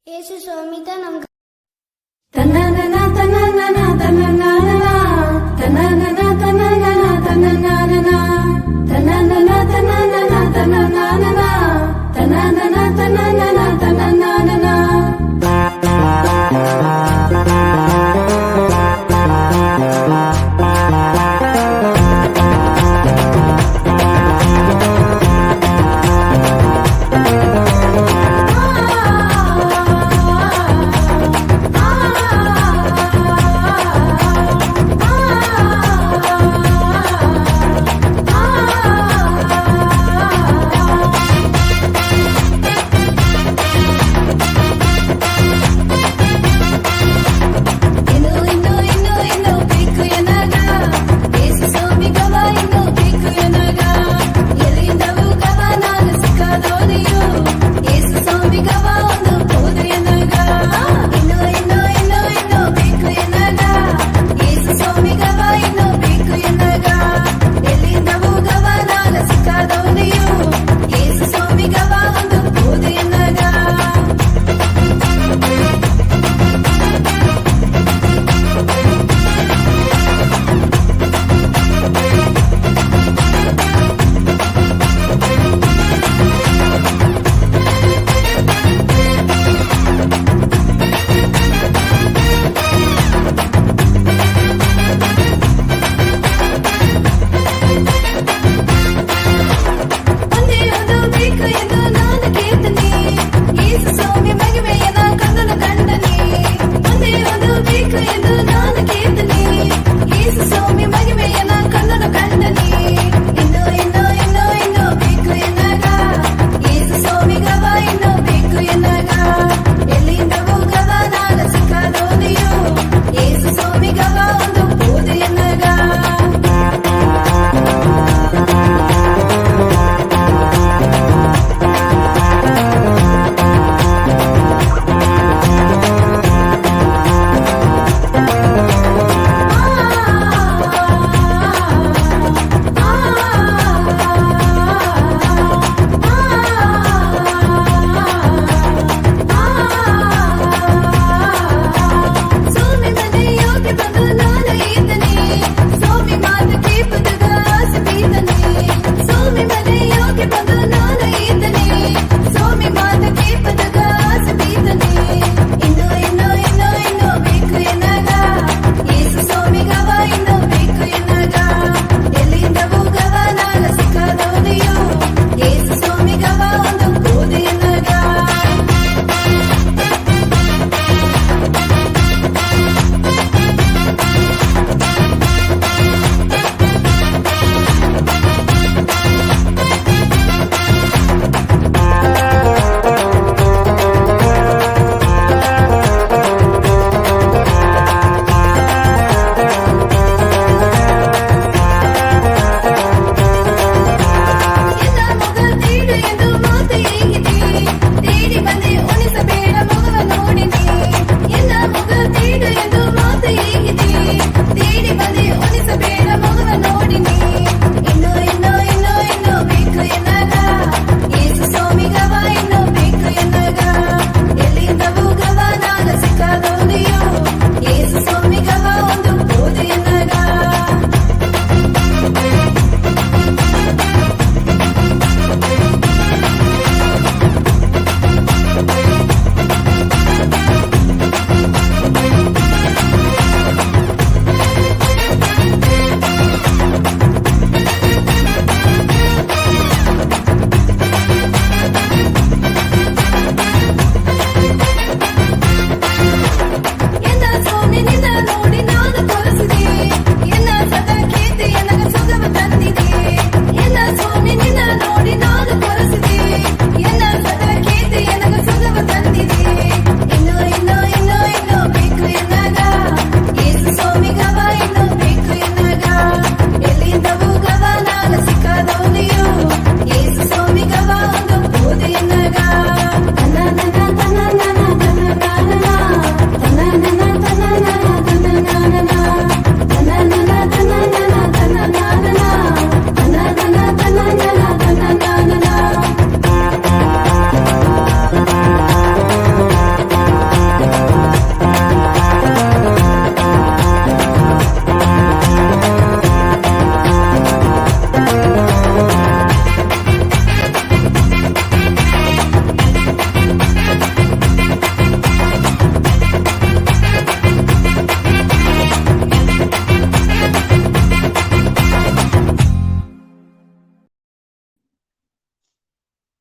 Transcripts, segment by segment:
ಯೇಸು ಸ್ವಾಮಿತ ನಮ್ ತನ್ನನನ ತನ್ನನನ ತನ್ನನನ ತನ್ನನನ ತನ್ನನನ ತನ್ನನನ ತನ್ನನನ ತನ್ನನನ ತನ್ನನನ ತನ್ನನನ ತನ್ನನನ ತನ್ನನನ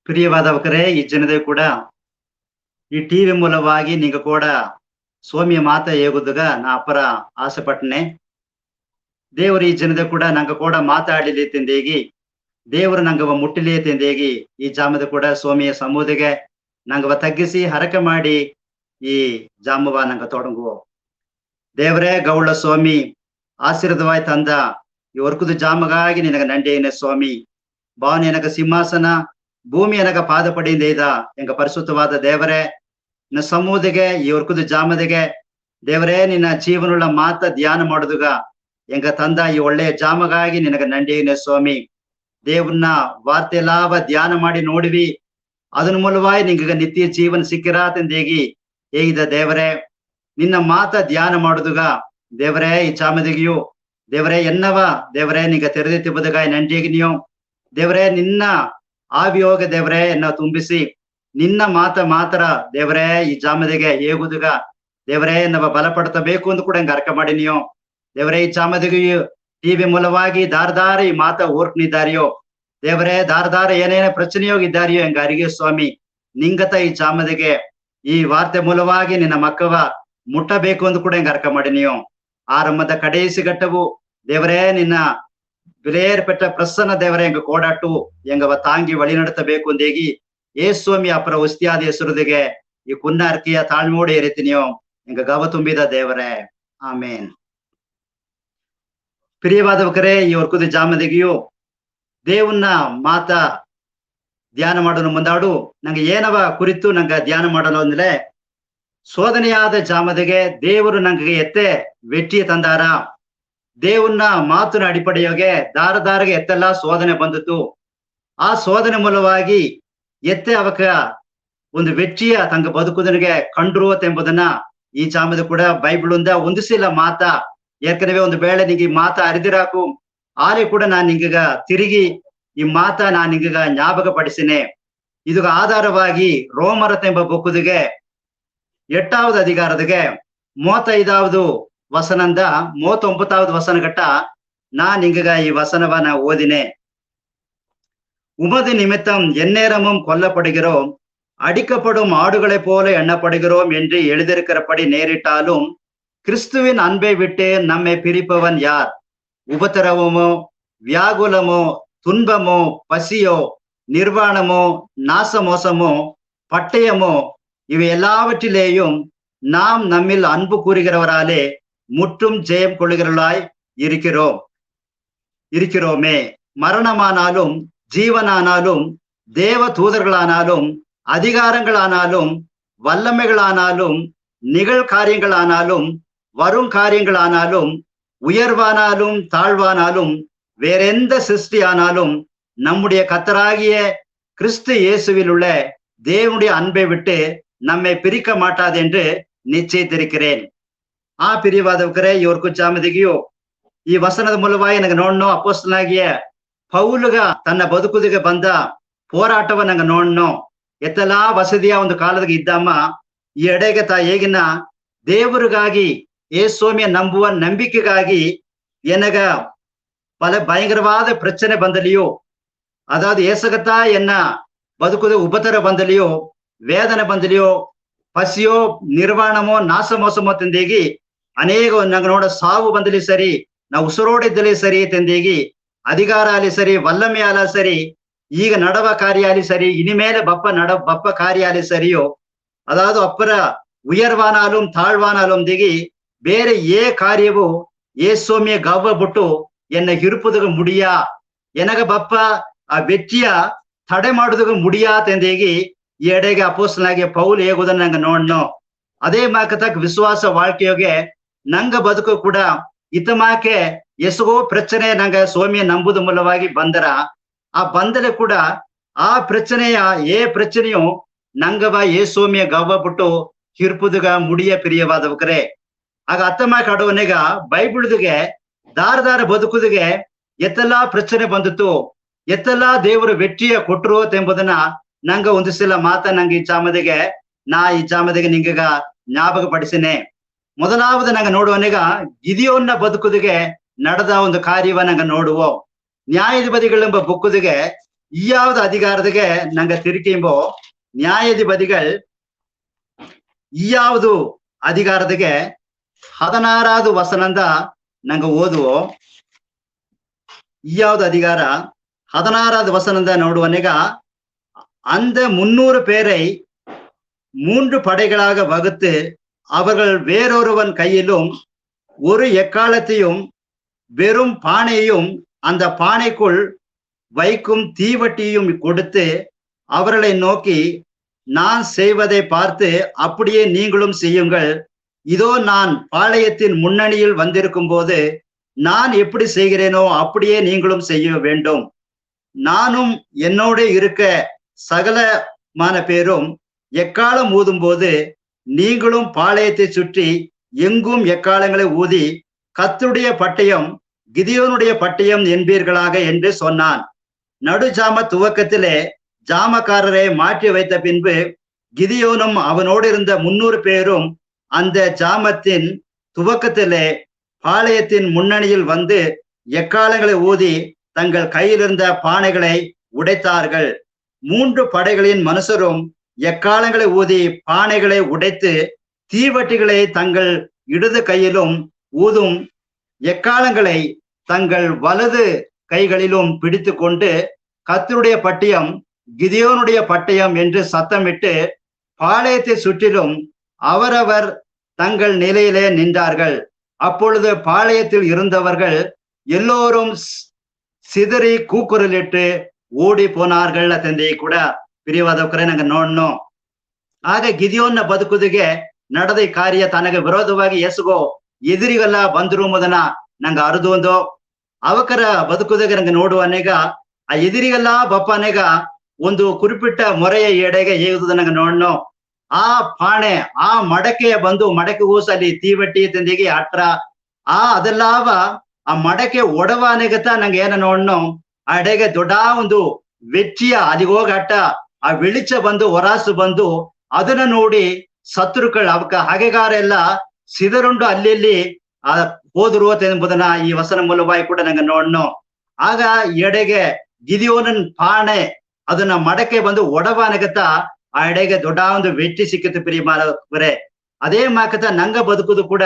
ಪ್ರಿಯವಾದವಕರೇ, ಈ ಜನದೇ ಕೂಡ ఈ టీవీ మూలವಾಗಿ నీకు కూడా సోమ్య మాత ఏగుదుగా నా ಅಪರ ಆಸೆಪಟ್ಟನೆ. ದೇವರು ಈ ಜನದ ಕೂಡ ನಂಗೆ ಕೂಡ ಮಾತಾಡಲಿ ತಿಂದೇಗಿ, ದೇವರು ನಂಗವ ಮುಟ್ಟಲಿ ತಿಂದೇಗಿ ಈ ಜಾಮದ ಕೂಡ ಸೋಮಿಯ ಸಮೂದಿಗೆ ನಂಗವ ತಗ್ಗಿಸಿ ಹರಕೆ ಮಾಡಿ ಈ ಜಾಮವ ನಂಗ ತೊಡಗುವ. ದೇವರೇ ಗೌಳ ಸ್ವಾಮಿ ಆಶೀರ್ವಾದವಾಯ್ ತಂದ ಈ ವರ್ಕುದು ಜಾಮಗಾಗಿ ನಿನಗ ನಂಡೇನೆ ಸ್ವಾಮಿ. ಭಾವನೆ ಎನಗ ಸಿಂಹಾಸನ, ಭೂಮಿ ಎನಗ ಪಾದ ಪಡಿಯಿಂದ ಎಂಗ ಪರಿಶುದ್ಧವಾದ ದೇವರೇ, ನಿನ್ನ ಸಮೂದಿಗೆ ಈ ವರ್ಕುದು ಜಾಮದಿಗೆ ದೇವರೇ ನಿನ್ನ ಜೀವನುಳ್ಳ ಮಾತ ಧ್ಯಾನ ಮಾಡುದುಗ ಎಂಗ ತಂದ ಈ ಒಳ್ಳೆಯ ಜಾಮಗಾಗಿ ನಿನಗ ನಂಡೇನೆ ಸ್ವಾಮಿ. ದೇವ್ರನ್ನ ವಾರ್ತೆ ಲಾಭ ಧ್ಯಾನ ಮಾಡಿ ನೋಡಿವಿ, ಅದನ್ನ ಮೂಲವಾಗಿ ನಿಂಗ ನಿತ್ಯ ಜೀವನ ಸಿಕ್ಕಿರಾತಂದೇಗಿ ಹೇಗಿದ ದೇವರೇ, ನಿನ್ನ ಮಾತ ಧ್ಯಾನ ಮಾಡುದುಗ ದೇವರೇ ಈ ಜಾಮದಿಗೆಯು ದೇವರೇ ಎನ್ನವ ದೇವರೇ ನಿಂಗ ತೆರೆದಿ ಬದುಗಾಯ ನಂಡೇಗಿ ನೀವು ದೇವರೇ ನಿನ್ನ ಆವಿಯೋಗ ದೇವರೇ ಎನ್ನ ತುಂಬಿಸಿ ನಿನ್ನ ಮಾತ್ರ ದೇವರೇ ಈ ಜಾಮದಿಗೆ ಹೇಗುದುಗ ದೇವರೇ ನವ ಬಲಪಡ್ತಬೇಕು ಅಂತ ಕೂಡ ಹೆಂಗ ಅರ್ಕ ಮಾಡಿ ನೀವು ದೇವರೇ ಈ ಜಾಮದಿಗೆಯು ಟಿವಿ ಮೂಲವಾಗಿ ದಾರದಾರ ಈ ಮಾತ ಓರ್ಕನಿದ್ದಾರೆಯೋ ದೇವರೇ, ದಾರದಾರ ಏನೇನ ಪ್ರಚನೆಯೋಗಿದ್ದಾರೆಯೋ ಹೆಂಗ ಅರಿಗೆ ಸ್ವಾಮಿ. ನಿಂಗತ ಈ ಜಾಮದಿಗೆ ಈ ವಾರ್ತೆ ಮೂಲವಾಗಿ ನಿನ್ನ ಮಕ್ಕವ ಮುಟ್ಟಬೇಕು ಅಂತ ಕೂಡ ಹೆಂಗ ಅರ್ಕ ಮಾಡಿ ನೀವು ಆರಂಭದ ಕಡೆಯಿಸಿ ಘಟ್ಟವು ದೇವರೇ ನಿನ್ನ ವಿಲೇರ್ಪೆಟ್ಟ ಪ್ರಸನ್ನ ದೇವರೇ ಹೆಂಗ ಕೋಡಾಟು ಹೆಂಗವ ತಾಂಗಿ ವಳಿ ನಡತಬೇಕು ಅಂದೇಗಿ ಏ ಸ್ವಾಮಿ ಅಪರ ಉಸ್ತಿಯಾದ ಹೆಸರುದಿಗೆ ಈ ಕುನ್ನಾರ್ಕಿಯ ತಾಳ್ಮೋಡಿ ಏರಿತೀನಿಯೋ ಹೆಂಗ ಗವ ತುಂಬಿದ ದೇವರೇ, ಆಮೇನ್. ಪ್ರಿಯವಾದವಕರೇ, ಈ ವರ್ಕುದ ಜಾಮದಿಗೆಯು ದೇವನ್ನ ಮಾತ ಧ್ಯಾನ ಮಾಡಲು ಮುಂದಾಡು ನಂಗೆ ಏನವ ಕುರಿತು ನಂಗ ಧ್ಯಾನ ಮಾಡಲು ಅಂದ್ರೆ ಶೋಧನೆಯಾದ ಜಾಮದಿಗೆ ದೇವರು ನಂಗೆ ಎತ್ತೆ ವೆಟ್ಟಿಯ ತಂದಾರ. ದೇವನ್ನ ಮಾತುನ ಅಡಿಪಡೆಯೋಗೆ ದಾರದಾರಿಗೆ ಎತ್ತೆಲ್ಲ ಶೋಧನೆ ಬಂದಿತ್ತು. ಆ ಶೋಧನೆ ಮೂಲವಾಗಿ ಎತ್ತೆ ಅವಕ ಒಂದು ವೆಟ್ಟಿಯ ತಂಗ ಬದುಕುದನಿಗೆ ಕಂಡ್ರುವತ್ತೆಂಬುದನ್ನ ಈ ಜಾಮದ ಕೂಡ ಬೈಬಿಳುಂದ ಹೊಂದಿಸಿಲ್ಲ ಮಾತ. ಏರ್ಕನವೇ ಒಂದು ಬೇಳೆ ನಿಂಗೆ ಈ ಮಾತ ಅರಿದಿರಾಕು ಆಲೆ ಕೂಡ ನಾನ್ ನಿಂಗ ತಿರುಗಿ ಈ ಮಾತ ನಾನ್ ನಿಂಗ ಜ್ಞಾಪಕ ಪಡಿಸಿನೆ. ಇದಕ್ಕೆ ಆಧಾರವಾಗಿ ರೋಮರತೆಂಬ ಬುಕ್ಕುದಿಗೆ 8வது ಅಧಿಕಾರದಿಗೆ 35வது ವಸನಂದ 39வது ವಸನ ಗಟ್ಟ நான் இங்க ಈ வசனவ நான் ஓதினேன். உமது நிமித்தம் எந்நேரமும் கொல்லப்படுகிறோம், அடிக்கப்படும் ஆடுகளைப் போல எண்ணப்படுகிறோம் என்று எழுதியிருக்கிறபடி நேரிட்டாலும் கிறிஸ்துவின் அன்பை விட்டு நம்மை பிரிப்பவன் யார்? உபத்திரவமோ, வியாகுலமோ, துன்பமோ, பசியோ, நிர்வாணமோ, நாசமோசமோ, பட்டயமோ, இவை எல்லாவற்றிலேயும் நாம் நம்மில் அன்பு கூறுகிறவராலே முற்றும் ஜெயம் கொள்ளுகிறவர்களாய் இருக்கிறோமே. மரணமானாலும் ஜீவனானாலும் தேவ தூதர்களானாலும் அதிகாரங்களானாலும் வல்லமைகளானாலும் நிகழ்காரியங்களானாலும் வரும் காரியங்களானாலும் உயர்வானாலும் தாழ்வானாலும் வேறெந்த சிருஷ்டியானாலும் நம்முடைய கர்த்தராகிய கிறிஸ்து இயேசுவில் உள்ள தேவனுடைய அன்பை விட்டு நம்மை பிரிக்க மாட்டாது என்று ನಿಶ್ಚಯಿಸಿರುக்கிறேன். ಆ ಪ್ರಿಯವಾದವರೇ, ಇವ್ರ ಜಾಮದಿಗೆಯು ಈ ವಸನದ ಮೂಲವಾಗಿ ನಂಗೆ ನೋಡ್ನೋ ಅಪೊಸ್ತಲನಾಗಿಯ ಪೌಲುಗ ತನ್ನ ಬದುಕುದಿಗೆ ಬಂದ ಹೋರಾಟವ ನಂಗೆ ನೋಡ್ನೋ ಎತ್ತಲಾ ವಸದಿಯ ಒಂದು ಕಾಲದಾಗ ಇದ್ದಮ್ಮ ಈ ಎಡೆಗೆ ಹೇಗಿನ ದೇವರಿಗಾಗಿ ಏಸೋಮಿಯ ನಂಬುವ ನಂಬಿಕೆಗಾಗಿ ಎನಗ ಪಲ ಭಯಂಕರವಾದ ಪ್ರಚನೆ ಬಂದಲಿಯೋ, ಅದಾದ ಏಸಗತ ಎನ್ನ ಬದುಕುದ ಉಪತರ ಬಂದಲಿಯೋ, ವೇದನೆ ಬಂದಲಿಯೋ, ಪಸಿಯೋ, ನಿರ್ವಾಣಮೋ, ನಾಸಮೋಸಮೋ ತಂದೇಗಿ ಅನೇಕ ನಂಗೆ ನೋಡ ಸಾವು ಬಂದಲಿ ಸರಿ, ನಾವು ಉಸಿರೋಡಿದ್ದಲಿ ಸರಿ ತಂದೇಗಿ ಅಧಿಕಾರ ಆಲಿ ಸರಿ, ವಲ್ಲಮೆ ಆಲ ಸರಿ, ಈಗ ನಡವ ಕಾರ್ಯ ಆಲಿ ಸರಿ, ಇನಿಮೇಲೆ ಬಪ್ಪ ಕಾರ್ಯ ಆಲಿ ಸರಿಯೋ, ಅದಾದ ಅಪ್ಪರ ಉಯರ್ವಾನಾலும் ತಾಳ್ವಾನಾலும் ದಿಗಿ ಬೇರೆ ಏ ಕಾರ್ಯವು ಏಸೋಮಿಯ ಗವ್ವ ಬಿಟ್ಟು ಎನ್ನ ಹಿರುಪುದಗ ಮುಡಿಯ ಎನಗ ಬಪ್ಪ ಆ ವ್ಯಕ್ತಿಯ ತಡೆ ಮಾಡುದಗ ಮುಡಿಯಾ ತಂದೇಗಿ ಈ ಎಡೆಗೆ ಅಪೋಸ್ತಲನಾಗಿ ಪೌಲ್ ಹೇಗುದನ್ನ ನಂಗೆ ನೋಡ್ನೋ. ಅದೇ ಮಾಕತಕ್ ವಿಶ್ವಾಸ வாழ்க்கையோಗೆ ನಂಗ ಬದುಕು ಕೂಡ ಇತಮಾಕೆ ಎಸಗೋ ಪ್ರಚನೆ ನಂಗ ಸೋಮಿಯ ನಂಬುದು ಮೂಲವಾಗಿ ಬಂದರ ಆ ಬಂದಲೆ ಕೂಡ ಆ ಪ್ರಚನೆಯ ಪ್ರಚನೆಯು ನಂಗವ ಸೋಮಿಯ ಗವ್ವ ಬಿಟ್ಟು ಹಿರ್ಪುದುಗ ಮುಡಿಯ ಪ್ರಿಯವಾದವಕರೇ. ಆಗ ಅತ್ತಮಾಕ ಆಡೋನೆಗ ಬೈಬಿಳುದಿಗೆ ದಾರದಾರ ಬದುಕುದಿಗೆ ಎತ್ತೆಲ್ಲಾ ಪ್ರಚನೆ ಬಂದಿತ್ತು, ಎತ್ತೆಲ್ಲಾ ದೇವರು ವೆಟ್ಟಿಯ ಕೊಟ್ಟರು ಎಂಬುದನ್ನ ನಂಗ ಹೊಂದಿಸಿಲ್ಲ ಮಾತ ನಂಗೆ ಈ ಜಾಮದಿಗೆ ನಿಂಗ ಜ್ಞಾಪಕ ಪಡಿಸಿನೆ. ಮೊದಲಾவது ನಂಗ ನೋಡುವನೆಗ ಗಿದಿಯೋನ್ನ ಬದುಕುದಿಗೆ ನಡೆದ ಒಂದು ಕಾರ್ಯವ ನಂಗ ನೋಡುವ ನ್ಯಾಯಾಧಿಪತಿಗಳೆಂಬ ಬುಕ್ಕುದಿಗೆ ஈயாவது அதிகாரத்துக்கு நாங்க திருக்கியும்போ நியாயாதிபதிகள் ஈயாவது அதிகாரத்துக்கு 16வது ವಚನದಿಂದ நாங்க ಓದುவோம். ஈயாவது அதிகார 16வது ವಚನದಿಂದ ನೋಡುವನೆಗ அந்த 300 பேரை 3 படைகளாக வகுத்து அவர்கள் வேறொருவன் கையிலும் ஒரு எக்காலத்தையும் வெறும் பானையையும் அந்த பானைக்குள் வைக்கும் தீவட்டியும் கொடுத்து அவர்களை நோக்கி, நான் செய்வதை பார்த்து அப்படியே நீங்களும் செய்யுங்கள். இதோ நான் பாளையத்தின் முன்னணியில் வந்திருக்கும் போது நான் எப்படி செய்கிறேனோ அப்படியே நீங்களும் செய்ய வேண்டும். நானும் என்னோட இருக்க சகலமான பேரும் எக்காலம் ஊதும் போது நீங்களும் பாளையத்தை சுற்றி எங்கும் எக்காலங்களை ஊதி கர்த்தருடைய பட்டயம் கிதியோனுடைய பட்டயம் என்பீர்களாக என்று சொன்னான். நடுஜாம துவக்கத்திலே ஜாமக்காரரை மாற்றி வைத்த பின்பு கிதியோனும் அவனோடு இருந்த 300 பேரும் அந்த ஜாமத்தின் துவக்கத்திலே பாளையத்தின் முன்னணியில் வந்து எக்காலங்களை ஊதி தங்கள் கையில் இருந்த பானைகளை உடைத்தார்கள். 3 படைகளின் மனுஷரும் எக்காலங்களை ஊதி பானைகளை உடைத்து தீவட்டிகளை தங்கள் இடது கையிலும் ஊதும் எக்காலங்களை தங்கள் வலது கைகளிலும் பிடித்து கொண்டு கர்த்தருடைய பட்டயம் கிதியோனுடைய பட்டயம் என்று சத்தமிட்டு பாளையத்தை சுற்றிலும் அவரவர் தங்கள் நிலையிலே நின்றார்கள். அப்பொழுது பாளையத்தில் இருந்தவர்கள் எல்லோரும் சிதறி கூக்குரலிட்டு ಓಡಿ போனார்கள் ಅಂತಂದು ಕೂಡ ಪ್ರಿಯವಾದವರೇ ನಂಗೆ ನೋಡ್ನು. ಆಗ ಗಿದಿಯೋನ್ನ ಬದುಕುದಿಗೆ ನಡೆದ ಕಾರ್ಯ ತನಗೆ ವಿರೋಧವಾಗಿ ಎಸಗೋ ಎದುರಿಗೆಲ್ಲ ಬಂದ್ರು ಮೊದನ ನಂಗೆ ಅರ್ದೊಂದು ಅವಕರ ಬದುಕುದಿಗೆ ನಂಗೆ ನೋಡುವನೆಗ ಆ ಎದುರಿಗೆಲ್ಲ ಬಪ್ಪನೆಗ ಒಂದು ಕುರಿಪಿಟ್ಟ ಮೊರೆಯ ಎಡೆಗೆ ಹೇಗುದು ನಂಗೆ ನೋಡ್ನು. ಆ ಪಾಣೆ ಆ ಮಡಕೆಯ ಬಂದು ಮಡಕೆ ಊಸಲಿ ತೀವಟ್ಟಿ ತಂದಿಗೆ ಅಟ್ರ ಆ ಅದೆಲ್ಲಾವ ಆ ಮಡಕೆ ಒಡವಾನೆಗತ ನಂಗೆ ಏನ ನೋಡ್ನು. ಆ ಎಡೆಗೆ ದೊಡ್ಡ ಒಂದು ವೆಚ್ಚಿಯ ಅಲ್ಲಿಗೋಗಟ್ಟ ಆ ವೆಳಿಚ ಬಂದು ಹೊರಾಸು ಬಂದು ಅದನ್ನ ನೋಡಿ ಶತ್ರುಗಳು ಅವಕ್ಕ ಹಾಗೆಗಾರೆಲ್ಲ ಸಿದರುಂಡು ಅಲ್ಲಿ ಆ ಹೋದ್ರು ಎಂಬುದನ್ನ ಈ ವಸನ ಮೂಲವಾಗಿ ಕೂಡ ನಂಗೆ ನೋಡ್ನು. ಆಗ ಎಡೆಗೆ ಗಿದಿಯೋನನ್ ಪಾಣೆ ಅದನ್ನ ಮಡಕೆ ಬಂದು ಒಡವಾನಗತ ಆ ಎಡೆಗೆ ದೊಡ್ಡ ಒಂದು ವೆಟ್ಟಿ ಸಿಕ್ಕಿತು ಪ್ರಿಯರೇ. ಅದೇ ಮಾಕತ ನಂಗ ಬದುಕುದು ಕೂಡ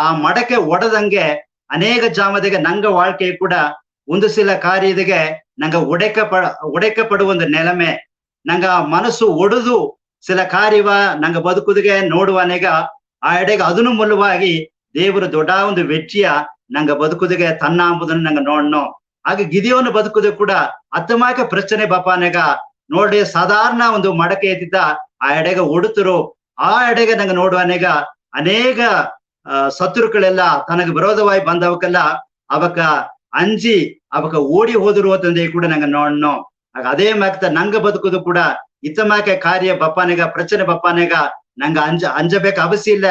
ಆ ಮಡಕೆ ಒಡದಂಗೆ ಅನೇಕ ಜಾಮದಿಗೆ ನಂಗ ವಾಳ್ಕೆ ಕೂಡ ಒಂದು ಸಿಲ ಕಾರ್ಯದಿಗೆ ನಂಗ ಒಡೆಕಪಡುವ ಒಂದು ನೆಲಮೆ ನಂಗ ಮನಸ್ಸು ಒಡೆದು ಸಿಲ ಕಾರ್ಯವ ನಂಗ ಬದುಕುದಿಗೆ ನೋಡುವನೆಗ ಆ ಎಡೆಗೆ ಅದನ್ನು ಮೂಲವಾಗಿ ದೇವರು ದೊಡ್ಡ ಒಂದು ವೆಚ್ಚಿಯ ನಂಗ ಬದುಕುದಿಗೆ ತನ್ನ ಅಂಬುದನ್ನು ನಂಗ ನೋಡ್ನು. ಹಾಗೆ ಗಿದಿಯೋನು ಬದುಕುದು ಕೂಡ ಅತ್ತಮಾಕ ಪ್ರಚನೆ ಬಪಾನೆಗ ನೋಡಿ ಸಾಧಾರಣ ಒಂದು ಮಡಕೆ ಎತ್ತಿದ್ದ ಆ ಎಡೆಗೆ ಒಡುತ್ತರು. ಆ ಎಡೆಗೆ ನಂಗ ನೋಡುವನೆಗ ಅನೇಕ ಶತ್ರುಗಳೆಲ್ಲ ತನಗೆ ವಿರೋಧವಾಗಿ ಬಂದವಕ್ಕೆಲ್ಲ ಅವಕ್ಕ ಅಂಜಿ ಅವಕ್ಕ ಓಡಿ ಹೋದರು ಅಂತಂದೇ ಕೂಡ ನಂಗೆ ನೋಡ್ನು. ಆಗ ಅದೇ ಮಾಕ್ತ ನಂಗ ಬದುಕುದು ಕೂಡ ಇತ್ತಮಾಕೆ ಕಾರ್ಯ ಬಪ್ಪಾನೆಗ ಪ್ರಚನೆ ಬಪ್ಪಾನೆಗ ನಂಗ ಅಂಜಬೇಕು ಅವಶ್ಯ ಇಲ್ಲ.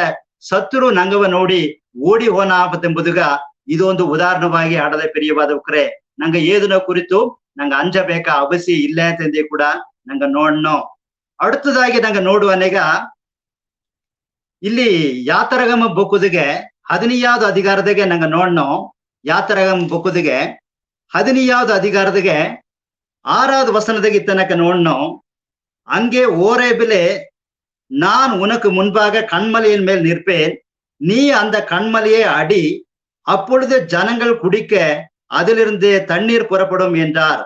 ಶತ್ರು ನಂಗವ ನೋಡಿ ಓಡಿ ಹೋನ ಎಂಬುದುಗ ಇದೊಂದು ಉದಾಹರಣವಾಗಿ ಆಡದ ಪ್ರಿಯವಾದವರೇ. ನಂಗ ಏದನ್ನ ಕುರಿತು ನಂಗ ಅಂಜಬೇಕ ಅವಶ್ಯ ಇಲ್ಲ ಅಂತಂದೇ ಕೂಡ ನಂಗ ನೋಡ್ನು. அடுத்தದಾಗಿ ನಂಗ ನೋಡುವನೆಗ ಇಲ್ಲಿ ಯಾತರಗಮ ಬೊಕ್ಕುದಿಗೆ 15வது ಅಧಿಕಾರದಿಗೆ ನಂಗ ನೋಡ್ನು. ಯಾತರಗಮ ಬೊಕ್ಕುದಿಗೆ 15வது ಅಧಿಕಾರದಿಗೆ 6வது வசனதிಗೆ ತನಕ ನೋಡ್ನು. அங்கே ஓரேபிலே நான் உனக்கு முன்பாக கண்மலையின் மேல் நிற்பேன், நீ அந்த கண்மலையை அடி, அப்பொழுது ஜனங்கள் குடிக்க அதிலிருந்து தண்ணீர் புறப்படும் என்றார்.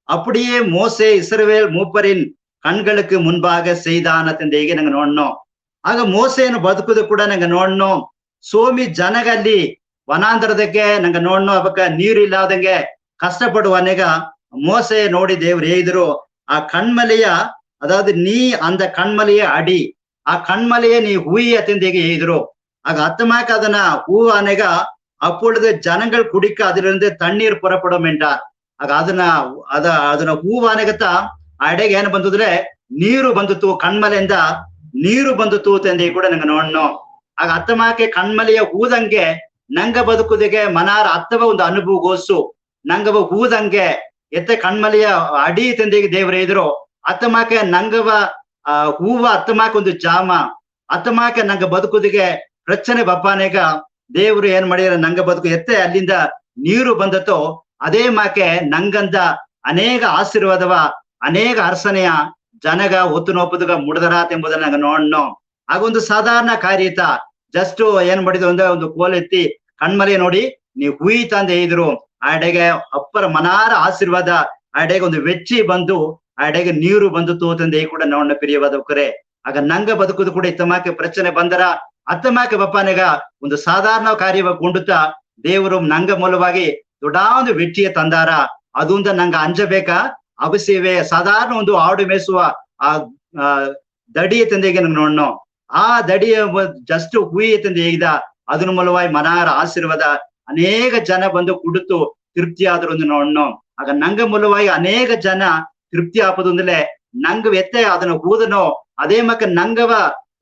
அப்படியே மோசே இஸ்ரவேல் மூப்பரின் ಕಣ್களுக்கு ಮುಂಭಾಗ செய்தான் ಅಂತಂದೇಗೆ ನಂಗೆ ನೋಡ್ನು. ಆಗ ಮೋಸೆಯನ್ನು ಬದುಕುದು ಕೂಡ ನಂಗೆ ನೋಡ್ನು. ಸೋಮಿ ಜನಗಲ್ಲಿ ವನಾಂತರದಕ್ಕೆ ನಂಗೆ ನೋಡ್ನು. ಅವಕ್ಕ ನೀರು ಇಲ್ಲದಂಗೆ ಕಷ್ಟಪಡುವನೆಗ ಮೋಸೆ ನೋಡಿ ದೇವ್ರು ಹೇಳಿದ್ರು, ಆ ಕಣ್ಮಲೆಯ அதாவது நீ அந்த கண்மலையை அடி, ಆ கண்மலையை நீ ಹೂಯಿ ಅಂತಂದೇಗೆ ಹೇಳಿದ್ರು. ಆಗ ಅತ್ತಮಾಕ ಅದನ್ನ ಹೂ ಅನೆಗ அப்பொழுது ஜனங்கள் குடிக்க அதிலிருந்து தண்ணீர் புறப்படும் என்றார். ಆಗ ಅದನ್ನ ಹೂವಾನೆಗತ್ತ ಆ ಎಡೆಗೆ ಏನು ಬಂದಿದ್ರೆ ನೀರು ಬಂದಿತ್ತು, ಕಣ್ಮಲೆಯಿಂದ ನೀರು ಬಂದಿತ್ತು ತಂದೆ ಕೂಡ ನಂಗೆ ನೋಡ್ನು. ಆಗ ಅತ್ತಮಾಕೆ ಕಣ್ಮಲೆಯ ಹೂದಂಗೆ ನಂಗ ಬದುಕುದಿಗೆ ಮನಾರ ಅತ್ತವ ಒಂದು ಅನುಭವಗೋಸು ನಂಗವ ಹೂದಂಗೆ ಎತ್ತ ಕಣ್ಮಲೆಯ ಅಡಿ ತಂದೆಗೆ ದೇವ್ರ ಇದ್ರು. ಅತ್ತಮಾಕೆ ನಂಗವ ಹೂವ ಅತ್ತಮಾಕ ಒಂದು ಜಾಮ ಅತ್ತಮಾಕೆ ನಂಗ ಬದುಕುದಿಗೆ ಪ್ರಚನೆ ಬಪ್ಪಾನೆಗ ದೇವ್ರು ಏನ್ ಮಾಡಿರ ನಂಗ ಬದುಕು ಎತ್ತೆ ಅಲ್ಲಿಂದ ನೀರು ಬಂದತೋ ಅದೇ ಮಾಕೆ ನಂಗಂದ ಅನೇಕ ಆಶೀರ್ವಾದವ ಅನೇಕ ಅರ್ಸನೆಯ ಜನಗ ಒತ್ತುನೊಪ್ಪದುಗ ಮುಡ್ದರಾತ್ ಎಂಬುದನ್ನ ನಂಗೆ ನೋಡ್ನೋ. ಆಗೊಂದು ಸಾಧಾರಣ ಕಾರ್ಯತ ಜಸ್ಟ್ ಏನ್ ಮಾಡಿದ್ರು ಅಂದ್ರೆ ಒಂದು ಕೋಲ್ ಎತ್ತಿ ಕಣ್ಮಲೆ ನೋಡಿ ನೀವು ಹುಯಿತ ಅಂತ ಹೇಳಿದ್ರು. ಆಡೆಗೆ ಅಪ್ಪರ ಮನಾರ ಆಶೀರ್ವಾದ ಆಡೆಗೆ ಒಂದು ವೆಚ್ಚಿ ಬಂದು ಆಡೆಗೆ ನೀರು ಬಂದು ತೋತಂದೆ ಕೂಡ ನೋಡ್ನ ಪ್ರಿಯವಾದವಕರೇ. ಆಗ ನಂಗ ಬದುಕುದು ಕೂಡ ಇತ್ತಮಾಕೆ ಪ್ರಚನೆ ಬಂದರ ಅತ್ತಮಾಕೆ ಬಪ್ಪನೆಗ ಒಂದು ಸಾಧಾರಣ ಕಾರ್ಯವ ಕೊಂಡುತ್ತಾ ದೇವರು ನಂಗ ಮೂಲವಾಗಿ ದೊಡ್ಡ ಒಂದು ವೆಟ್ಟಿಯ ತಂದಾರ. ಅದೊಂದ ನಂಗ ಅಂಜಬೇಕಾ ಅವಶ್ಯವೇ. ಸಾಧಾರಣ ಒಂದು ಆಡು ಮೇಸುವ ಆ ದಡಿಯ ತಂದೆಗೆ ನಂಗೆ ನೋಡ್ನೋ. ಆ ದಡಿಯ ಜಸ್ಟ್ ಹುಯಿ ತಂದೆ ಹೇಗಿದ ಅದನ್ನ ಮೂಲವಾಗಿ ಮನಾರ ಆಶೀರ್ವಾದ ಅನೇಕ ಜನ ಬಂದು ಕುಡಿತು ತೃಪ್ತಿ ಆದ್ರು ಒಂದು ನೋಡ್ನೋ. ಆಗ ನಂಗ ಮೂಲವಾಗಿ ಅನೇಕ ಜನ ತೃಪ್ತಿ ಆಪದೊಂದಲೇ ನಂಗ ಎತ್ತೆ ಅದನ್ನ ಹೂದನೋ ಅದೇ ಮಕ್ಕ ನಂಗವ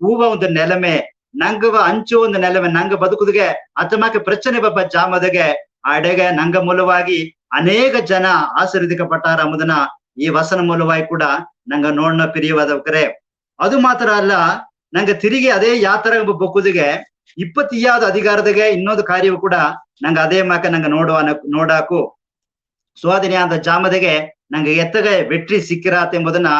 ಹೂವ ಒಂದು ನೆಲಮೆ ನಂಗವ ಅಂಚು ಒಂದು ನೆಲಮೆ ನಂಗ ಬದುಕುದಿಗೆ ಅತ್ತಮಕ್ಕೆ ಪ್ರಚನೆ ಬಬ್ಬ ಜಾಮದಗೆ ಅಡೆಗೆ ನಂಗ ಮೂಲವಾಗಿ ಅನೇಕ ಜನ ಆಶೀರ್ವದಿಕಪಟ್ಟಾರ ಎಂಬುದನ್ನ ಈ ವಸನ ಮೂಲವಾಗಿ ಕೂಡ ನಂಗ ನೋಡ್ನ ಪ್ರಿಯವಾದವಕರೇ. ಅದು ಮಾತ್ರ ಅಲ್ಲ, ನಂಗ ತಿರುಗಿ ಅದೇ ಯಾತರ ಬೊಕ್ಕುದಿಗೆ 20 ಅಧಿಕಾರದಾಗೆ ಇನ್ನೊಂದು ಕಾರ್ಯವು ಕೂಡ ನಂಗ ಅದೇ ಮಾಕ ನಂಗ ನೋಡಾಕು ಸ್ವಾಧೀನ ಅಂತ ಜಾಮದಗೆ ನಂಗೆ ಎತ್ತಗೆ ವೆಟ್ರಿ ಸಿಕ್ಕಿರಾತ್ ಎಂಬುದನ್ನ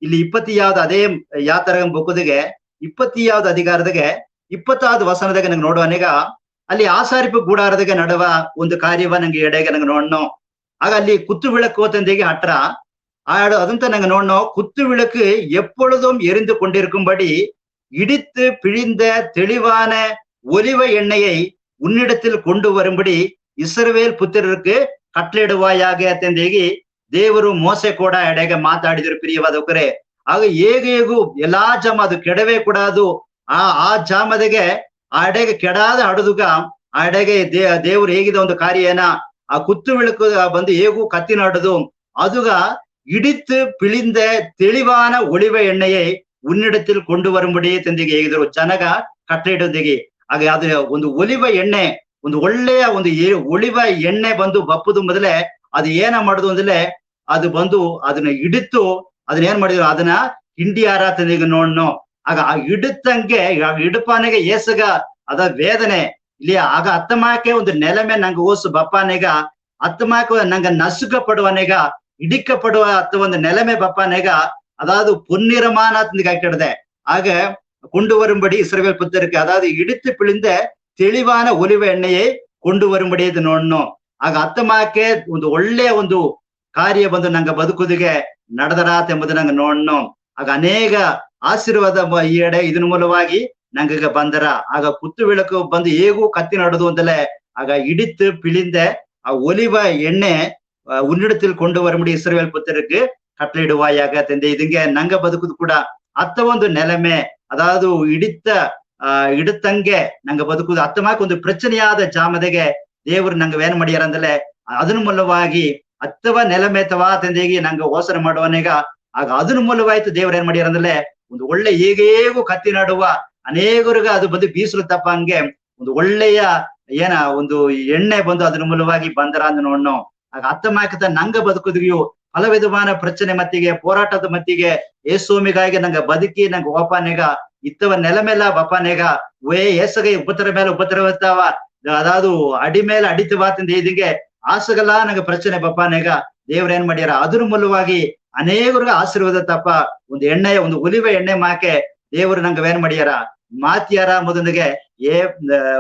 ಇಲ್ಲಿ 20 ಅದೇ ಯಾತರ ಬೊಕ್ಕುದಿಗೆ 20 ಅಧಿಕಾರದಾಗೆ 20 ವಸನದಾಗೆ ನಂಗೆ ನೋಡುವನೆಗ ಅಲ್ಲಿ ಆಸಾರಿಪು ಗೂಡಾರದಾಗೆ ನಡುವ ಒಂದು ಕಾರ್ಯವ ನಂಗೆ ಎಡೆಗೆ ನಂಗೆ ನೋಡ್ನೋ. ಆಗ ಅಲ್ಲಿ ಕುತ್ತು ವಿಳಕು ತಂದೆಗೆ ಹಟ್ರ ಅದಂತ ನಂಗೆ ನೋಡ್ನೋ. குத்து விளக்கு எப்பொழுதும் எரிந்து கொண்டிருக்கும்படி இடித்து பிழிந்த தெளிவான ஒலிவ எண்ணெயை உன்னிடத்தில் கொண்டு வரும்படி ಇಸ್ರಾಯೇಲ್ ಪುತ್ರರಿಗೆ ಕಟ್ಲಿಡುವಾಯಾಗೆ ಅಂತಂದೇಗಿ ದೇವರು ಮೋಸೆ ಕೂಡ ಎಡೆಗೆ ಮಾತಾಡಿದ್ರು ಪ್ರಿಯವಾದವಕರೇ. ಆಗ ಹೇಗೂ ಎಲ್ಲಾ ಜಾಮ ಅದು ಕೆಡವೆ ಕೂಡದು ಆ ಜಾಮದಗೆ ಆ ಎಡೆಗೆ ಕೆಡಾದ ಹಡದುಗ ಆ ಎಡೆಗೆ ದೇವ್ರು ಹೇಗಿದೆ ಒಂದು ಕಾರ್ಯನ ಆ ಕುತ್ತು ವಿಳಕು ಬಂದು ಹೇಗೂ ಕತ್ತಿನ ಹಡದು ಅದುಗ ಇಡಿತ್ತು ಪಿಳಿಂದ ತೆಳಿವಾನ ಒಳಿವ ಎಣ್ಣೆಯೇ ಉನ್ನಿಡத்தில் கொண்டு வரும்படி ತಂದಿಗೆ ಹೇಗಿದ್ರು ಜನಗ ಕಟ್ಲಿಡೋದಿಗೆ. ಹಾಗೆ ಅದು ಒಂದು ಒಲಿವ ಎಣ್ಣೆ ಒಂದು ಒಳ್ಳೆಯ ಒಂದು ಒಳಿವ ಎಣ್ಣೆ ಬಂದು ಬಪ್ಪುದು ಮೊದಲೇ ಅದು ಏನ ಮಾಡುದು ಅಂದ್ರೆ ಅದು ಬಂದು ಅದನ್ನ ಇಡಿತ್ತು ಅದನ್ನ ಏನ್ ಮಾಡಿದ್ರು ಅದನ್ನ ಹಿಂಡಿಯಾರ ತಂದಿಗೆ ನೋಡ್ನೋ. ಆಗ ಆ ಇಡುತ್ತಂಗೆ ಇಡುಪಾನೆಗೆ ಏಸಗ ಅದ ವೇದನೆ ಇಲ್ಲಿ ಆಗ ಅತ್ತಮಾಕೆ ಒಂದು ನೆಲಮೆ ನಂಗೆ ಓಸು ಬಪ್ಪಾನೆಗ ಅತ್ತಮಾಕ ನಂಗೆ ನಸುಕ ಪಡುವನೆಗ ಇಡಿಕப்படுವ ಅಥವಾ ಒಂದು ನೆಲಮೆ ಬಪ್ಪಾನೆಗ அதாவது பொன்னிறமானத்துக்கு ஆக்கிடுதே. ஆக கொண்டு வரும்படி இஸ்ரவேல் புத்தருக்கு அதாவது இடித்து பிழிந்த தெளிவான ஒலிவ ಎಣ್ಣೆಯೇ ಕೊಂಡು வரும்படி ಇದು ನೋಡ್ನೋ. ಆಗ ಅತ್ತಮಾಕೆ ಒಂದು ಒಳ್ಳೆಯ ಒಂದು ಕಾರ್ಯ ಬಂದು ನಂಗೆ ಬದುಕುದಿಗೆ ನಡೆದರಾತ್ ಎಂಬುದು ನಂಗೆ ನೋಡ್ನೋ. ಆಗ ಅನೇಕ ಆಶೀರ್ವಾದ ಈ ಎಡೆ ಇದನ್ನ ಮೂಲವಾಗಿ ನಂಗೆ ಬಂದರ. ಆಗ ಕುತ್ತು ವಿಳಕು ಬಂದು ಹೇಗೂ ಕತ್ತಿ ನಡದು ಅಂತಲೇ ಆಗ ಇಡಿತ್ತು ಪಿಳಿಂದೆ ಆ ಒಲಿವ ಎಣ್ಣೆ ಉನ್ನಿಡத்தில் கொண்டு வரும்படி இஸ்ரவேல் புத்தருக்கு கட்டளையிடுவாயாக ತಂದೆ இதுங்க ನಂಗ ಬದುಕುದು ಕೂಡ ಅತ್ತ ಒಂದು ನೆಲಮೆ ಅದಾವುದು ಇಡುತ್ತಂಗೆ ನಂಗ ಬದುಕುದು ಅತ್ತಮಾಕ ಒಂದು ಪ್ರಚನೆಯಾದ ಜಾಮದೆಗೆ ದೇವರು ನಂಗೆ ಏನ್ ಮಾಡ್ಯಾರ ಅಂದಲೆ ಅದನ್ನ ಮೂಲವಾಗಿ ಅತ್ತವ ನೆಲಮೇತವಾ ತಂದೆಗೆ ನಂಗ ಓಸನ ಮಾಡುವನೆಗ ಆಗ ಅದನ್ನ ಮೂಲವಾಯ್ತು ದೇವ್ರ ಏನ್ ಮಾಡ್ಯಾರ ಅಂದಲೆ ಒಂದು ಒಳ್ಳೆ ಹೇಗೇಗೂ ಕತ್ತಿ ನಡುವ ಅನೇಕರಿಗೆ ಅದು ಬಂದು ಬೀಸಲು ತಪ್ಪ ಹಂಗೆ ಒಂದು ಒಳ್ಳೆಯ ಏನ ಒಂದು ಎಣ್ಣೆ ಬಂದು ಅದನ್ನ ಮೂಲವಾಗಿ ಬಂದರ ಅಂದ ನೋಡ್ನೋ. ಆಗ ಅತ್ತಮಾಕತ ನಂಗ ಬದುಕುದಿಯು ಹಲ ವಿಧವಾನ ಪ್ರಚನೆ ಮತ್ತಿಗೆ ಹೋರಾಟದ ಮತ್ತಿಗೆ ಏಸೋಮಿಗಾಗಿ ನಂಗೆ ಬದುಕಿ ನಂಗೆ ಒಪಾನೆಗ ಇತ್ತವ ನೆಲ ಮೇಲ ಒಪಾನೆಗ ಏಸಗ ಉಪತರ ಮೇಲೆ ಉಪದ್ರವತ್ತಾವ ಅದಾದು ಅಡಿ ಮೇಲೆ ಅಡಿತವಾತಂದ ಇದಿಂಗೆ ಆಸಗಲ್ಲ ನಂಗೆ ಪ್ರಚನೆ ಬಪ್ಪಾನೆಗ ದೇವ್ರ ಏನ್ ಮಾಡ್ಯಾರ ಅದ್ರ ಮೂಲವಾಗಿ ಅನೇಕರಿಗೆ ಆಶೀರ್ವಾದ ತಪ್ಪ ಒಂದು ಎಣ್ಣೆಯ ಒಂದು ಒಲಿವ ಎಣ್ಣೆ ಮಾಕೆ ದೇವರು ನಂಗೆ ಏನ್ ಮಾಡ್ಯಾರ ಮಾತಿಯಾರ ಮೊದಲಿಗೆ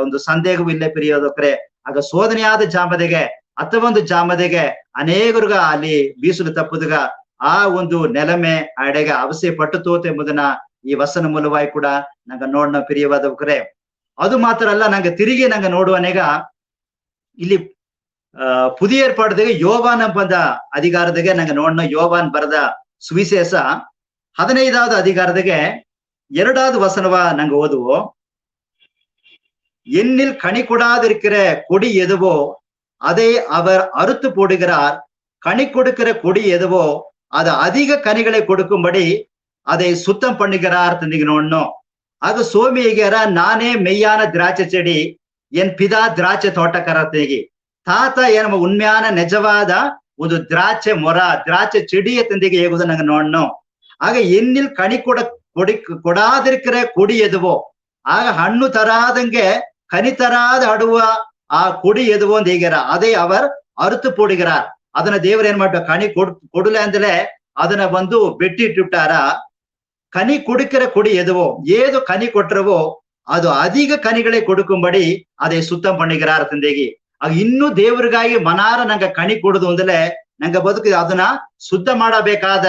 ಒಂದು ಸಂದೇಹವೂ ಇಲ್ಲೇ ಪ್ರಿಯೋದಕ್ರೆ. ಆಗ ಶೋಧನೆಯಾದ ಜಾಮದೆಗೆ ಅಥವಾ ಒಂದು ಜಾಮದೆಗೆ ಅನೇಕರಿಗ ಅಲ್ಲಿ ಬೀಸಲು ತಪ್ಪುದಗ ಆ ಒಂದು ನೆಲಮೆ ಅಡೆಗೆ ಅವಶ್ಯ ಪಟ್ಟು ತೋತ ಎಂಬುದನ್ನ ಈ ವಸನ ಮೂಲವಾಗಿ ಕೂಡ ನಂಗೆ ನೋಡ್ನ ಪ್ರಿಯವಾದವಕರೇ. ಅದು ಮಾತ್ರ ಅಲ್ಲ, ನಂಗೆ ತಿರುಗಿ ನಂಗೆ ನೋಡುವನೆಗ ಇಲ್ಲಿ ಪುದಿಯ ಏರ್ಪಾಡ್ದಾಗ ಯೋವಾನ್ ಬಂದ ಅಧಿಕಾರದಾಗೆ ನಂಗೆ ನೋಡ್ನ ಯೋವಾನ್ ಬರೆದ ಸುವಿಶೇಷ 15வது அதிகாரದಾಗೆ 2வது வசனவ ನಂಗೆ ಓದುವು. எண்ணில் கனி கொடாதிருக்கிற கொடி எதுவோ அதை அவர் அறுத்து போடுகிறார். கனி கொடுக்கிற கொடி எதுவோ அது அதிக கனிகளை கொடுக்கும்படி அதை சுத்தம் பண்ணுகிறார் ತಂದಿಗೆ ನೋಡ್ನೋ. ಆಗ ಸೋಮಿ ಹೀಗ್ಯಾರ ನಾನೇ ಮೆಯ್ಯಾನ ದ್ರಾಕ್ಷೆ செடி என் பிதா திராட்சை தோட்டக்காரத்தೇಗಿ ತಾತ ಏನ ಉಣ್ಮ್ಯಾನ ನಿಜವಾದ ಒಂದು ದ್ರಾಕ್ಷೆ ಮೊರ ದ್ರಾಕ್ಷೆ ಚೆಡಿಯ ತಂದಿಗೆ ಹೇಗುದು ನಂಗೆ ನೋಡ್ನೋ. ಆಗ ಎನ್ನಿಲ್ ಕಣಿ ಕೊಡಾದಿರ್ಕಿற ಕೊಡಿ ಎದುವೋ ಆಗ ಹಣ್ಣು ತರಾದಂಗೆ ಕನಿ ತರಾದ ಹಡುವ ಆ ಕೊಡಿ ಎದುವೋ ಅಂತ ಹೇಗ್ಯಾರ ಅದೇ ಅವರ್ ಅರುತು ಪೋಡಿகிறார். ಅದನ್ನ ದೇವ್ರ ಏನ್ ಮಾಡ್ಬೇಕು, ಕಣಿ ಕೊಡಲೆ ಅಂದಲೇ ಅದನ್ನ ಬಂದು ಬೆಟ್ಟಿಟ್ಟಿಟ್ಟಾರ. கனி கொடுக்கிற கொடி எதுவோ, ஏதோ கனி கொட்டுறவோ அது அதிக கனிகளை கொடுக்கும்படி அதை சுத்தம் பண்ணுகிறார் ತಂದೆಗೆ. ಆಗ ಇನ್ನೂ ದೇವರಿಗಾಗಿ ಮನಾರ ನಂಗೆ ಕಣಿ ಕೊಡುದು ಅಂದಲೇ ನಂಗೆ ಬದುಕು ಅದನ್ನ ಶುದ್ಧ ಮಾಡಬೇಕಾದ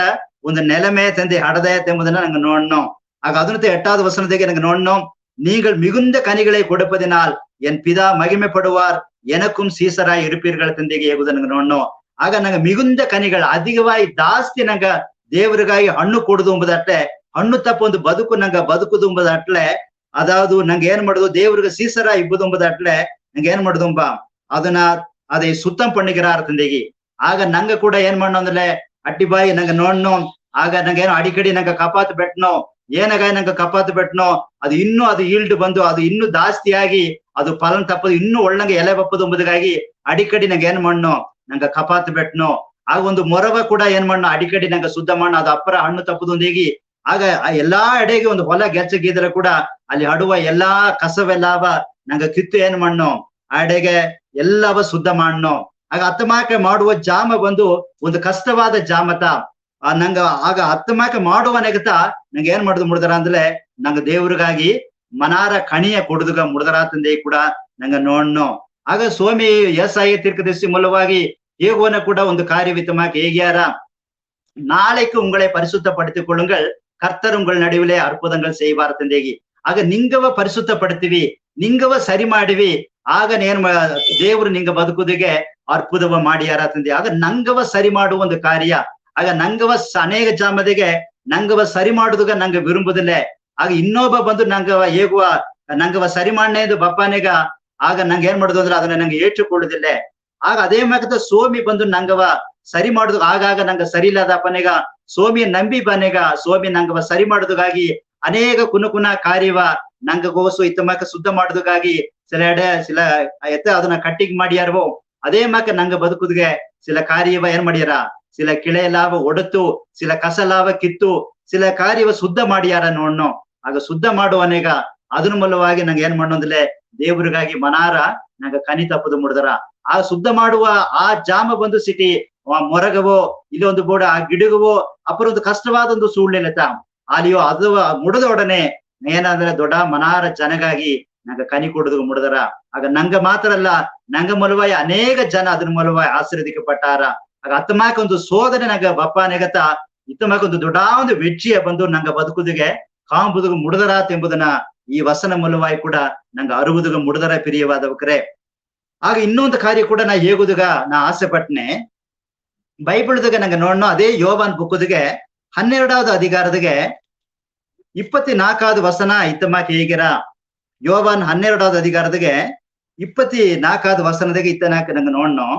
ಒಂದು ನೆಲಮೆ ತಂದೆ ಹಡದಾಯತ್ ಎಂಬುದನ್ನ ನಂಗೆ ನೋಡணும். ಆಗ ಅದನ್ನ 8வது வசனத்துக்கு எனக்கு நோண்டணும். நீங்கள் மிகுந்த கனிகளை கொடுப்பதினால் என் பிதா மகிமைப்படுவார், எனக்கும் சீசராய் இருப்பீர்கள் ತಂದೆಗೆ ಹೇಗುದು ನಂಗೆ ನೋಡணும். ಆಗ ನಂಗೆ ಮಿಗುಂದ ಕನಿಗಳು ಅಧಿಕವಾಗಿ ಜಾಸ್ತಿ ನಂಗೆ ದೇವರಿಗಾಗಿ ಹಣ್ಣು ಕೊಡುದು ಎಂಬುದಟ್ಲೆ, ಹಣ್ಣು ತಪ್ಪ ಒಂದು ಬದುಕು ನಂಗೆ ಬದುಕುದು ಎಂಬುದಟ್ಲೆ, ಅದಾವುದು ನಂಗೆ ಏನ್ ಮಾಡುದು ದೇವ್ರಿಗೆ ಸೀಸರ ಇಬ್ಬುದು ಎಂಬುದಟ್ಲೆ ನಂಗೆ ಏನ್ ಮಾಡುದುಂಬ ಅದನ್ನ ಅದೇ ಸುತ್ತಂ ಪಣ್ಣಿಗಿರಾರ ತಂದೆಗೆ. ಆಗ ನಂಗೆ ಕೂಡ ಏನ್ ಮಾಡೋ ಅಂದ್ರೆ ಅಡ್ಡಿಬಾಯಿ ನಂಗೆ ನೋಡ್ನೋ. ಆಗ ನಂಗೆ ಏನೋ ಅಡಿಕಡಿ ನಂಗೆ ಕಪಾತ್ ಬೆಟ್ನೋ, ಏನಗಾಯ ನಂಗೆ ಕಪಾತ್ ಬೆಟ್ನೋ, ಅದು ಇನ್ನೂ ಅದು ಈಲ್ಡ್ ಬಂದು ಅದು ಇನ್ನೂ ಜಾಸ್ತಿಯಾಗಿ ಅದು ಫಲನ್ ತಪ್ಪದು ಇನ್ನೂ ಒಳ್ಳಂಗೆ ಎಲೆ ಬಪ್ಪದು ಎಂಬುದಾಗಿ ಅಡಿಕಡಿ ನಂಗೆ ಏನ್ ಮಾಡೋ ನಂಗೆ ಕಪಾತ್ ಬೆಟ್ನೋ. ಆಗ ಒಂದು ಮೊರವ ಕೂಡ ಏನ್ ಮಾಡೋ ಅಡಿಕಡಿ ನಂಗೆ ಶುದ್ಧ ಮಾಡೋ, ಅದು ಅಪ್ಪರ ಹಣ್ಣು ತಪ್ಪದು ಒಂದೇಗಿ. ಆಗ ಎಲ್ಲಾ ಎಡೆಗೆ ಒಂದು ಹೊಲ ಗೆಚ್ಚಗಿದ್ರೆ ಕೂಡ ಅಲ್ಲಿ ಹಡುವ ಎಲ್ಲಾ ಕಸವೆಲ್ಲವ ನಂಗೆ ಕಿತ್ತು ಏನ್ ಮಾಡೋ ಆ ಎಡೆಗೆ ಎಲ್ಲವ ಶುದ್ಧ ಮಾಡೋ. ಆಗ ಹತ್ತಮಾಕೆ ಮಾಡುವ ಜಾಮ ಬಂದು ಒಂದು ಕಷ್ಟವಾದ ಜಾಮತ ನಂಗ. ಆಗ ಹತ್ತಮಾಕೆ ಮಾಡುವ ನೆಗತ ನಂಗೆ ಏನ್ ಮಾಡುದು ಮುಡ್ದರ ಅಂದ್ರೆ ನಂಗೆ ದೇವ್ರಿಗಾಗಿ ಮನಾರ ಕಣಿಯ ಕೊಡುದುಗ ಮುಡ್ದರ ತಂದೆ ಕೂಡ ನಂಗೆ ನೋಡ್ನೋ. ಆಗ ಸ್ವಾಮಿ ಏಸಾಯಿ தீர்க்கதரிசி ಮೂಲವಾಗಿ ஏகோன கூட ಒಂದು ಕಾರ್ಯವಿತமாக ಹೇಗ್ಯಾರ, நாளைக்கு உங்களை பரிசுத்தப்படுத்திக் கர்த்தர் உங்கள் நடுவிலே அற்புதங்கள் செய்வார் ತಂದೆಗೆ. ಆಗ ನಿಂಗವ ಪರಿಶುದ್ಧಪಡ್ತೀವಿ, ನಿಂಗವ ಸರಿ ಮಾಡಿವಿ, ಆಗ ನೇನ್ ದೇವ್ರು ನಿಂಗ ಬದುಕುದಿಗೆ ಅರ್ಪುದವ ಮಾಡಿಯಾರ ತಂದೆ. ಆಗ ನಂಗವ ಸರಿ ಮಾಡುವ ಒಂದು ಕಾರ್ಯ. ಆಗ ನಂಗವ ಅನೇಕ ಜಾಮದಿಗೆ ನಂಗವ ಸರಿ ಮಾಡುದುಗ ನಂಗೆ ವಿರುಂಬುದಿಲ್ಲ. ಆಗ ಇನ್ನೊಬ್ಬ ಬಂದು ನಂಗವ ಹೇಗುವ ನಂಗವ ಸರಿ ಮಾಡನೇದು ಬಪ್ಪನೆಗ ಆಗ ನಂಗೆ ಏನ್ ಮಾಡುದು ಅಂದ್ರೆ ಅದನ್ನ ನಂಗೆ ಏற்றுಕೊಳ್ಳುದಿಲ್ಲ. ಆಗ ಅದೇ ಮಾಗದ ಸೋಮಿ ಬಂದು ನಂಗವ ಸರಿ ಮಾಡುದು, ಆಗಾಗ ನಂಗೆ ಸರಿ ಇಲ್ಲದ ಅಪ್ಪನೆಗ ಸೋಮಿಯ ನಂಬಿ ಬನೆಗ ಸೋಮಿ ನಂಗವ ಸರಿ ಮಾಡುದುಗಾಗಿ ಅನೇಕ ಕುನ ಕಾರ್ಯವ ನಂಗಗೋಸು ಇತ್ತಮಾಕ ಶುದ್ಧ ಮಾಡುದುಗಾಗಿ ಸಿಲ ಎಡೆ ಸಿಲ ಎತ್ತ ಅದನ್ನ ಕಟ್ಟಿಗೆ ಮಾಡಿಯಾರವೋ ಅದೇ ಮಾಕ ನಂಗ ಬದುಕುದಿಗೆ ಸಿಲ ಕಾರ್ಯವ ಏನ್ ಮಾಡ್ಯಾರ, ಸಿಲ ಕಿಳೆ ಲಾಭ ಒಡತು, ಸಿಲ ಕಸ ಲಾಭ ಕಿತ್ತು, ಸಿಲ ಕಾರ್ಯವ ಶುದ್ಧ ಮಾಡಿಯಾರ ನೋಡ್ನೋ. ಆಗ ಶುದ್ಧ ಮಾಡುವನೆಗ ಅದನ್ನ ಮೂಲವಾಗಿ ನಂಗೆ ಏನ್ ಮಾಡೋದಿಲ್ಲ, ದೇವ್ರಿಗಾಗಿ ಮನಾರ ನಂಗ ಕನಿ ತಪ್ಪದು ಮುಡ್ದರ. ಆ ಶುದ್ಧ ಮಾಡುವ ಆ ಜಾಮ ಬಂದು ಸಿಟಿ ಮೊರಗವೋ ಇಲ್ಲಿ ಒಂದು ಬೋಡ ಆ ಗಿಡಗವೋ ಅಪರ ಒಂದು ಕಷ್ಟವಾದ ಒಂದು ಸುಳ್ಳಿಲ್ಲತ ಅಲ್ಲಿಯೋ ಅದು ಮುಡದೊಡನೆ ಏನಂದ್ರೆ ದೊಡ್ಡ ಮನಾರ ಜನಗಾಗಿ ನಂಗ ಕನಿ ಕೊಡುದು ಮುಡ್ದರ. ಆಗ ನಂಗ ಮಾತ್ರ ಅಲ್ಲ, ನಂಗ ಮೂಲವಾಯಿ ಅನೇಕ ಜನ ಅದ್ರ ಮೂಲವಾಯಿ ಆಶೀರ್ವದಿக்கப்பಟ್ಟಾರ. ಆಗ ಹತ್ತಮಾಕ ಒಂದು ಸೋದನೆ ನಂಗ ಬಪ್ಪ ನೆಗತ ಇತ್ತಮಾಕ ಒಂದು ದೊಡ್ಡ ಒಂದು ವೆಚ್ಚಿಯ ಬಂದು ನಂಗ ಬದುಕುದಿಗೆ ಕಾಂಬುದುಗ ಮುಡ್ದರಾತ್ ಎಂಬುದನ್ನ ಈ ವಸನ ಮೂಲವಾಯಿ ಕೂಡ ನಂಗ ಅರುವುದುಗ ಮುಡ್ದರ ಪ್ರಿಯವಾದವಕ್ರೆ. ಆಗ ಇನ್ನೊಂದು ಕಾರ್ಯ ಕೂಡ ನಾ ಹೇಗುದುಗ ನಾ ಆಸೆ ಪಟ್ನೆ ಬೈಬಲ್ದಾಗ ನಂಗೆ ನೋಡ್ನೋ. ಅದೇ ಯೋವಾನ್ ಬುಕ್ಕುದಿಗೆ 12வது ಅಧಿಕಾರದಿಗೆ 24வது ವಸನ ಇತ್ತಮಾಕ ಹೇಗಿರ. ಯೋವಾನ್ 12வது ಅಧಿಕಾರದಿಗೆ 24வது வசனத்துக்கு இத்தனாக்கு நாங்க நோண்டோம்.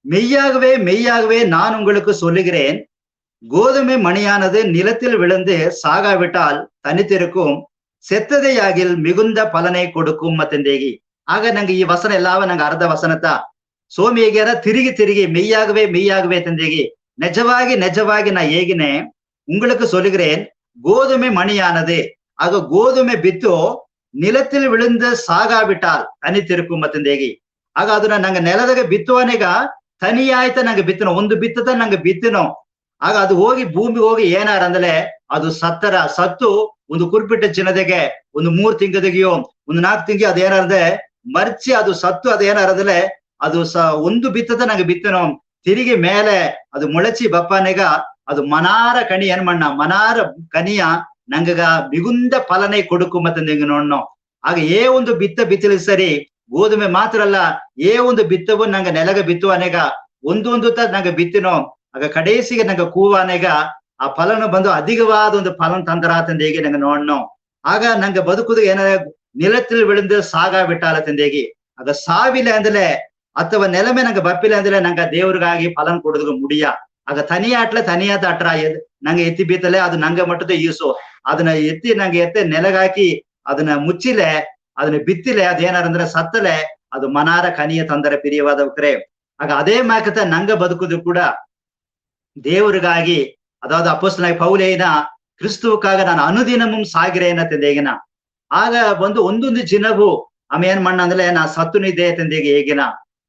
மெய்யாகவே மெய்யாகவே நான் உங்களுக்கு சொல்லுகிறேன், கோதுமை மணியானது நிலத்தில் விழுந்து சாகாவிட்டால் தனித்திருக்கும், செத்ததையாகில் மிகுந்த பலனை கொடுக்கும் மத்தந்தேகி. ಆಗ ನಂಗೆ ಈ ವಸನ ಎಲ್ಲಾವ ನಂಗೆ ಅರ್ಧ ವಸನತ ಸೋಮಿ ಹೇಗ್ಯಾರ ತಿರುಗಿ மெய்யாகவே மெய்யாகவே ತಂದೆಗೆ ನಿಜವಾಗಿ ನಿಜವಾಗಿ ನಾ ಹೇಗಿನೆ உங்களுக்கு சொல்லுகிறேன், கோதுமை மணியானது ಆಗ ಗೋಧುಮೆ ಬಿತ್ತು ನಿಲത്തിൽ ವಿಳುಂದ ಸಾಗಾಬಿಟ್ಟಾಲ್ ತನಿತಿರುಕು ಮತ್ತಂದೇಗಿ. ಆಗ ಅದನ್ನ ನಂಗೆ ನೆಲದಾಗ ಬಿತ್ತುವನೆಗ ತನಿ ಆಯ್ತ ನಂಗೆ ಬಿತ್ತನೋ, ಒಂದು ಬಿತ್ತದ ನಂಗೆ ಬಿತ್ತನೋ. ಆಗ ಅದು ಹೋಗಿ ಭೂಮಿ ಹೋಗಿ ಏನಾರ ಅಂದಲೆ ಅದು ಸತ್ತರ ಸತ್ತು ಒಂದು ಕುರ್ಪಿಟ್ಟ ಚಿನ್ನದೆಗೆ ಒಂದು 3 ತಿಂಗದಿಗೆಯೋ ಒಂದು 4 ತಿಂಗಿ ಅದೇನಾರದೆ ಮರ್ಚಿ ಅದು ಸತ್ತು ಅದೇನಾರದಲೆ ಅದು ಒಂದು ಬಿತ್ತದ ನಂಗೆ ಬಿತ್ತನೋ. ತಿರುಗಿ ಮೇಲೆ ಅದು ಮೊಳಚಿ ಬಪ್ಪನೆಗ ಅದು ಮನಾರ ಕಣಿ ಏನ್ ಮಣ್ಣ ಮನಾರ ಕನಿಯ ನಂಗಗ ಮಿಗುಂದ ಫಲನೆ ಕೊಡುಕು ಮತ್ತಂದೆಂಗ ನೋಡ್ನೋ. ಆಗ ಏ ಒಂದು ಬಿತ್ತಲಿ ಸರಿ, ಗೋಧುಮೆ ಮಾತ್ರ ಅಲ್ಲ ಏ ಒಂದು ಬಿತ್ತವು ನಂಗೆ ನೆಲಗ ಬಿತ್ತುವನೆಗ ಒಂದು ನಂಗೆ ಬಿತ್ತಿನೋ. ಆಗ ಕಡೇಸಿಗೆ ನಂಗೆ ಕೂವನೆಗ ಆ ಫಲನು ಬಂದು ಅಧಿಕವಾದ ಒಂದು ಫಲನ್ ತಂದರ ತಂದೆಗೆ ನಂಗೆ ನೋಡ್ನೋ. ಆಗ ನಂಗೆ ಬದುಕುದು ಏನಾರ ನಿಲത്തിൽ விழுந்து ಸಾಗ ಬಿಟ್ಟಾಲ ತಂದೆಗೆ. ಆಗ ಸಾವಿಲ್ಲ ಅಂದಲೆ ಅಥವಾ ನೆಲಮೆ ನಂಗೆ ಬಪ್ಪಿಲ್ಲ ಅಂದ್ರೆ ನಂಗೆ ದೇವ್ರಿಗಾಗಿ ಫಲನ್ ಕೊಡುದು ಮುಡಿಯ. ಆಗ ತನಿಯಾತ ಅಟ್ರ ನಂಗೆ ಎತ್ತಿ ಬೀತಲೆ ಅದು ನಂಗೆ ಮಟ್ಟದ ಈಸು ಅದನ್ನ ಎತ್ತಿ ನಂಗೆ ಎತ್ತೆ ನೆಲಗಾಕಿ ಅದನ್ನ ಮುಚ್ಚಿಲೆ ಅದನ್ನ ಬಿತ್ತಿಲೆ ಅದೇನಾರಂದ್ರೆ ಸತ್ತಲೆ ಅದು ಮನಾರ ಕನಿಯ ತಂದರ ಪ್ರಿಯವಾದವಕ್ರೆ. ಆಗ ಅದೇ ಮಾಕತ ನಂಗ ಬದುಕುದು ಕೂಡ ದೇವರಿಗಾಗಿ, ಅದಾவது ಅಪೊಸ್ತಲನಾಗಿ ಪೌಲೇನ ಕ್ರಿಸ್ತುವುಕ್ಕಾಗ ನಾನು ಅನುದಿನமும் ಸಾಗಿರೇನ ತಂದೆಗಿನ. ಆಗ ಬಂದು ಒಂದೊಂದು ದಿನವೂ ಆమె ಏನ್ ಮಣ್ಣ ಅಂದ್ರೆ ನಾ ಸತ್ತುನಿದ್ದೆ ತಂದೆಗೆ ಹೇಗಿನ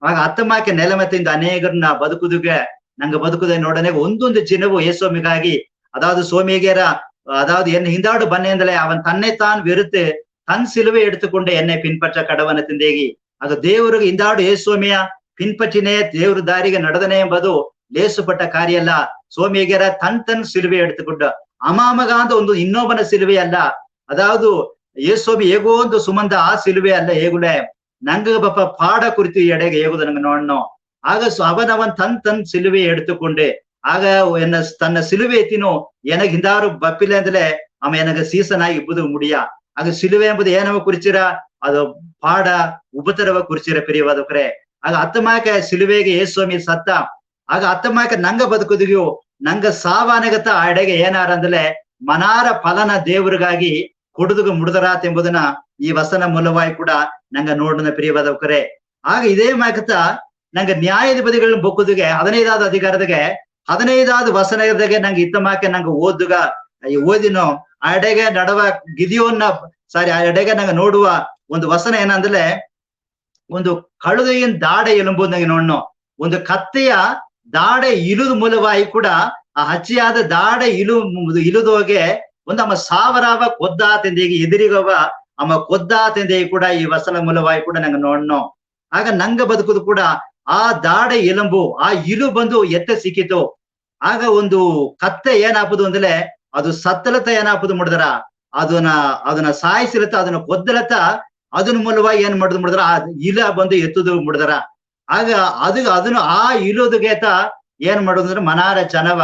ಆಗ ಅತ್ತಮಾಕೆ ನೆಲಮತ್ತಿಂದ ಅನೇಕರನ್ನ ಬದುಕುದುಗೆ ನಂಗೆ ಬದುಕುದೆ ನೋಡನೆ ಒಂದೊಂದು ಚಿನ್ನವು ಯೇಸೋಮಿಗಾಗಿ அதாவது சோமியகேர அதாவது என் ஹிந்தாடு பன்னேந்தலே அவன் தன்னைத்தான் வெறுத்து தன் சிலுவை எடுத்துக்கொண்டு என்னை பின்பற்ற கடவನ ತಿಂದೇಗಿ ಆಗ ದೇವರಿಗೆ ಹಿಂದಾಡು ಯೇಸೋಮಿಯ பின்பற்றினே ದೇವ್ರ ದಾರಿಗೆ ನಡೆದನೆ ಎಂಬುದು ಲೇಸುಪಟ್ಟ ಕಾರ್ಯ ಅಲ್ಲ. ಸೋಮಿಯಗೇರ ತನ್ ಸಿಲುವೆ எடுத்துக்கொண்டு ಅಮಾಮಗಾಂತ ಒಂದು ಇನ್ನೊಬ್ಬನ ಸಿಲುವೆ ಅಲ್ಲ. ಅದಾವುದು ಯೇಸೋಮಿ ಹೇಗೋ ಒಂದು ಸುಮಂದ ಆ ಸಿಲುವೆ ಅಲ್ಲ ಹೇಗುಲೆ ನಂಗ ಬಪ್ಪ ಪಾಡ ಕುರಿತು ಎಡೆಗೆ ಹೇಗುದು ನಂಗೆ ನೋಡಣೋ. ಆಗ ಅವನವನ್ ತನ್ ಸಿಲುವೆ எடுத்துக்கொண்டு ಆಗ ಎನ್ನ ತನ್ನ ಸಿಲುವೆ ಎತ್ತಿನೋ ಎನಗ್ ಹಿಂದಾರು ಬಪ್ಪಿಲೆ ಅಂದಲೇ ಅವ ಎನಗ ಸೀಸನಾಗಿ ಇಬ್ಬುದು ಮುಡಿಯ. ಆಗ ಸಿಲುವೆ ಎಂಬುದು ಏನವ ಕುರಿಚಿರ ಅದು ಪಾಡ ಉಪತರವ ಕುರಿಚಿರ ಪ್ರಿಯವಾದವರೇ. ಆಗ ಅತ್ತಮಾಕ ಸಿಲುವೆಗೆ ಯೇಸೋಮಿ ಸತ್ತ ಆಗ ಅತ್ತಮಾಕ ನಂಗ ಬದುಕುದಿಗೂ ನಂಗ ಸಾವಾನಗತ ಆ ಎಡೆಗೆ ಏನಾರ ಅಂದಲೇ ಮನಾರ ಫಲನ ದೇವರಿಗಾಗಿ ಕೊಡುದುಗ ಮುಡಿದರಾತ್ ಎಂಬುದನ್ನ ಈ ವಸನ ಮೂಲವಾಗಿ ಕೂಡ ನಂಗ ನೋಡಿನ ಪ್ರಿಯವಾದವರೇ. ಆಗ ಇದೇ ಮಾಕತ ನಂಗ ನ್ಯಾಯಾಧಿಪತಿಗಳನ್ನ ಬೊಕ್ಕುದಿಗೆ 15வது ಅಧಿಕಾರದಾಗೆ 15வது ವಸನದಾಗೆ ನಂಗೆ ಇತ್ತಮಾಕೆ ನಂಗೆ ಓದುಗ ಓದಿನೋ ಆ ಎಡೆಗೆ ನಡವ ಗಿದಿಯೋನ್ನ ಆ ಎಡೆಗೆ ನಂಗೆ ನೋಡುವ ಒಂದು ವಸನ ಏನಂದ್ರೆ ಒಂದು ಕಳುದೆಯ ದಾಡೆ ಎಲುಂಬು ನಂಗೆ ನೋಡ್ನೋ ಒಂದು ಕತ್ತೆಯ ದಾಡೆ ಇಳುದು ಮೂಲವಾಗಿ ಕೂಡ ಆ ಹಚ್ಚಿಯಾದ ದಾಡೆ ಇಳುದೋಗೆ ಒಂದು ಅಮ್ಮ ಸಾವರಾವ ಕೊದ್ದಾತೆಂದೇಗಿ ಎದುರಿಗವ ಅಮ್ಮ ಕೊದ್ದಾತೆಂದೇಗಿ ಕೂಡ ಈ ವಸನ ಮೂಲವಾಗಿ ಕೂಡ ನಂಗೆ ನೋಡ್ನೋ. ಆಗ ನಂಗ ಬದುಕುದು ಕೂಡ ಆ ದಾಡೆ ಎಲುಂಬು ಆ ಇಲು ಬಂದು ಎತ್ತ ಸಿಕ್ಕಿತು. ಆಗ ಒಂದು ಕತ್ತೆ ಏನಾಪುದು ಅಂದ್ರೆ ಅದು ಸತ್ತಲತ ಏನಾಪುದು ಮುಡಿದ್ರ ಅದನ್ನ ಸಾಯಿಸಿಲತ್ತ ಅದನ್ನ ಕೊದ್ದಲತ್ತ ಅದನ್ನ ಮೂಲವಾಗಿ ಏನ್ ಮಾಡುದು ಮುಡಿದ್ರ ಆ ಇಲ ಬಂದು ಎತ್ತುದು ಮುಡಿದ್ರ. ಆಗ ಅದನ್ನು ಆ ಇಲುದುಗೇತ ಏನ್ ಮಾಡುದು ಅಂದ್ರೆ ಮನಾರ ಜನವ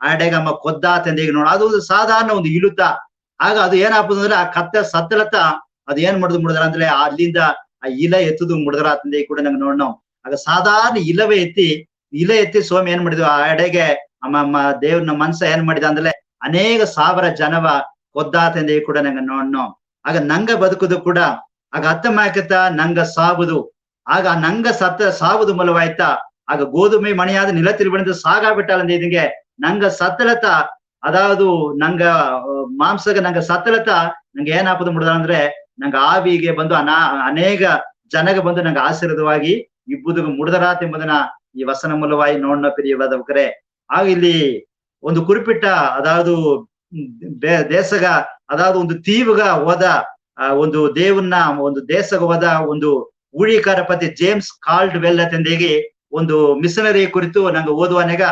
ಆಡೆಗಮ್ಮ ಕೊದ್ದ ತಂದೆಗೆ ನೋಡ ಅದು ಸಾಧಾರಣ ಒಂದು ಇಳುತ್ತ. ಆಗ ಅದು ಏನಾಪುದು ಅಂದ್ರೆ ಆ ಕತ್ತೆ ಸತ್ತಲತ್ತ ಅದು ಏನ್ ಮಾಡುದು ಮುಡಿದ್ರ ಅಂದ್ರೆ ಅಲ್ಲಿಂದ ಆ ಇಲ ಎತ್ತುದು ಮುಡಿದ್ರ ತಂದೆಗೆ ಕೂಡ ನಂಗೆ ನೋಡೋಣ. ಆಗ ಸಾಧಾರಣ ಇಲವೇ ಎತ್ತಿ ಸ್ವಾಮಿ ಏನ್ ಮಾಡಿದ್ವು ಆ ಎಡೆಗೆ ಅಮ್ಮ ದೇವ್ರನ ಮನ್ಸ ಏನ್ ಮಾಡಿದ ಅಂದ್ರೆ ಅನೇಕ ಸಾವಿರ ಜನವ ಕೊದ್ದಾತಂದೆ ಕೂಡ ನಂಗೆ ನೋಡ್ನೋ. ಆಗ ನಂಗ ಬದುಕುದು ಕೂಡ ಆಗ ಅತ್ತಮಾಕತ ನಂಗ ಸಾಬುದು ಆಗ ನಂಗ ಸಾಬುದು ಮೂಲವಾಯ್ತ. ಆಗ ಗೋಧುಮೆ ಮಣಿಯಾದ ನಿಲത്തിൽ விழுந்து சாகா விட்டால் அந்த இதுங்க ನಂಗ ಸತ್ತಲತ ಅದಾವುದು ನಂಗ ಮಾಂಸಗ ನಂಗ ಸತ್ತಲತ ನಂಗೆ ಏನಾಪದು ಮುಡಿದ ಅಂದ್ರೆ ನಂಗ ಆವಿಗೆ ಬಂದು ಅನೇಕ ಜನಗ ಬಂದು ನಂಗೆ ಆಶೀರ್ವಾದವಾಗಿ ಇಬ್ಬುದು ಮುಡಿದರಾತ್ ಎಂಬುದನ್ನ ಈ ವಸನ ಮೂಲವಾಗಿ ನೋಡೋ ಪ್ರಿಯವಾದವರೇ. ಆಗ ಇಲ್ಲಿ ಒಂದು ಕುರಿಪಿಟ್ಟ ಅದಾವುದು ದೇಶಗ ಅದಾವುದು ಒಂದು ತೀವುಗ ಹೋದ ಒಂದು ದೇವನ್ನ ಒಂದು ದೇಶಗ ಹೋದ ಒಂದು ಊಳಿಕಾರ ಪತಿ ಜೇಮ್ಸ್ ಕಾಲ್ಡ್ ವೆಲ್ ತಂದೇಗಿ ಒಂದು ಮಿಷನರಿ ಕುರಿತು ನಂಗೆ ಓದುವನೆಗ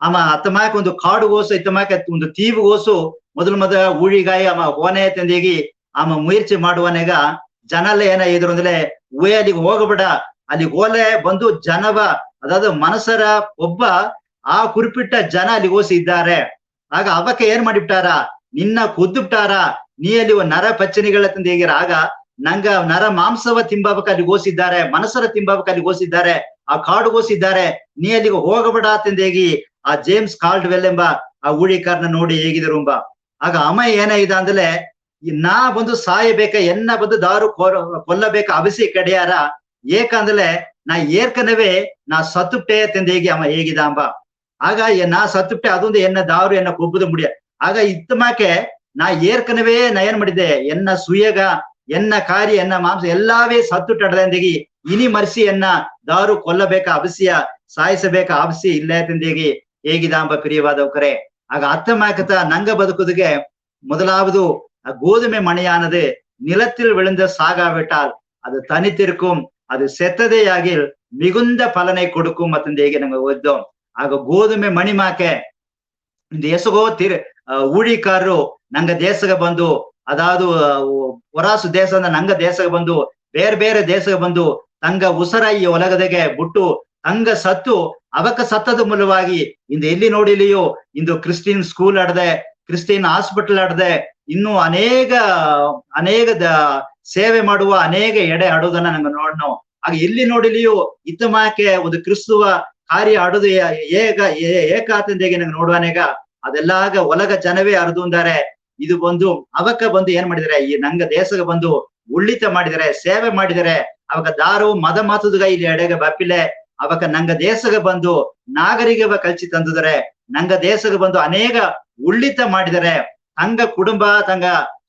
ಅಮ್ಮ ಅತ್ತಮಾಕ ಒಂದು ಕಾಡುಗೋಸು ಇತ್ತಮಾಕ ಒಂದು ತೀವುಗೋಸು ಮೊದಲ ಊಳಿಗಾಯಿ ಅಮ್ಮ ಓನೆ ತಂದೇಗಿ ಅಮ್ಮ ಮುಯರ್ಚೆ ಮಾಡುವನೆಗ ಜನಲ್ಲ ಏನ ಇದ್ರು ಅಂದ್ರೆ ಅಲ್ಲಿಗೆ ಹೋಗಬೇಡ ಅಲ್ಲಿಗೆ ಓಲೆ ಬಂದು ಜನವ ಅದಾದ ಮನಸರ ಒಬ್ಬ ಆ ಕುರಿಪಿಟ್ಟ ಜನ ಅಲ್ಲಿಗೆ ಓಸಿ ಇದ್ದಾರೆ. ಆಗ ಅವಕ್ಕೆ ಏನ್ ಮಾಡಿಬಿಟ್ಟಾರ ನಿನ್ನ ಕೊದ್ದುಬಿಟ್ಟಾರ ನೀ ಅಲ್ಲಿ ನರ ಪಚ್ಚನಿಗಳ ತಂದು ಹೇಗಿರ ಆಗ ನಂಗ ನರ ಮಾಂಸವ ತಿಂಬಾಬಕ ಅಲ್ಲಿಗೆ ಓಸಿದ್ದಾರೆ ಮನಸರ ತಿಂಬಾಬಕ ಅಲ್ಲಿಗೆ ಓಸಿದ್ದಾರೆ ಆ ಕಾಡುಗೋಸಿದ್ದಾರೆ ನೀ ಅಲ್ಲಿಗೆ ಹೋಗಬೇಡ ತಂದೇಗಿ ಆ ಜೇಮ್ಸ್ ಕಾಲ್ಡ್ ವೆಲ್ ಎಂಬ ಆ ಊಳಿಕಾರನ ನೋಡಿ ಹೇಗಿದ್ರು ಎಂಬ. ಆಗ ಅಮ್ಮ ಏನಾಗಿದೆ ಅಂದ್ರೆ ನಾ ಬಂದು ಸಾಯಬೇಕ ಎನ್ನ ಬಂದು ದಾರು ಕೊಲ್ಲಬೇಕ ಅವಿಸಿ ಕಡೆಯಾರ ಏಕಂದ್ರೆ ನಾ ಏರ್ಕನವೇ ನಾ ಸತ್ತುಪ್ಟೆ ತಂದೇಗಿ ಅಮ್ಮ ಹೇಗಿದ ಅಂಬ. ಆಗ ನಾ ಸತ್ತುಪ್ಟೆ ಅದೊಂದು ಎನ್ನ ದಾರು ಎನ್ನ ಕೊಬ್ಬುದು ಮುಡಿಯ. ಆಗ ಇತ್ತಮಾಕೆ ನಾ ಏರ್ಕನವೇ ನಾ ಏನ್ ಮಾಡಿದ್ದೆ ಎನ್ನ ಸುಯಗ ಎನ್ನ ಕಾರ್ಯ ಎನ್ನ ಮಾಂಸ ಎಲ್ಲಾವೇ ಸತ್ತುಟ್ಟಡದಂದೇಗಿ ಇನಿ ಮರ್ಸಿ ಎನ್ನ ದಾರು ಕೊಲ್ಲಬೇಕ ಅಬಸಿಯ ಸಾಯಿಸಬೇಕ ಅಬಸಿ ಇಲ್ಲ ತಂದೇಗಿ ಹೇಗಿದ ಅಂಬ ಪ್ರಿಯವಾದವರೇ. ಆಗ ಅತ್ತಮಾಕತ ನಂಗ ಬದುಕುದಿಗೆ முதலாவது கோதுமை மணியானது நிலத்தில் விழுந்த சாகாவிட்டால் அது தனித்திருக்கும் அது செத்ததேயாகில் மிகுந்த பலனை கொடுக்கும் மத்தಂದ ಹೇಗೆ ನಂಗೆ ಓದ್ದೋம். ಆಗ ಗೋಧುಮೆ ಮಣಿಮಾಕೆ ದೇಶಗೋ ಊಳಿಕಾರರು ನಂಗ ದೇಶಗ ಬಂದು ಅದಾವುದು ಹೊರಾಸು ದೇಶದ ನಂಗ ದೇಶಗ ಬಂದು ಬೇರೆ ಬೇರೆ ದೇಶಗ ಬಂದು ತಂಗ ಉಸರ ಈ ಒಲಗದೆಗೆ ಬಿಟ್ಟು ತಂಗ ಸತ್ತು ಅವಕ ಸತ್ತದ ಮೂಲವಾಗಿ ಇಂದು ಎಲ್ಲಿ ನೋಡಿಲಿಯೋ ಇಂದು ಕ್ರಿಸ್ಟಿಯನ್ ಸ್ಕೂಲ್ ಆಡದೆ ಕ್ರಿಸ್ಟಿಯನ್ ಹಾಸ್ಪಿಟಲ್ ಆಡದೆ ಇನ್ನು ಅನೇಕ ಸೇವೆ ಮಾಡುವ ಅನೇಕ ಎಡೆ ಆಡುವುದನ್ನ ನಂಗೆ ನೋಡ್ನೋ. ಆಗ ಎಲ್ಲಿ ನೋಡಿಲಿಯೋ ಇತ್ತಮಾಕೆ ಒಂದು ಕ್ರಿಸ್ತುವ ಕಾರ್ಯ ಆಡುದು ಏಕಾತಂದೇಗೆ ನಂಗೆ ನೋಡುವನೆಗ ಅದೆಲ್ಲಾಗ ಒಲಗ ಜನವೇ ಅರ್ದು ಅಂದಾರೆ. ಇದು ಬಂದು ಅವಕ್ಕ ಬಂದು ಏನ್ ಮಾಡಿದಾರೆ ಈ ನಂಗ ದೇಶಗ ಬಂದು ಉಳ್ಳಿತ ಮಾಡಿದರೆ ಸೇವೆ ಮಾಡಿದರೆ ಅವಕ ದಾರು ಮದ ಮಾತುದುಗ ಇಲ್ಲಿ ಎಡೆಗ ಬಪ್ಪಿಲೆ ಅವಕ ನಂಗ ದೇಶಗ ಬಂದು ನಾಗರಿಕವ ಕಲ್ಚಿ ತಂದಿದರೆ ನಂಗ ದೇಶಗ ಬಂದು ಅನೇಕ ಉಳ್ಳಿತ ಮಾಡಿದರೆ ತಂಗ ಕುಟುಂಬ ತಂಗ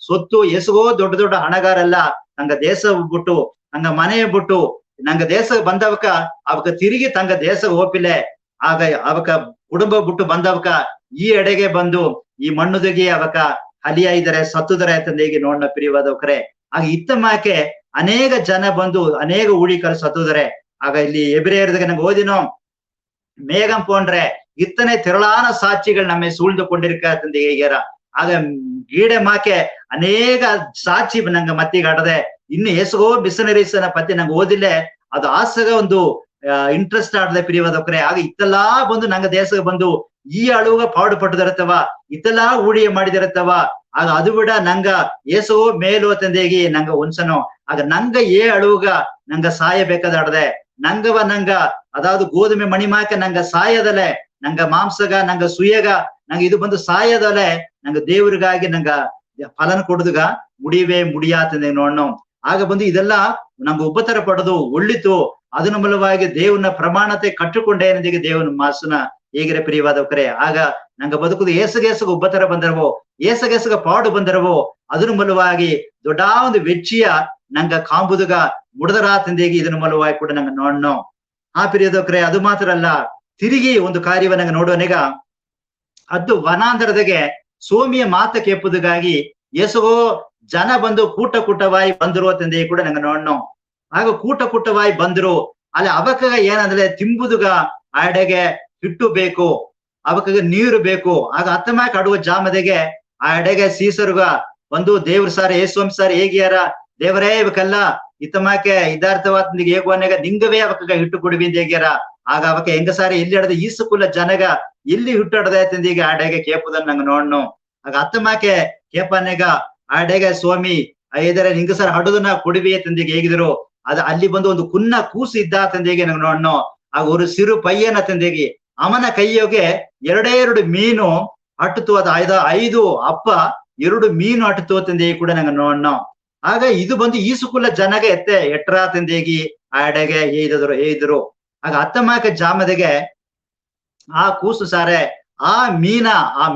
ಸೊತ್ತು ಎಸಗೋ ದೊಡ್ಡ ದೊಡ್ಡ ಹಣಗಾರೆಲ್ಲ ತಂಗ ದೇಶ ಬಿಟ್ಟು ತಂಗ ಮನೆ ಬಿಟ್ಟು ನಂಗ ದೇಶ ಬಂದವಕ ಅವಕ ತಿರುಗಿ ತಂಗ ದೇಶ ಹೋಪಿಲೆ ಆಗ ಅವಕ ಕುಟುಂಬ ಬಿಟ್ಟು ಬಂದವಕ ಈ ಎಡೆಗೆ ಬಂದು ಈ ಮಣ್ಣುದಗಿ ಅವಕ ಹಲಿಯ ಇದ್ದಾರೆ ಸತ್ತುದರೆ ಅಂತಂದೇಗಿ ನೋಡ್ನ ಪ್ರಿಯವಾದವಕರೇ. ಆಗ ಇತ್ತಮಾಕೆ ಅನೇಕ ಜನ ಬಂದು ಅನೇಕ ಊಳಿಕರು ಸತ್ತುದರೆ. ಆಗ ಇಲ್ಲಿ ಎಬ್ರಿಯರ್ದಾಗ ನಂಗೆ ಓದಿನೋ மேகம் போன்ற இத்தனை திரளான சாட்சிகள் நம்மை சூழ்ந்து கொண்டிருக்க ಹೇಗ್ಯಾರ. ಆಗ ಗೀಡೆ ಮಾಕೆ ಅನೇಕ ಸಾಕ್ಷಿ ನಂಗೆ ಮತ್ತಿಗಾಟದೆ ಇನ್ನು ಎಸಗೋ ಮಿಷನರೀಸ್ನ ಪತ್ತಿ ನಂಗೆ ಓದಿಲ್ಲೇ ಅದು ಆಸಗ ಒಂದು ಇಂಟ್ರೆಸ್ಟ್ ಆಡದೆ ಪ್ರಿಯವಾದವರೇ. ಆಗ ಇತ್ತೆಲ್ಲಾ ಬಂದು ನಂಗ ದೇಶಕ್ಕೆ ಬಂದು ಈ ಅಳುಗ ಪಾಡು ಪಟ್ಟದಿರತ್ತವ ಇತ್ತೆಲ್ಲಾ ಊಳಿಯ ಮಾಡಿದಿರತ್ತವ. ಆಗ ಅದು ಬಿಡ ನಂಗ ಏಸೋ ಮೇಲು ತಂದೇಗಿ ನಂಗ ಒಂದ್ಸನೋ ಆಗ ನಂಗ ಅಳುಗ ನಂಗ ಸಾಯಬೇಕಾದಾಡದೆ ನಂಗ ಅದಾವುದು ಗೋಧುಮೆ ಮಣಿಮಾಕ ನಂಗ ಸಾಯದಲೆ ನಂಗ ಮಾಂಸಗ ನಂಗ ಸುಯಗ ನಂಗ ಇದು ಬಂದು ಸಾಯದಲೆ ನಂಗ ದೇವ್ರಿಗಾಗಿ ನಂಗ ಫಲನ ಕೊಡುದುಗ ಮುಡಿವೇ ಮುಡಿಯಾತಂದೆ ನೋಡ್ನೋ. ಆಗ ಬಂದು ಇದೆಲ್ಲ ನಂಗ ಉಪತರ ಪಡೆದು ಒಳ್ಳಿತು ಅದನ್ನ ಮೂಲವಾಗಿ ದೇವನ ಪ್ರಮಾಣತೆ ಕಟ್ಟುಕೊಂಡೇನದಿಗೆ ದೇವನ ಮಾಸನ ಹೇಗಿರ ಪ್ರಿಯವಾದವರೇ. ಆಗ ನಂಗ ಬದುಕುದು ಏಸಗೇಸಗ ಉಪತರ ಬಂದರವೋ ಏಸಗೇಸಗ ಪಾಡು ಬಂದರವೋ ಅದನ್ನ ಮೂಲವಾಗಿ ದೊಡ್ಡ ಒಂದು ವೆಚ್ಚಿಯ ನಂಗ ಕಾಂಬುದುಗ ಮುಡದರಾತಂದೇಗಿ ಇದನ್ನ ಮೂಲವಾಗಿ ಕೂಡ ನಂಗ ನೋಡ್ನೋ. ಆ ಪ್ರಿಯದವರೇ ಅದು ಮಾತ್ರ ಅಲ್ಲ, ತಿರುಗಿ ಒಂದು ಕಾರ್ಯವ ನಂಗೆ ನೋಡೋನೆಗ ಅದು ವನಾಂತರದಾಗೆ ಸೋಮಿಯ ಮಾತ ಕೆಪ್ಪುದುಗಾಗಿ ಎಸಗೋ ಜನ ಬಂದು ಕೂಟವಾಯಿ ಬಂದರು ಅಂತಂದೇ ಕೂಡ ನಂಗೆ ನೋಡ್ನೋ. ಆಗ ಕೂಟವಾಯಿ ಬಂದ್ರು ಅಲ್ಲಿ ಅವಕಾಗ ಏನಂದ್ರೆ ತಿಂಬುದುಗ ಆಡೆಗೆ ಹಿಟ್ಟು ಬೇಕು ಅವಕಾಗ ನೀರು ಬೇಕು. ಆಗ ಹತ್ತಮಾಕ ಆಡುವ ಜಾಮದೆಗೆ ಆ ಎಡೆಗೆ ಸೀಸರುಗ ಒಂದು ದೇವ್ರ ಸಾರ್ ಏಸ್ವಾಮ್ ಸಾರ್ ಹೇಗಿಯಾರ ದೇವರೇ ಇವಕ್ಕೆಲ್ಲ ಇತ್ತಮಾಕೆ ಇದಾರ್ಥವಾದ ಹೇಗುವನೆಗ ನಿಂಗವೇ ಅವಕಾಗ ಹಿಟ್ಟು ಕೊಡುವಿ ಅಂತ ಹೇಗ್ಯಾರ. ಆಗ ಅವಕ್ಕೆ ಹೆಂಗ ಸಾರಿ ಎಲ್ಲಿ ಆಡದ ಈಸುಕುಲ ಜನಗ ಎಲ್ಲಿ ಹುಟ್ಟಾಡದ ತಂದೀಗ ಆಡೆಗೆ ಕೇಪುದನ್ನ ನಂಗೆ ನೋಡ್ನು. ಆಗ ಹತ್ತಮಾಕೆ ಕೇಪನೆಗ ಆಡೆಗೆ ಸ್ವಾಮಿ ಇದರ ನಿಂಗ ಸರ್ ಹಡುದನ್ನ ಕೊಡುವಿ ತಂದಿಗೆ ಹೇಗಿದ್ರು ಅದ ಅಲ್ಲಿ ಬಂದು ಒಂದು ಕುನ್ನ ಕೂಸು ಇದ್ದ ತಂದೆಗೆ ನಂಗೆ ನೋಡ್ನು. ಆಗ ಒಂದು ಸಿರು ಪಯ್ಯನ ತಂದೆಗೆ ಅವನ ಕೈಯೋಗೆ ಎರಡು ಮೀನು ಅಟ್ಟುತ್ತು ಅದ 5 ಅಪ್ಪ 2 ಮೀನು ಅಟ್ಟುತ್ತು ತಂದೆ ಕೂಡ ನಂಗೆ ನೋಡ್ನು. ಆಗ ಇದು ಬಂದು ಈಸುಕುಲ ಜನಗ ಎಟ್ರ ತಂದೇಗಿ ಆಡೆಗೆ ಹೇಳಿದ್ರು. ಆಗ ಹತ್ತಮಾಕ ಜಾಮದೆಗೆ ಆ ಕೂಸು ಸಾರೆ ಆ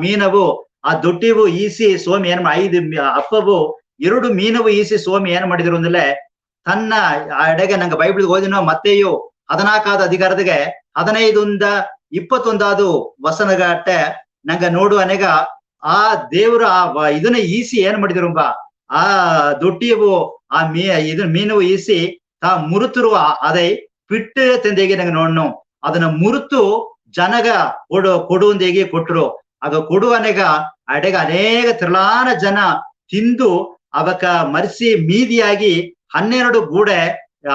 ಮೀನವು ಆ ದೊಡ್ಡಿವು ಈಸಿ ಸೋಮಿ ಏನ್ 5 ಅಪ್ಪವು 2 ಮೀನವು ಈಸಿ ಸೋಮಿ ಏನ್ ಮಾಡಿದ್ರು ಅಂದ್ರೆ ತನ್ನ ಅಡೆಗೆ ನಂಗೆ ಬೈಬಲ್ ಓದಿನೋ ಮತ್ತೆಯು 14 ಅಧಿಕಾರದಿಗೆ 15-21 ವಸನಗಟ್ಟೆ ನಂಗ ನೋಡು ಅನೆಗ ಆ ದೇವ್ರ ಇದನ್ನ ಈಸಿ ಏನ್ ಮಾಡಿದ್ರು ಆ ದೊಡ್ಡಿಯವು ಆ ಮೀನವು ಈಸಿ ತಾ ಮುರುತರು ಅದೇ ಪಿಟ್ಟು ತಂದೆಗೆ ನಂಗೆ ನೋಡ್ನು. ಅದನ್ನ ಮುರುತು ಜನಗ ಕೊಡುವಂದೇಗಿ ಕೊಟ್ರು. ಆಗ ಕೊಡುವನೆಗ ಅಡೆಗ ಅನೇಕ ತಿರಳಾನ ಜನ ತಿಂದು ಅವಕ ಮರಿಸಿ ಮೀದಿಯಾಗಿ 12 ಗೂಡೆ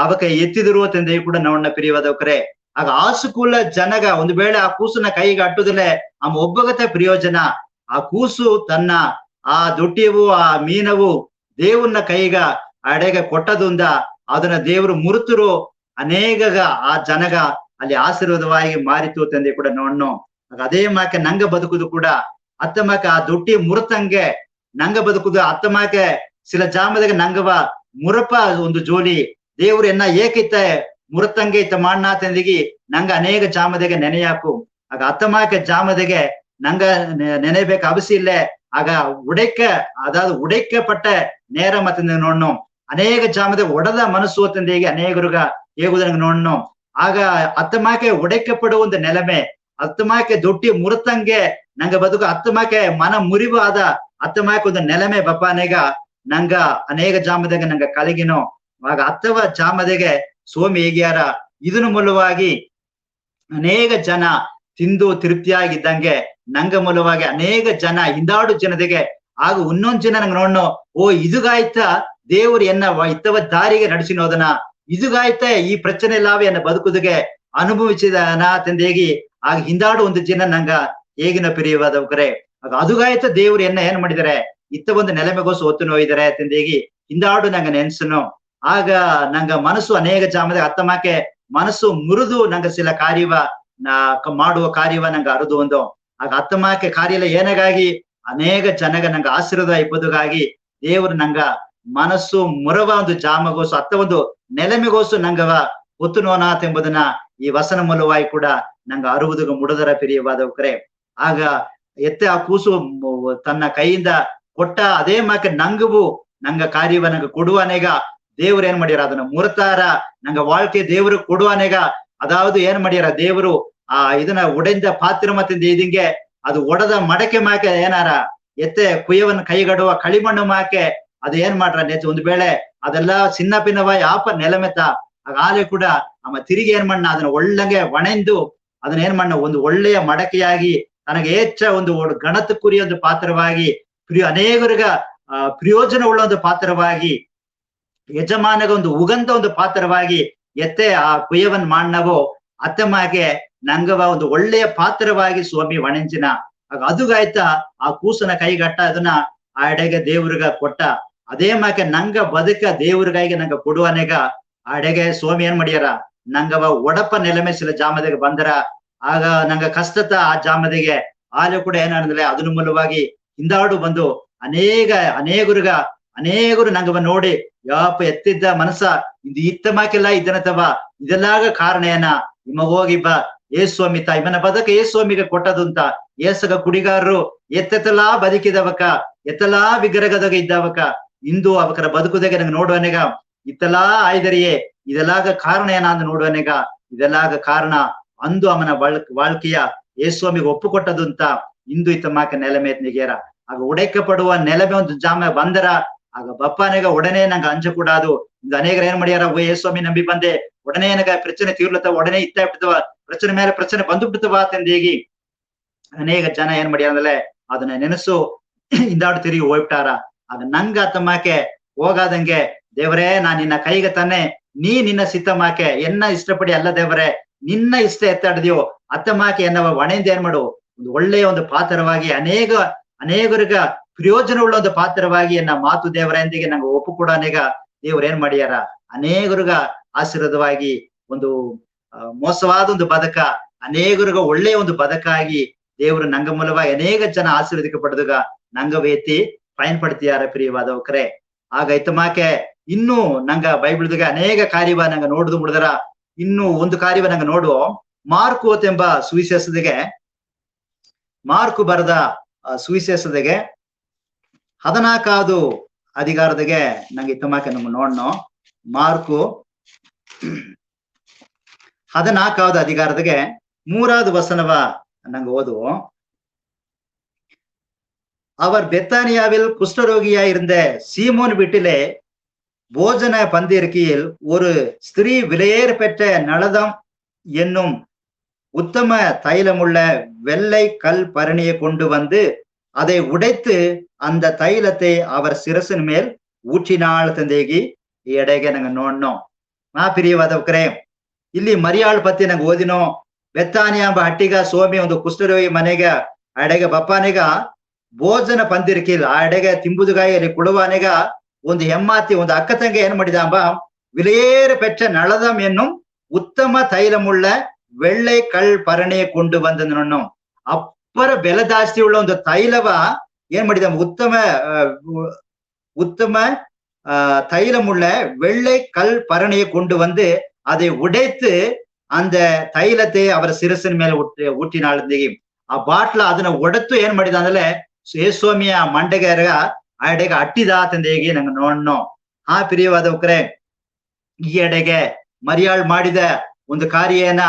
ಅವಕ ಎತ್ತಿದ್ರು ತಂದೆ ಕೂಡ ನೋಡ್ನ ಪ್ರಿಯವಾದವರೇ. ಆಗ ಆಸುಕುಲ ಜನಗ ಒಂದು ವೇಳೆ ಆ ಕೂಸನ್ನ ಕೈಗೆ ಅಟ್ಟುದಲೆ ಆ ಒಬ್ಬಗತೆ ಪ್ರಯೋಜನ ಆ ಕೂಸು ತನ್ನ ಆ ದೊಡ್ಡಿಯವು ಆ ಮೀನವು ದೇವನ್ನ ಕೈಗ ಅಡೆಗ ಕೊಟ್ಟದಿಂದ ಅದನ್ನ ದೇವರು ಮುರುತರು ಅನೇಕ ಆ ಜನಗ ಅಲ್ಲಿ ಆಶೀರ್ವಾದವಾಗಿ ಮಾರಿತು ತಂದೆ ಕೂಡ ನೋಡ್ನು. ಆಗ ಅದೇ ಮಾಕೆ ನಂಗ ಬದುಕುದು ಕೂಡ ಅತ್ತಮಾಕೆ ಆ ದೊಡ್ಡಿ ಮುರುತಂಗೆ ನಂಗ ಬದುಕುದು ಅತ್ತಮಾಕೆ ಸಿಲ ಜಾಮದಾಗ ನಂಗವ ಮುರಪ ಒಂದು ಜೋಲಿ ದೇವ್ರು ಎನ್ನ ಏಕಿತ್ತ ಮುರತಂಗೆ ಇತ್ತ ಮಾಡ್ನಾ ತಂದಿಗಿ ನಂಗ ಅನೇಕ ಜಾಮದೆಗೆ ನೆನೆಯಾಕು. ಆಗ ಅತ್ತಮಾಕೆ ಜಾಮದೆಗೆ ನಂಗ ನೆನೆಬೇಕು ಅವಶ್ಯ ಇಲ್ಲೇ. ಆಗ ಉಡೈக்கப்பட்ட நேரம் அத்தந்த ನೋಡ್ನು. ಅನೇಕ ಜಾಮದ ಒಡದ ಮನಸ್ಸು ತಂದೆಗೆ ಅನೇಕರುಗ ಹೇಗುದಂಗ ನೋಡ್ನು. ಆಗ ಅತ್ತಮಾಕೆ ಉಡೈக்கப்பಡುವ ಒಂದು ನೆಲಮೆ ಅತ್ತಮಾಕೆ ದೊಡ್ಡಿ ಮುರತಂಗೆ ನಂಗ ಬದುಕು ಅತ್ತಮಾಕೆ ಮನ ಮುರಿವು ಆದ ಅತ್ತಮಾಕೆ ಒಂದು ನೆಲಮೆ ಬಪ್ಪಾನೆಗ ನಂಗ ಅನೇಕ ಜಾಮದಾಗ ನಂಗ ಕಲಗಿನೋ. ಆಗ ಅತ್ತವ ಜಾಮದೆಗೆ ಸೋಮಿ ಹೇಗ್ಯಾರ ಇದನ್ನು ಮೂಲವಾಗಿ ಅನೇಕ ಜನ ತಿಂದು ತೃಪ್ತಿಯಾಗಿದ್ದಂಗೆ ನಂಗ ಮೂಲವಾಗಿ ಅನೇಕ ಜನ ಹಿಂದಾಡು ಜನತೆಗೆ ಆಗ ಇನ್ನೊಂದ್ ಜನ ನಂಗೆ ನೋಡ್ನೋ ಓ ಇದುಗಾಯ್ತ ದೇವ್ರು ಎನ್ನ ಇತ್ತವ ದಾರಿಗೆ ನಡೆಸಿನೋದನ ಇದುಗಾಯ್ತ ಈ ಪ್ರಚನೆ ಇಲ್ಲಾವೆ ಎನ್ನ ಬದುಕುದಿಗೆ ಅನುಭವಿಸಿದನ ತಂದೇಗಿ ಆಗ ಹಿಂದಾಡು ಒಂದು ಜನ ನಂಗ ಹೇಗಿನ ಪ್ರಿಯವಾದವರೇ. ಆಗ ಅದುಗಾಯ್ತ ದೇವ್ರು ಎನ್ನ ಏನ್ ಮಾಡಿದಾರೆ ಇತ್ತ ಒಂದು ನೆಲೆಮೆಗೋಸು ಒತ್ತು ನೋಯಿದಾರೆ ತಂದೇಗಿ ಹಿಂದಾಡು ನಂಗ ನೆನ್ಸನು. ಆಗ ನಂಗ ಮನಸ್ಸು ಅನೇಕ ಜಾಮದ ಅತ್ತಮಾಕೆ ಮನಸ್ಸು ಮುರಿದು ನಂಗ ಸಿಲ ಕಾರ್ಯವ ಮಾಡುವ ಕಾರ್ಯವ ನಂಗ ಅರುದು ಒಂದು. ಆಗ ಅತ್ತಮಾಕೆ ಕಾರ್ಯಲ ಏನಾಗಾಗಿ ಅನೇಕ ಜನಗ ನಂಗ ಆಶೀರ್ವಾದ ಇಬ್ಬದುಗಾಗಿ ದೇವರು ನಂಗ ಮನಸ್ಸು ಮುರವ ಒಂದು ಜಾಮಗೋಸು ಅತ್ತ ಒಂದು ನೆಲೆಮೆಗೋಸು ನಂಗವ ಒತ್ತು ನೋನಾತ್ ಎಂಬುದನ್ನ ಈ ವಸನ ಮೂಲವಾಗಿ ಕೂಡ ನಂಗ ಅರುವುದುಗ ಮುಡದರ ಪ್ರಿಯವಾದವರೇ. ಆಗ ಆ ಕೂಸು ತನ್ನ ಕೈಯಿಂದ ಕೊಟ್ಟ ಅದೇ ಮಾಕೆ ನಂಗವು ನಂಗ ಕಾರ್ಯವ ನಂಗ ಕೊಡುವನೆಗ ದೇವ್ರು ಏನ್ ಮಾಡ್ಯಾರ ಅದನ್ನ ಮುರ್ತಾರ ನಂಗ வாழ்க்கை ದೇವ್ರು ಕೊಡುವನೆಗ ಅದಾವುದು ಏನ್ ಮಾಡ್ಯಾರ ದೇವ್ರು ಇದನ್ನ ಒಡೆದ ಪಾತ್ರ ಮತ್ತಿಂದ ಇದಿಂಗೆ ಅದು ಒಡೆದ ಮಡಕೆ ಮಾಕೆ ಏನಾರ ಎತ್ತೆ ಕುಯ್ಯವನ್ ಕೈಗಡುವ களிಮಣ್ಣು ಮಾಕೆ ಅದು ಏನ್ ಮಾಡ್ರ ನೆಚ್ಚ ಒಂದು ವೇಳೆ ಅದೆಲ್ಲ ಚಿನ್ನ ಪಿನ್ನವ ಯಾಪ ನೆಲಮೆತ್ತ ಆಲೆ ಕೂಡ ಅಮ್ಮ ತಿರುಗಿ ಏನ್ ಮಣ್ಣ ಅದನ್ನ ಒಳ್ಳಂಗೆ ಒಣೆಂದು ಅದನ್ನ ಏನ್ ಮಣ್ಣ ಒಂದು ಒಳ್ಳೆಯ ಮಡಕೆಯಾಗಿ ತನಗೆ ಹೆಚ್ಚ ಒಂದು ಗಣತಕ್ಕುರಿಯ ಒಂದು ಪಾತ್ರವಾಗಿ ಅನೇಕರಿಗ ಪ್ರಯೋಜನ ಉಳ್ಳ ಒಂದು ಪಾತ್ರವಾಗಿ ಯಜಮಾನಗ ಒಂದು ಉಗಂತ ಒಂದು ಪಾತ್ರವಾಗಿ ಎತ್ತೆ ಆ ಕುಯ್ಯವನ್ ಮಾಣ್ಣವೋ ಅತ್ತಮ್ಮಗೆ ನಂಗವ ಒಂದು ಒಳ್ಳೆಯ ಪಾತ್ರವಾಗಿ ಸ್ವಾಮಿ ಒಣಂಚಿನ ಅದುಗಾಯ್ತಾ ಆ ಕೂಸನ ಕೈಗಟ್ಟ ಅದನ್ನ ಆ ಎಡೆಗೆ ದೇವ್ರಿಗ ಕೊಟ್ಟ ಅದೇ ಮಾಕೆ ನಂಗ ಬದುಕ ದೇವ್ರಿಗಾಯಿಗೆ ನಂಗ ಕೊಡುವನೆಗ ಆ ಎಡೆಗೆ ಸ್ವಾಮಿ ಏನ್ ಮಾಡ್ಯಾರ ನಂಗವ ಒಡಪ ನೆಲಮೆಸಿಲ ಜಾಮದಿಗೆ ಬಂದರ ಆಗ ನಂಗ ಕಷ್ಟತ ಆ ಜಾಮದಿಗೆ ಆಲೆ ಕೂಡ ಏನಾದ್ರೆ ಅದನ್ನ ಮೂಲವಾಗಿ ಹಿಂದಾಡು ಬಂದು ಅನೇಕರು ನಂಗವ ನೋಡಿ ಯಾಪ ಎತ್ತಿದ್ದ ಮನಸ್ಸ ಇದು ಇತ್ತಮಾಕೆಲ್ಲ ಇದನ್ನತವ ಇದೆಲ್ಲಾಗ ಕಾರಣ ಏನ ನಿಮ್ಮ ಹೋಗಿ ಬಾ ಏಸ್ವಾಮಿ ತಾ ಇವನ ಬದಕ ಏಸ್ವಾಮಿಗೆ ಕೊಟ್ಟದು ಅಂತ ಏಸಗ ಕುಡಿಗಾರರು ಎತ್ತೆತ್ತಲಾ ಬದುಕಿದವಕ ಎತ್ತಲಾ ವಿಗ್ರಹದಾಗ ಇದ್ದವಕ ಇಂದು ಅವಕರ ಬದುಕುದಾಗೆ ನಂಗೆ ನೋಡುವನೆಗ ಇತ್ತಲಾ ಆಯ್ದರಿಯೇ ಇದೆಲ್ಲಾಗ ಕಾರಣ ಏನ ಅಂದ್ ನೋಡುವನೆಗ ಇದೆಲ್ಲಾಗ ಕಾರಣ ಅಂದು ಅವನ வாழ்க்கைಯ ಏಸ್ವಾಮಿಗೆ ಒಪ್ಪು ಕೊಟ್ಟದು ಅಂತ ಇಂದು ಇತ್ತಮಾಕ ನೆಲಮೆ ನಿಗೇರ ಆಗ ಉಡೆಕಪಡುವ ನೆಲಮೆ ಒಂದು ಜಾಮ ಬಂದರ ಆಗ ಬಪ್ಪನೆಗ ಉಡನೆ ನಂಗೆ ಅಂಜ ಕೂಡಾದು ಇಂದು ಅನೇಕರು ಏನ್ ಮಾಡ್ಯಾರ ಏಸ್ವಾಮಿ ನಂಬಿ ಬಂದೆ ಉಡನೆ ನನಗ ಪ್ರಚನೆ ತೀರ್ಲತ್ತವ ಉಡನೆ ಇತ್ತ ಬಿಡ್ತವ ಪ್ರಚನೆ ಮೇಲೆ ಪ್ರಚನೆ ಬಂದು ಬಿಡ್ತವ ಅಂತಂದೇಗಿ ಅನೇಕ ಜನ ಏನ್ ಮಾಡ್ಯಾರಂದ್ರೆ ಅದನ್ನ ನೆನಸು ಹಿಂದಾಡು ತಿರುಗಿ ಹೋಗ್ಬಿಟ್ಟಾರ ಆಗ ನಂಗ ತಮ್ಮಕ್ಕೆ ಹೋಗಾದಂಗೆ ದೇವರೇ ನಾನ್ ನಿನ್ನ ಕೈಗೆ ತಾನೆ ನೀ ನಿನ್ನ ಸಿತ್ತಮಾಕೆ ಎನ್ನ ಇಷ್ಟಪಡಿ ಅಲ್ಲ ದೇವರೇ ನಿನ್ನ ಇಷ್ಟ ಎತ್ತಾಡ್ದಿಯೋ ಅತ್ತಮಾಕೆ ಎನ್ನವ ಒಣೆಂದ ಏನ್ ಮಾಡು ಒಂದು ಒಳ್ಳೆಯ ಒಂದು ಪಾತ್ರವಾಗಿ ಅನೇಕರಿಗ ಪ್ರಯೋಜನ ಉಳ್ಳ ಒಂದು ಪಾತ್ರವಾಗಿ ಎನ್ನ ಮಾತು ದೇವರ ಎಂದಿಗೆ ನಂಗೆ ಒಪ್ಪು ಕೂಡ ದೇವ್ರ ಏನ್ ಮಾಡ್ಯಾರ ಅನೇಕರಿಗ ಆಶೀರ್ವಾದವಾಗಿ ಒಂದು ಮೋಸವಾದ ಒಂದು ಬದುಕ ಅನೇಕರಿಗ ಒಳ್ಳೆಯ ಒಂದು ಬದುಕಾಗಿ ದೇವರು ನಂಗ ಮೂಲವಾಗಿ ಅನೇಕ ಜನ ಆಶೀರ್ವದಿಕ ಪಡೆದಾಗ ನಂಗ ವೇತಿ ಫೈನ್ ಪಡ್ತೀಯಾರ ಪ್ರಿಯವಾದವಕ್ರೆ ಆಗ ಇತ್ತಮಾಕೆ ಇನ್ನು ನಂಗ ಬೈಬಲ್ದಾಗ ಅನೇಕ ಕಾರ್ಯವ ನಂಗ ನೋಡುದು ಮುಡಿದರ ಇನ್ನು ಒಂದು ಕಾರ್ಯವ ನಂಗ ನೋಡು ಮಾರ್ಕೋತ್ ಎಂಬ ಸುವಿಶೇಷದಿಗೆ ಮಾರ್ಕು ಬರೆದ ಸುವಿಶೇಷದಿಗೆ 14வது ಅಧಿಕಾರದಿಗೆ ನಂಗೆ ಇತ್ತಮಾಕೆ ನಮ್ಗೆ ನೋಡ್ನೋ ಮಾರ್ಕು 14வது ಅಧಿಕಾರದಿಗೆ 3வது வசனவ ನಂಗೆ ஓது அவர் பெத்தானியாவில் குஷ்டரோகியாயிருந்த சீமோன் வீட்டிலே போஜன பந்திருக்கையில் ஒரு ஸ்திரீ விலையேற பெற்ற நளதம் என்னும் உத்தம தைலமுள்ள வெள்ளை கல் பரணியை கொண்டு வந்து அதை உடைத்து அந்த தைலத்தை அவர் சிரசின் மேல் ஊற்றினாள் ತಂದೆಗಿ ಈ ಎಡೆಗೆ ನಂಗೆ ನೋಡ್ನೋ ನಾ ಪ್ರಿಯವಾದವಕ್ರೆ ಇಲ್ಲಿ ಮರಿಯಾಳ್ ಪತಿ ನಂಗೆ ಓದಿನೋ ಬೆತ್ತಾನಿಯ ಎಂಬ ಹಟ್ಟಿಗ ಸೋಮಿ ಒಂದು ಕುಷ್ಠರೋಗಿ ಮನೆಗೆ ಅಡೆಗೆ ಬಪ್ಪನೆಗ ಭೋಜನ ಪಂದಿರ್ಕಿಲ್ ಆ ಎಡೆಗೆ ತಿಂಬುದುಗಾಯಿ ಅಲ್ಲಿ ಕೊಡುವನೆಗ ಒಂದು ಹೆಮ್ಮಾತಿ ಒಂದು ಅಕ್ಕ ತಂಗ ಏನ್ ಮಾಡಿದ ಅಂಬ ವಿಲೇರು ಪೆಚ್ಚ ನಳದಂ ಎನ್ನು ಉತ್ತಮ ತೈಲಮುಳ್ಳ வெள்ளை கல் பரணியை கொண்டு வந்து ಅಪ್ಪರ ಬೆಲೆ ಜಾಸ್ತಿ ಉಳ್ಳ ಒಂದು ತೈಲವ ಏನ್ ಮಾಡಿದ உத்தம தைலமுள்ள வெள்ளை கல் பரணியை கொண்டு வந்து அதை உடைத்து அந்த தைலத்தை அவர் சிரசிನ ಮೇಲೆ ஊற்றினாள் ಆ ಬಾಟ್ಲ ಅದನ್ನ ಒಡೆತು ಏನ್ ಮಾಡಿದ ಅಂದ್ರೆ ಯೇಸ್ವಾಮಿಯ ಮಂಡೆಗೆರಗ ಆ ಎಡೆಗೆ ಅಟ್ಟಿದ ತಂದೆಗೆ ನಂಗೆ ನೋಡ್ನೋ ಆ ಪ್ರಿಯವಾದವಕ್ರೆ ಈ ಎಡೆಗೆ ಮರಿಯಾಳ್ ಮಾಡಿದ ಒಂದು ಕಾರ್ಯನ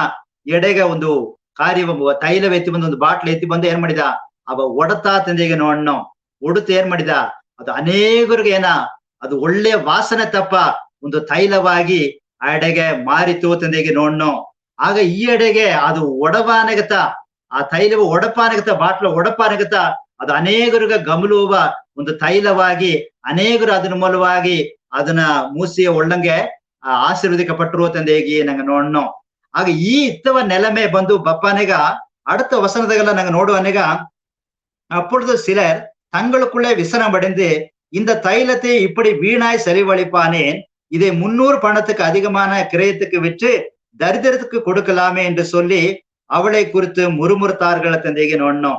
ಎಡೆಗೆ ಒಂದು ಕಾರ್ಯ ತೈಲವ ಎತ್ತಿ ಬಂದು ಒಂದು ಬಾಟ್ಲ ಎತ್ತಿ ಬಂದು ಏನ್ ಮಾಡಿದ ಅವ ಒಡತಾ ತಂದೆಗೆ ನೋಡ್ನೋ ಒಡುತ್ತ ಏನ್ ಮಾಡಿದ ಅದು ಅನೇಕರಿಗೆ ಅದು ಒಳ್ಳೆಯ ವಾಸನೆ ತಪ್ಪ ಒಂದು ತೈಲವಾಗಿ ಆ ಎಡೆಗೆ ಮಾರಿತು ತಂದೆಗೆ ನೋಡ್ನೋ ಆಗ ಈ ಎಡೆಗೆ ಅದು ಒಡಪಾನಗತ ಆ ತೈಲವ ಒಡಪಾನಗತ ಬಾಟ್ಲ ಒಡಪಾನಗತ ಅದು ಅನೇಕರಿಗೆ ಗಮಲುವ ಒಂದು ತೈಲವಾಗಿ ಅನೇಕರು ಅದನ್ನ ಮೂಲವಾಗಿ ಅದನ್ನ ಮೂಸಿಯ ಒಳ್ಳಂಗೆ ಆಶೀರ್ವದಿಕ ಪಟ್ಟರು ತಂದೆಗೆ ನಂಗೆ ನೋಡ್ನೋ ಆಗ ಈ ಇತ್ತವ ನೆಲಮೆ ಬಂದು ಬಪ್ಪನೆಗ அடுத்த வசனதெல்லாம் நாங்க நோடுவானேக அப்பொழுது சிலர் தங்களுக்குள்ளே விசனம் அடைந்து இந்த தைலத்தை இப்படி வீணாய் செலவழிப்பானேன் இதை 300 பணத்துக்கு அதிகமான கிரயத்துக்கு விற்று தரித்திரத்துக்கு கொடுக்கலாமே என்று சொல்லி அவளை குறித்து முறுமுறுத்தார்கள் தந்தைಗೆ ನೋಡ್ನೋ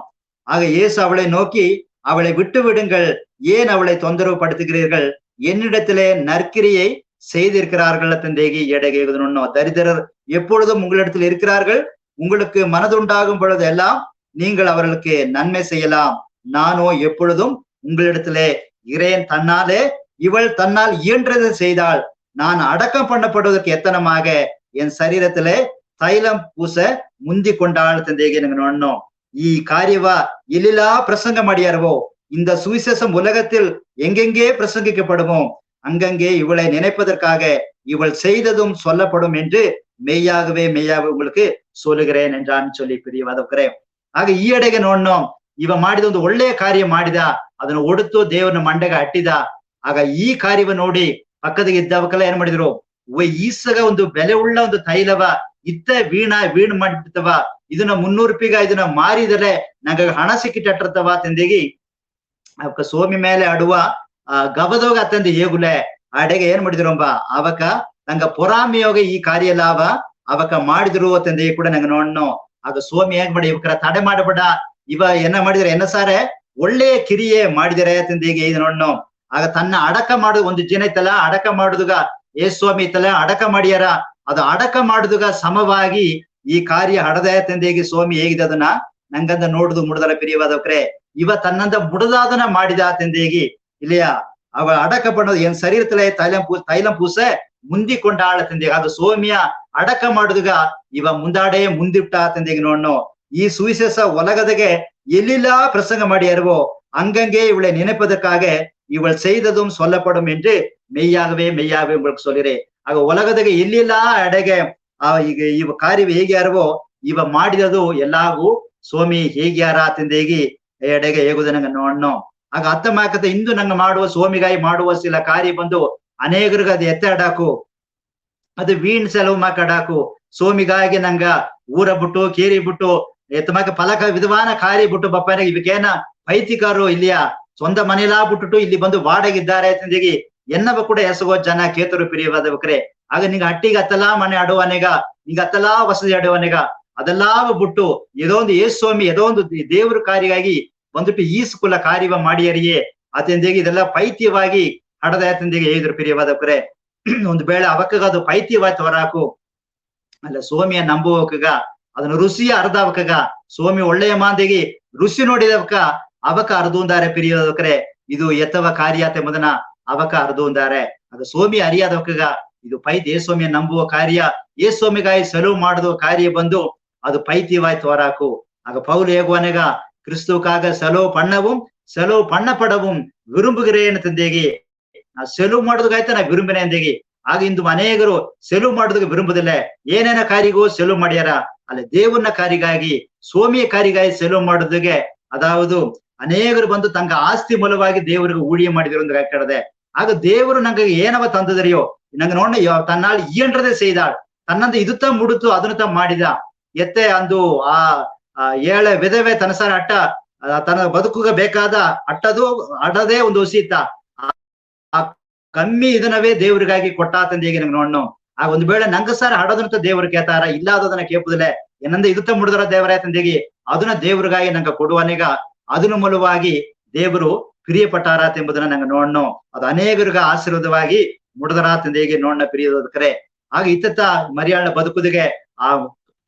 ஆக இயேசு அவளை நோக்கி அவளை விட்டு விடுங்கள் ஏன் அவளை தொந்தரவு படுத்துகிறீர்கள் என்னிடத்திலே நற்கிரியை செய்திருக்கிறார்கள் தந்தைಗೆ எடகை ನೋಡ್ನೋ தரித்திரர் எப்பொழுதும் உங்களிடத்தில் இருக்கிறார்கள் உங்களுக்கு மனதுண்டாகும் பொழுது எல்லாம் நீங்கள் அவர்களுக்கு நன்மை செய்யலாம் நானோ எப்பொழுதும் உங்களிடத்திலே இறையன் தன்னாலே இவள் தன்னால் இயன்றதை செய்தாள் நான் அடக்கம் பண்ணப்படுவதற்கு எத்தனமாக என் சரீரத்திலே தைலம் பூச முந்தி கொண்டாள் தந்தைಗೆ ನಂಗೆ ನೋಡೋಣ ಈ ಕಾರ್ಯವ ಎಲ್ಲಿಲಾ ಪ್ರಸಂಗ ಮಾಡಿಯಾರವೋ இந்த சுவிசேஷம் உலகத்தில் எங்கெங்கே பிரசங்கிக்கப்படுமோ அங்கங்கே இவளை நினைப்பதற்காக இவள் செய்ததும் சொல்லப்படும் என்று மெய்யாகவே உங்களுக்கு சொல்லுகிறேன் என்றான்னு சொல்லி பிரியವಾದವರೇ ಆಗ ಈ ಎಡೆಗೆ ನೋಡೋಣ ಇವ ಮಾಡಿದ ಒಂದು ಒಳ್ಳೆಯ ಕಾರ್ಯ ಮಾಡಿದ ಅದನ್ನು ಒಡುತ್ತು ದೇವರನ್ನ ಮಂಡೆಗೆ ಅಟ್ಟಿದ ಆಗ ಈ ಕಾರ್ಯವ ನೋಡಿ ಪಕ್ಕದಾಗ ಇದ್ದವಕ್ಕೆಲ್ಲ ಏನ್ ಮಾಡಿದ್ರು ಈಸಗ ಒಂದು ಬೆಲೆ ಉಳ್ಳ ಒಂದು ತೈಲವ ಇತ್ತ ವೀಣ್ ಮಾಡಿರ್ತವ ಇದನ್ನ 300 ರೂಪಾಯಿಗ ಇದನ್ನ ಮಾರಿದರೆ ನಂಗೆ ಹಣ ಸಿಕ್ಕಿಟ್ಟರ್ತವ ತಂದೆಗಿ ಅವಕ್ಕ ಸೋಮಿ ಮೇಲೆ ಆಡುವ ಗವದೋಗ ಅತ್ತಂದು ಹೇಗುಲೆ ಅಡೆಗೆ ಏನ್ ಮಾಡಿದ್ರು ಅಂಬ ಅವಕ ನಂಗ ಪೊರಾಮಿಯೋಗ ಈ ಕಾರ್ಯ ಲಾಭ ಅವಕ ಮಾಡಿದ್ರು ತಂದೆ ಕೂಡ ನಂಗೆ ನೋಡೋಣ ಆಗ ಸೋಮಿ ಹೇಗ್ ಮಾಡಿ ಇವಕರ ತಡೆ ಮಾಡಬೇಡ ಇವ ಏನ ಮಾಡಿದ್ರೆ ಸಾರೆ ಒಳ್ಳೆಯ ಕಿರಿಯೆ ಮಾಡಿದರೆ ತಂದೆಗೆ ಇದು ನೋಡೋಣ ಆಗ ತನ್ನ ಅಡಕ ಮಾಡುದು ಒಂದು ಜನ ಇತ್ತಲ್ಲ ಅಡಕ ಮಾಡುದುಗ ಸ್ವಾಮಿ ಇತ್ತಲ್ಲ ಅಡಕ ಮಾಡಿಯಾರ ಅದು ಅಡಕ ಮಾಡುದುಗ ಸಮವಾಗಿ ಈ ಕಾರ್ಯ ಹಡದೆ ತಂದೆಗೆ ಸ್ವಾಮಿ ಹೇಗಿದೆ ಅದನ್ನ ನಂಗಂದ ನೋಡುದು ಮುಡದರ ಪ್ರಿಯವಾದವರೇ ಇವ ತನ್ನಂದ ಮುಡದಾದನ ಮಾಡಿದ ತಂದೆಗೆ ಇಲ್ಲಿಯ ಅವ ಅಡಕ ಪಣ್ಣದು ಏನ್ ಶರೀರತಲೆ ತೈಲಂ ಪೂಸ ಮುಂದಿಕೊಂಡ ಆಳ ತಂದೆಗೆ ಅದು ಸೋಮಿಯ ಅಡಕ ಮಾಡುದುಗ ಇವ ಮುಂದಾಡೆ ಮುಂದಿಟ್ಟ ತಂದೆಗೆ ನೋಡೋಣ ಈ ಸುವಿಶೇಷ ಒಲಗದಗೆ ಎಲ್ಲಿಲ್ಲಾ ಪ್ರಸಂಗ ಮಾಡಿಯಾರವೋ அங்கங்கே இவளை நினைப்பதற்காக இவள் செய்ததும் சொல்லப்படும் என்று மெய்யாகவே உங்களுக்கு சொல்லிறே ಆಗ ಒಲಗದಗೆ ಎಲ್ಲಿಲ್ಲಾ ಅಡೆಗೆ ಈಗ ಇವ ಕಾರ್ಯ ಹೇಗ್ಯಾರವೋ ಇವ ಮಾಡಿದದು ಎಲ್ಲಾಗೂ ಸೋಮಿ ಹೇಗ್ಯಾರ ತಂದೆಗಿ ಎಡೆಗೆ ಹೇಗುದನಂಗ ನೋಡೋಣ ಆಗ ಅರ್ಥ ಮಾಕತೆ ಇಂದು ನಂಗೆ ಮಾಡುವ ಸೋಮಿಗಾಯಿ ಮಾಡುವ ಸಿಲ ಕಾರ್ಯ ಬಂದು ಅನೇಕರಿಗೆ ಅದು ಎತ್ತಾಡಾಕು ಅದು ವೀಣ್ ಸೆಲವು ಮಾಕಾಡಾಕು ಸೋಮಿಗಾಗಿ ನಂಗ ಊರ ಬಿಟ್ಟು ಕೇರಿ ಬಿಟ್ಟು ಎತ್ತಮಾಕ ಫಲಕ ವಿಧವಾನ ಕಾರ್ಯ ಬಿಟ್ಟು ಬಪ್ಪನಿಗೆ ಇವಕ್ಕೇನ ಪೈತಿಕಾರು ಇಲ್ಲಿಯ ಸ್ವಂತ ಮನೆಯಲ್ಲಾ ಬಿಟ್ಟುಟ್ಟು ಇಲ್ಲಿ ಬಂದು ವಾಡಗಿದ್ದಾರೆ ತಂದೆಗಿ ಎನ್ನವ ಕೂಡ ಎಸಗೋ ಜನ ಕೇತರು ಪ್ರಿಯವಾದವಕ್ರೆ ಆಗ ನಿಂಗ ಹಟ್ಟಿಗೆ ಅತ್ತಲಾ ಮನೆ ಆಡುವನೆಗ ನಿಂಗ ಅತ್ತಲಾ ವಸತಿ ಆಡುವನೆಗ ಅದೆಲ್ಲಾ ಬಿಟ್ಟು ಏದೋ ಒಂದು ಸ್ವಾಮಿ ಏದೋ ಒಂದು ದೇವ್ರ ಕಾರ್ಯವಾಗಿ ಬಂದ್ಬಿಟ್ಟು ಈ ಕುಲ ಕಾರ್ಯವ ಮಾಡಿಯರಿಯೇ ಆತಂದೆಗೆ ಇದೆಲ್ಲ ಪೈತ್ಯವಾಗಿ ಹಡದ ತಂದೆಗೆ ಹೇಳಿದ್ರು ಪ್ರಿಯವಾದವಕ್ರೆ ಒಂದು ಬೇಳೆ ಅವಕ್ಕಗ ಅದು ಪೈತ್ಯವಾಗಿ ಹೊರಾಕು ಅಲ್ಲ ಸೋಮಿಯ ನಂಬುವಕ್ಕಗ ಅದನ್ನ ರುಚಿಯ ಅರ್ಧವಕ್ಕಗ ಸೋಮಿ ಒಳ್ಳೆಯ ಮಾಂದಿಗೆ ರುಚಿ ನೋಡಿದವಕ್ಕ ಅವಕ ಅರ್ಧುಂದಾರೆ ಪ್ರಿಯವಾದವಕ್ರೆ ಇದು ಎತ್ತವ ಕಾರ್ಯ ಎಂಬುದನ್ನ ಅವಕ ಅರ್ಧುಂದಾರೆ ಅದು ಸೋಮಿ ಅರಿಯಾದವಕ್ಕಗ ಇದು ಸ್ವಾಮಿಯ ನಂಬುವ ಕಾರ್ಯ ಸ್ವಾಮಿಗಾಯಿ ಸೆಲವು ಮಾಡುವ ಕಾರ್ಯ ಬಂದು ಅದು பைத்தியவாய் தோராக்கு ஆக பவுல் ஏகுவனக கிறிஸ்துவுக்காக செலவு பண்ணப்படவும் விரும்புகிறேன் ತಂದೆಗೆ ನಾ ಸೆಲವು ಮಾಡೋದಕ್ಕಾಯ್ತ ನಾ ವಿರುಂಬಿನ ಎಂದೆಗೆ ಆಗ ಇಂದು ಅನೇಕರು ಸೆಲವು ಮಾಡೋದಕ್ಕೆ ವಿರುಂಬುದಿಲ್ಲ ಏನೇನ ಕಾರ್ಯಗೂ ಸೆಲವು ಮಾಡ್ಯಾರ ಅಲ್ಲಿ ದೇವರನ್ನ ಕಾರ್ಯಗಾಗಿ ಸ್ವಾಮಿಯ ಕಾರ್ಯಗಾಗಿ ಸೆಲವು ಮಾಡೋದಕ್ಕೆ ಅದಾವುದು ಅನೇಕರು ಬಂದು ತಂಗ ಆಸ್ತಿ ಮೂಲವಾಗಿ ದೇವರಿಗೆ ಊழிಯ ಮಾಡಿದ್ರು ಅಂತ ಕೇಳದೆ ಆಗ ದೇವರು ನಂಗೆ ಏನವ ತಂದದರಿಯೋ ನಂಗೆ ನೋಡ ತನ್ನಾಳು ಈಯಂಡ್ರದೇ செய்தாள் ತನ್ನಂದ ಇದುತ್ತ ಮುಡುತ್ತು ಅದನ್ನ ಮಾಡಿದ ಎತ್ತೆ ಅಂದು ಆ ಏಳೆ ವಿಧವೆ ತನಸಾರ ಅಟ್ಟ ತನ್ನ ಬದುಕುಗ ಬೇಕಾದ ಅಡದೇ ಒಂದು ಹೊಸಿತ್ತ ಆ ಕಮ್ಮಿ ಇದನ್ನವೇ ದೇವ್ರಿಗಾಗಿ ಕೊಟ್ಟ ತಂದೆಗೆ ನಂಗೆ ನೋಡ್ನು ಆಗ ಒಂದು ವೇಳೆ ನಂಗಸಾರ ಹಡದಂತ ದೇವ್ರು ಕೇತಾರ ಇಲ್ಲಾದದನ್ನ ಕೇಪುದಿಲ್ಲ ಏನಂದ ಇದುತ್ತ ಮುಡಿದ್ರ ದೇವರೇ ತಂದೆಗೆ ಅದನ್ನ ದೇವ್ರಿಗಾಗಿ ನಂಗೆ ಕೊಡುವನಿಗ ಅದನ್ನ ಮೂಲವಾಗಿ ದೇವರು ಪ್ರಿಯಪಟ್ಟಾರ ಎಂಬುದನ್ನ ನಂಗೆ ನೋಡ್ನು ಅದು ಅನೇಕರಿಗ ಆಶೀರ್ವಾದವಾಗಿ ಮುಡದರ ತಂದೆಗೆ ನೋಡ್ನ ಪ್ರಿಯದಕರೆ ಆಗ ಇತ್ತ ಮರಿಯಾಳ ಬದುಕುದಿಗೆ ಆ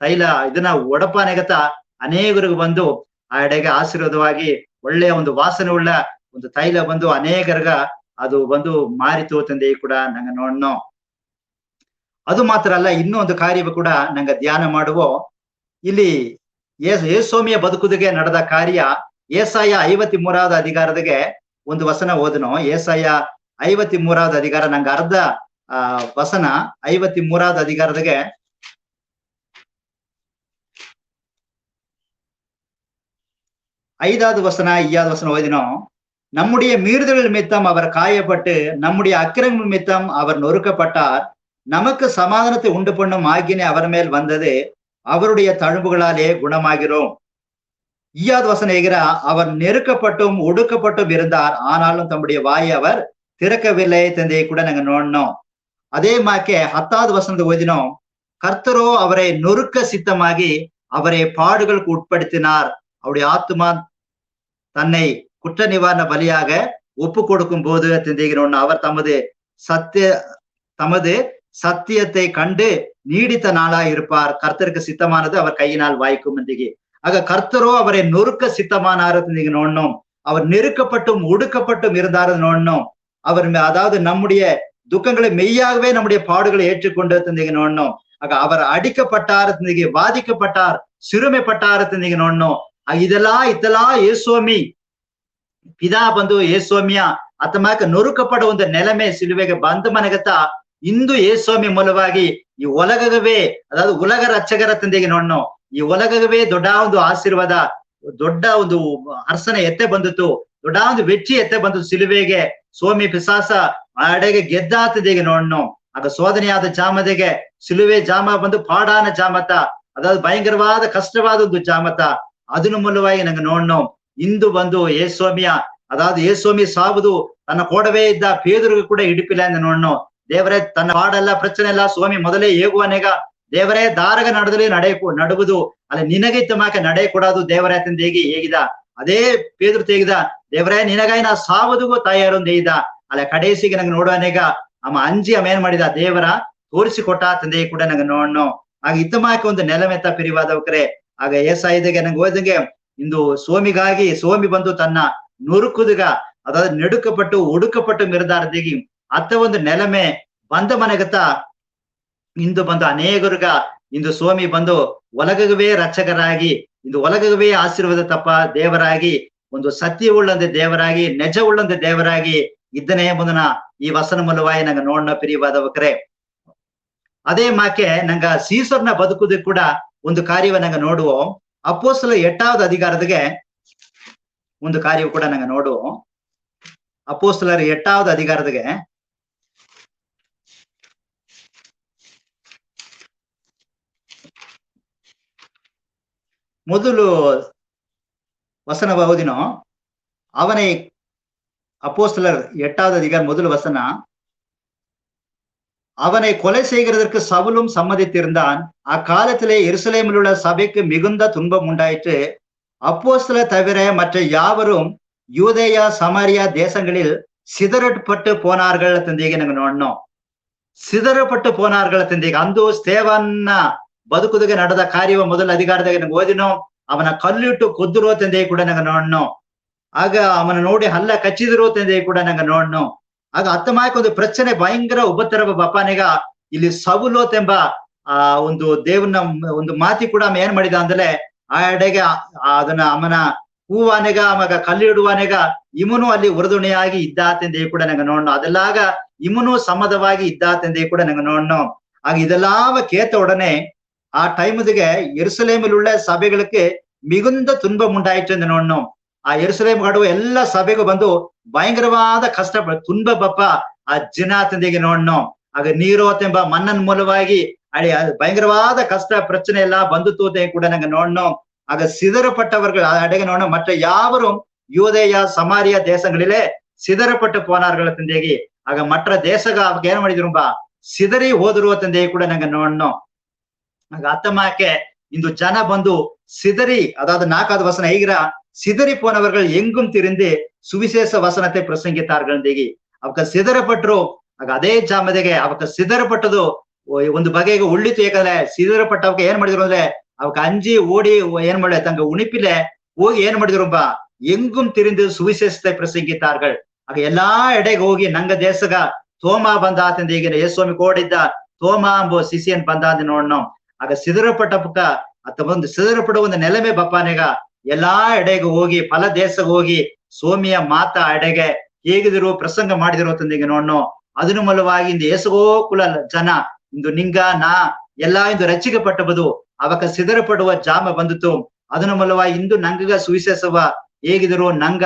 ತೈಲ ಇದನ್ನ ಒಡಪಾನೆಗತ ಅನೇಕರಿಗೂ ಬಂದು ಆ ಎಡೆಗೆ ಆಶೀರ್ವಾದವಾಗಿ ಒಳ್ಳೆಯ ಒಂದು ವಾಸನೆ ಉಳ್ಳ ಒಂದು ತೈಲ ಬಂದು ಅನೇಕರಿಗ ಅದು ಬಂದು ಮಾರಿತು ತಂದೆ ಕೂಡ ನಂಗೆ ನೋಡ್ನು ಅದು ಮಾತ್ರ ಅಲ್ಲ ಇನ್ನೂ ಒಂದು ಕಾರ್ಯವು ಕೂಡ ನಂಗೆ ಧ್ಯಾನ ಮಾಡುವ ಇಲ್ಲಿ ಯೇಸೋಮಿಯ ಬದುಕುದಿಗೆ ನಡೆದ ಕಾರ್ಯ ಏಸಾಯ 53வது ಅಧಿಕಾರದಿಗೆ ಒಂದು ವಸನ ಓದನು ಏಸಾಯ 53வது ಅಧಿಕಾರ ನಂಗೆ ಅರ್ಧ ವಸನ 53வது ಅಧಿಕಾರದಿಗೆ 5வது வசன 6வது வசனம் ஓதினோம் நம்முடைய மீறுதல் நிமித்தம் அவர் காயப்பட்டு நம்முடைய அக்கிரம நிமித்தம் அவர் நொறுக்கப்பட்டார் நமக்கு சமாதானத்தை உண்டு பண்ணும் ஆக்கினை அவர் மேல் வந்தது அவருடைய தழும்புகளாலே குணமாகிறோம் 6வது வசனம் ஏகிற அவர் நெருக்கப்பட்டும் ஒடுக்கப்பட்டும் இருந்தார் ஆனாலும் தம்முடைய வாயை அவர் திறக்கவில்லை ತಂದೆ ಕೂಡ நாங்க ನೋಡணும் அதே மாக்கே 10வது வசனத்தை ஓதினோம் கர்த்தரோ அவரை நொறுக்க சித்தமாகி அவரை பாடுகளுக்கு உட்படுத்தினார் அவருடைய ஆத்மா தன்னை குற்ற நிவாரண பலியாக ஒப்பு கொடுக்கும் போது திந்திகிறோம் அவர் தமது சத்தியத்தை கண்டு நீடித்த நாளா இருப்பார் கர்த்தருக்கு சித்தமானது அவர் கையினால் வாய்க்கும் திகி ஆக கர்த்தரோ அவரை நொறுக்க சித்தமானார் திந்திக நோடணும் அவர் நெருக்கப்பட்டும் ஒடுக்கப்பட்டும் இருந்தாரு நோடணும் அவர் அதாவது நம்முடைய துக்கங்களை மெய்யாகவே நம்முடைய பாடுகளை ஏற்றுக்கொண்டு தந்தீங்க நோடணும். ஆக அவர் அடிக்கப்பட்டார் தந்தீங்க, வாதிக்கப்பட்டார், சிறுமைப்பட்டார் தந்தீங்க நோடணும். ಇದೆಲ್ಲ ಯೇಸ್ವಾಮಿ ಪಿದಾ ಬಂದು ಯೇಸ್ವಾಮಿಯ ಆತಮಾಕ ನೊರುಕಪಡ ಒಂದು ನೆಲಮೆ ಸಿಲುವೆಗೆ ಬಂದ ಮನೆಗತ ಇಂದು ಯೇಸ್ವಾಮಿ ಮೂಲವಾಗಿ ಈ ಒಲಗವೇ ಅದಾದ ಉಲಗ ರಕ್ಷಕರ ತಂದೆಗೆ ನೋಡ್ನೋ ಈ ಒಲಗವೇ ದೊಡ್ಡ ಒಂದು ಆಶೀರ್ವಾದ, ದೊಡ್ಡ ಒಂದು ಅರ್ಸನೆ ಎತ್ತೆ ಬಂದಿತ್ತು, ದೊಡ್ಡ ಒಂದು ವೆಚ್ಚಿ ಎತ್ತೆ ಬಂದಿತ್ತು ಸಿಲುವೆಗೆ. ಸ್ವಾಮಿ ಪಿಸಾಸ ಅಡೆಗೆ ಗೆದ್ದಾತದೆಗೆ ನೋಡ್ನೋ. ಆಗ ಶೋಧನೆಯಾದ ಜಾಮದೆಗೆ ಸಿಲುವೆ ಜಾಮ ಬಂದು ಪಾಡಾನ ಜಾಮತ, ಅದಾದ ಭಯಂಕರವಾದ ಕಷ್ಟವಾದ ಒಂದು ಜಾಮತ. ಅದನ್ನು ಮೂಲವಾಗಿ ನಂಗೆ ನೋಡ್ನೋ ಇಂದು ಬಂದು ಯೇಸ್ವಾಮಿಯ ಅದಾದ ಯೇಸ್ವಾಮಿ ಸಾವುದು ತನ್ನ ಕೋಡವೇ ಇದ್ದ ಪೇದರಿಗೂ ಕೂಡ ಇಡಿಪಿಲ್ಲ ಎಂದು ನೋಡ್ನೋ. ದೇವರೇ ತನ್ನ ಪಾಡಲ್ಲ ಪ್ರಚನೆ ಇಲ್ಲ ಸ್ವಾಮಿ ಮೊದಲೇ ಹೇಗುವನೆಗ ದೇವರೇ ದಾರಗ ನಡೆದಲಿ ನಡುವುದು ಅಲ್ಲ ನಿನಗೆ ತಮಾಕೆ ನಡೆ ಕೊಡೋದು ದೇವರೇ ತಂದೇಗಿ ಹೇಗಿದ ಅದೇ ಪೇದ್ರು ತೆಗಿದ ದೇವರೇ ನಿನಗಾಯಿ ನಾ ಸಾವುದಿಗೂ ತಯಾರೊಂದು ಹೇಗಿದ ಅಲ್ಲ ಕಡೇಸಿಗೆ ನಂಗೆ ನೋಡುವನೆಗ ಅಮ್ಮ ಅಂಜಿ ಅಮ್ಮ ಏನ್ ಮಾಡಿದ ದೇವರ ತೋರಿಸಿಕೊಟ್ಟ ತಂದೆ ಕೂಡ ನಂಗೆ ನೋಡ್ನೋ. ಆಗ ಇತ್ತಮಾಕೆ ಒಂದು ನೆಲಮೆತ್ತ ಪಿರಿವಾದವಕರೆ ಆಗ ಏಸಾಯಿದಗೆ ನಂಗೆ ಓದಂಗೆ ಇಂದು ಸೋಮಿಗಾಗಿ ಸೋಮಿ ಬಂದು ತನ್ನ ನುರುಕುದುಗ ಅದಾದ ನೆಡುಕಪಟ್ಟು ಹುಡುಕಪಟ್ಟು ಮಿರದಾರದಿಗಿ ಅತ್ತ ಒಂದು ನೆಲಮೆ ಬಂದ ಮನೆಗತ ಇಂದು ಬಂದು ಅನೇಕರುಗ ಇಂದು ಸೋಮಿ ಬಂದು ಒಲಗವೇ ರಕ್ಷಕರಾಗಿ ಇಂದು ಒಲಗವೇ ಆಶೀರ್ವಾದ ತಪ್ಪ ದೇವರಾಗಿ ಒಂದು ಸತ್ಯ ಉಳ್ಳಂತೆ ದೇವರಾಗಿ ನಿಜ ಉಳ್ಳಂತೆ ದೇವರಾಗಿ ಇದ್ದನೇ ಮುಂದನ ಈ ವಸನ ಮೂಲವಾಗಿ ನಂಗೆ ನೋಡ್ನ ಪಿರಿವಾದವಕರೆ. ಅದೇ ಮಾಕೆ ನಂಗ ಸೀಸರ್ನ ಬದುಕುದು ಕೂಡ ಒಂದು ಕಾರ್ಯವ ನಂಗೆ ನೋಡುವ ಅಪೊಸ್ತಲರ 8வது ಅಧಿಕಾರದಿಗೆ ಒಂದು ಕಾರ್ಯವು ಕೂಡ ನಂಗೆ ನೋಡುವ ಅಪೊಸ್ತಲರ 8வது ಅಧಿಕಾರದಿಗೆ ಮೊದಲು வசன ஓதினோ அவனை அப்போஸ்தலர் 8வது அதிகாரம் முதல் வசனம் அவனை கொலை செய்கிறதற்கு சவுலும் சம்மதித்திருந்தான். அக்காலத்திலே எருசலேமில் உள்ள சபைக்கு மிகுந்த துன்பம் உண்டாயிற்று. அப்போஸ்தலர் தவிர மற்ற யாவரும் யூதேயா சமாரியா தேசங்களில் சிதறப்பட்டு போனார்கள் ತಂದೆಗೆ ನಂಗೆ ನೋಡ್ನೋ. ಸಿದರಪಟ್ಟು ಪೋನಾರ್ಗಳ ತಂದೆಗೆ ಅಂದು ಸ್ಟೇವನ್ನ ಬದುಕುದಿಗೆ ನಡೆದ ಕಾರ್ಯವ ಮೊದಲ ಅಧಿಕಾರದಾಗ ನಂಗೆ ಓದಿನೋ. ಅವನ ಕಲ್ಲಿಟ್ಟು ಕೊದ್ದಿರೋ ತಂದೆಗೆ ಕೂಡ ನಂಗೆ ನೋಡ್ನೋ. ಆಗ ಅವನ ನೋಡಿ ಹಲ್ಲ ಕಚ್ಚಿದಿರೋ ತಂದೆಗೆ ಕೂಡ ನಂಗೆ ನೋಡ್ನೋ. ಆಗ ಅತ್ತಮಾಯಕ ಒಂದು ಪ್ರಚನೆ ಭಯಂಕರ ಉಪದ್ರವ ಬಪಾನೆಗ ಇಲ್ಲಿ ಸವುಲೋತ್ ಎಂಬ ಆ ಒಂದು ದೇವನ ಒಂದು ಮಾತಿ ಕೂಡ ಏನ್ ಮಾಡಿದ ಅಂದ್ರೆ ಆ ಎಡೆಗೆ ಅದನ್ನ ಅವನ ಹೂವಾನೆಗ ಅವಾಗ ಕಲ್ಲಿಡುವಾನೆಗ ಇಮನು ಅಲ್ಲಿ ಉರದುಣೆಯಾಗಿ ಇದ್ದಾತೆಂದೇ ಕೂಡ ನಂಗೆ ನೋಡ್ನೋ. ಅದೆಲ್ಲಾಗ ಇಮನು ಸಮ್ಮದವಾಗಿ ಇದ್ದಾತೆಂದೇ ಕೂಡ ನಂಗೆ ನೋಡ್ನೋ. ಆಗ ಇದೆಲ್ಲಾವ ಕೇತ ಉಡನೆ ಆ ಟೈಮ್ದಿಗೆ ಎರುಸಲೇಮಿലുള്ള ಸಭೆಗಳಿಗೆ ಮಿಗುಂದ துன்பம் ಉಂಟಾಯಿತು ಎಂದು ನೋಡ್ನೋ. ಆ ಎರುಸಲೇಮ್ ಗಡುವ ಎಲ್ಲ ಸಭೆಗೂ ಬಂದು ಭಯಂಕರವಾದ ಕಷ್ಟ ತುಂಬ ಬಪ್ಪ ಆ ಜನ ತಂದೆಗೆ ನೋಡ್ನೋ. ಆಗ ನೀರೋತೆಂಬ ಮನ್ನನ್ ಮೂಲವಾಗಿ ಅಡಿ ಭಯಂಕರವಾದ ಕಷ್ಟ ಪ್ರಚನೆ ಎಲ್ಲ ಬಂದು ತೋತೆ ಕೂಡ ನಂಗೆ ನೋಡ್ನೋ. ಆಗ சிதறப்பட்டவர்கள் அடಗೆ ನೋಡೋ மற்ற யாவரும் யூதேயா சமாரியா தேசங்களிலே சிதறப்பட்டு போனார்கள் ತಂದೆಗೆ. ಆಗ ಮற்ற ದೇಶಗ ಅವಾಗ ಏನ್ ಮಾಡಿದ್ರು ಸಿದರಿ ಹೋದ್ರು ತಂದೆಗೆ ಕೂಡ ನಂಗೆ ನೋಡ್ನೋ. ಆಗ ಅತ್ತಮಾಕೆ ಇಂದು ಜನ ಬಂದು சிதறி அதாவது 4வது வசனம் ஐகிற சிதறி போனவர்கள் எங்கும் திரிந்து சுவிசேஷ வசனத்தை பிரசங்கித்தார்கள் தேಗಿ ಅವಕ ಸಿದರಪಟ್ಟರು. ಆಗ ಅದೇ ಜಾಮದೆಗೆ ಅವಕ ಸಿದರಪಟ್ಟದು ಒಂದು ಬಗೆಗೆ ಉಳ್ಳಿತು. ಯಾಕಂದ್ರೆ ಸಿದರಪಟ್ಟವಕ ಏನ್ ಮಾಡಿದ್ರು ಅಂದ್ರೆ ಅವಕ ಅಂಜಿ ಓಡಿ ಏನ್ ಮಾಡ ತಂಗ ಉಣಿಪಿಲೆ ಹೋಗಿ ಏನ್ ಮಾಡಿದ್ರು ಎಂಗುಂ ತಿರಿಂದು ಸುವಿಶೇಷತೆ ಪ್ರಸಂಗಿತಾರ್ಗಳು. ಆಗ ಎಲ್ಲಾ ಎಡೆಗೆ ಹೋಗಿ ನಂಗ ದೇಶಗ ತೋಮಾ ಬಂದ ಆತಂದ ಈಗ ಯೇಸ್ವಾಮಿ ಕೋಡಿದ್ದ ತೋಮಾ ಎಂಬ ಸಿಸಿಯನ್ ಬಂದ ಅಂತ ನೋಡ್ನೋ. ಆಗ ಸಿದರಪಟ್ಟಪಕ್ಕ ಅಥವಾ ಒಂದು ಸಿದರಪಡುವ ಒಂದು ನೆಲಮೆ ಬಪ್ಪಾನೆಗ ಎಲ್ಲಾ ಎಡೆಗೆ ಹೋಗಿ ಫಲ ದೇಶಕ್ಕೆ ಹೋಗಿ ಸೋಮಿಯ ಮಾತ ಎಡೆಗೆ ಹೇಗಿದ್ರು ಪ್ರಸಂಗ ಮಾಡಿದಿರೋ ತಂದೆಗೆ ನೋಡ್ನೋ. ಅದನ್ನು ಮೂಲವಾಗಿ ಇಂದು ಏಸಗೋ ಕುಲ ಜನ ಇಂದು ನಿಂಗ ನಾ ಎಲ್ಲಾ ಇಂದು ರಚಿಕಪಟ್ಟಬದು ಅವಕ ಸಿದರಪಡುವ ಜಾಮ ಬಂದಿತು. ಅದನ್ನು ಮೂಲವಾಗಿ ಇಂದು ನಂಗಗ ಸುವಿಶೇಷವ ಹೇಗಿದ್ರು ನಂಗ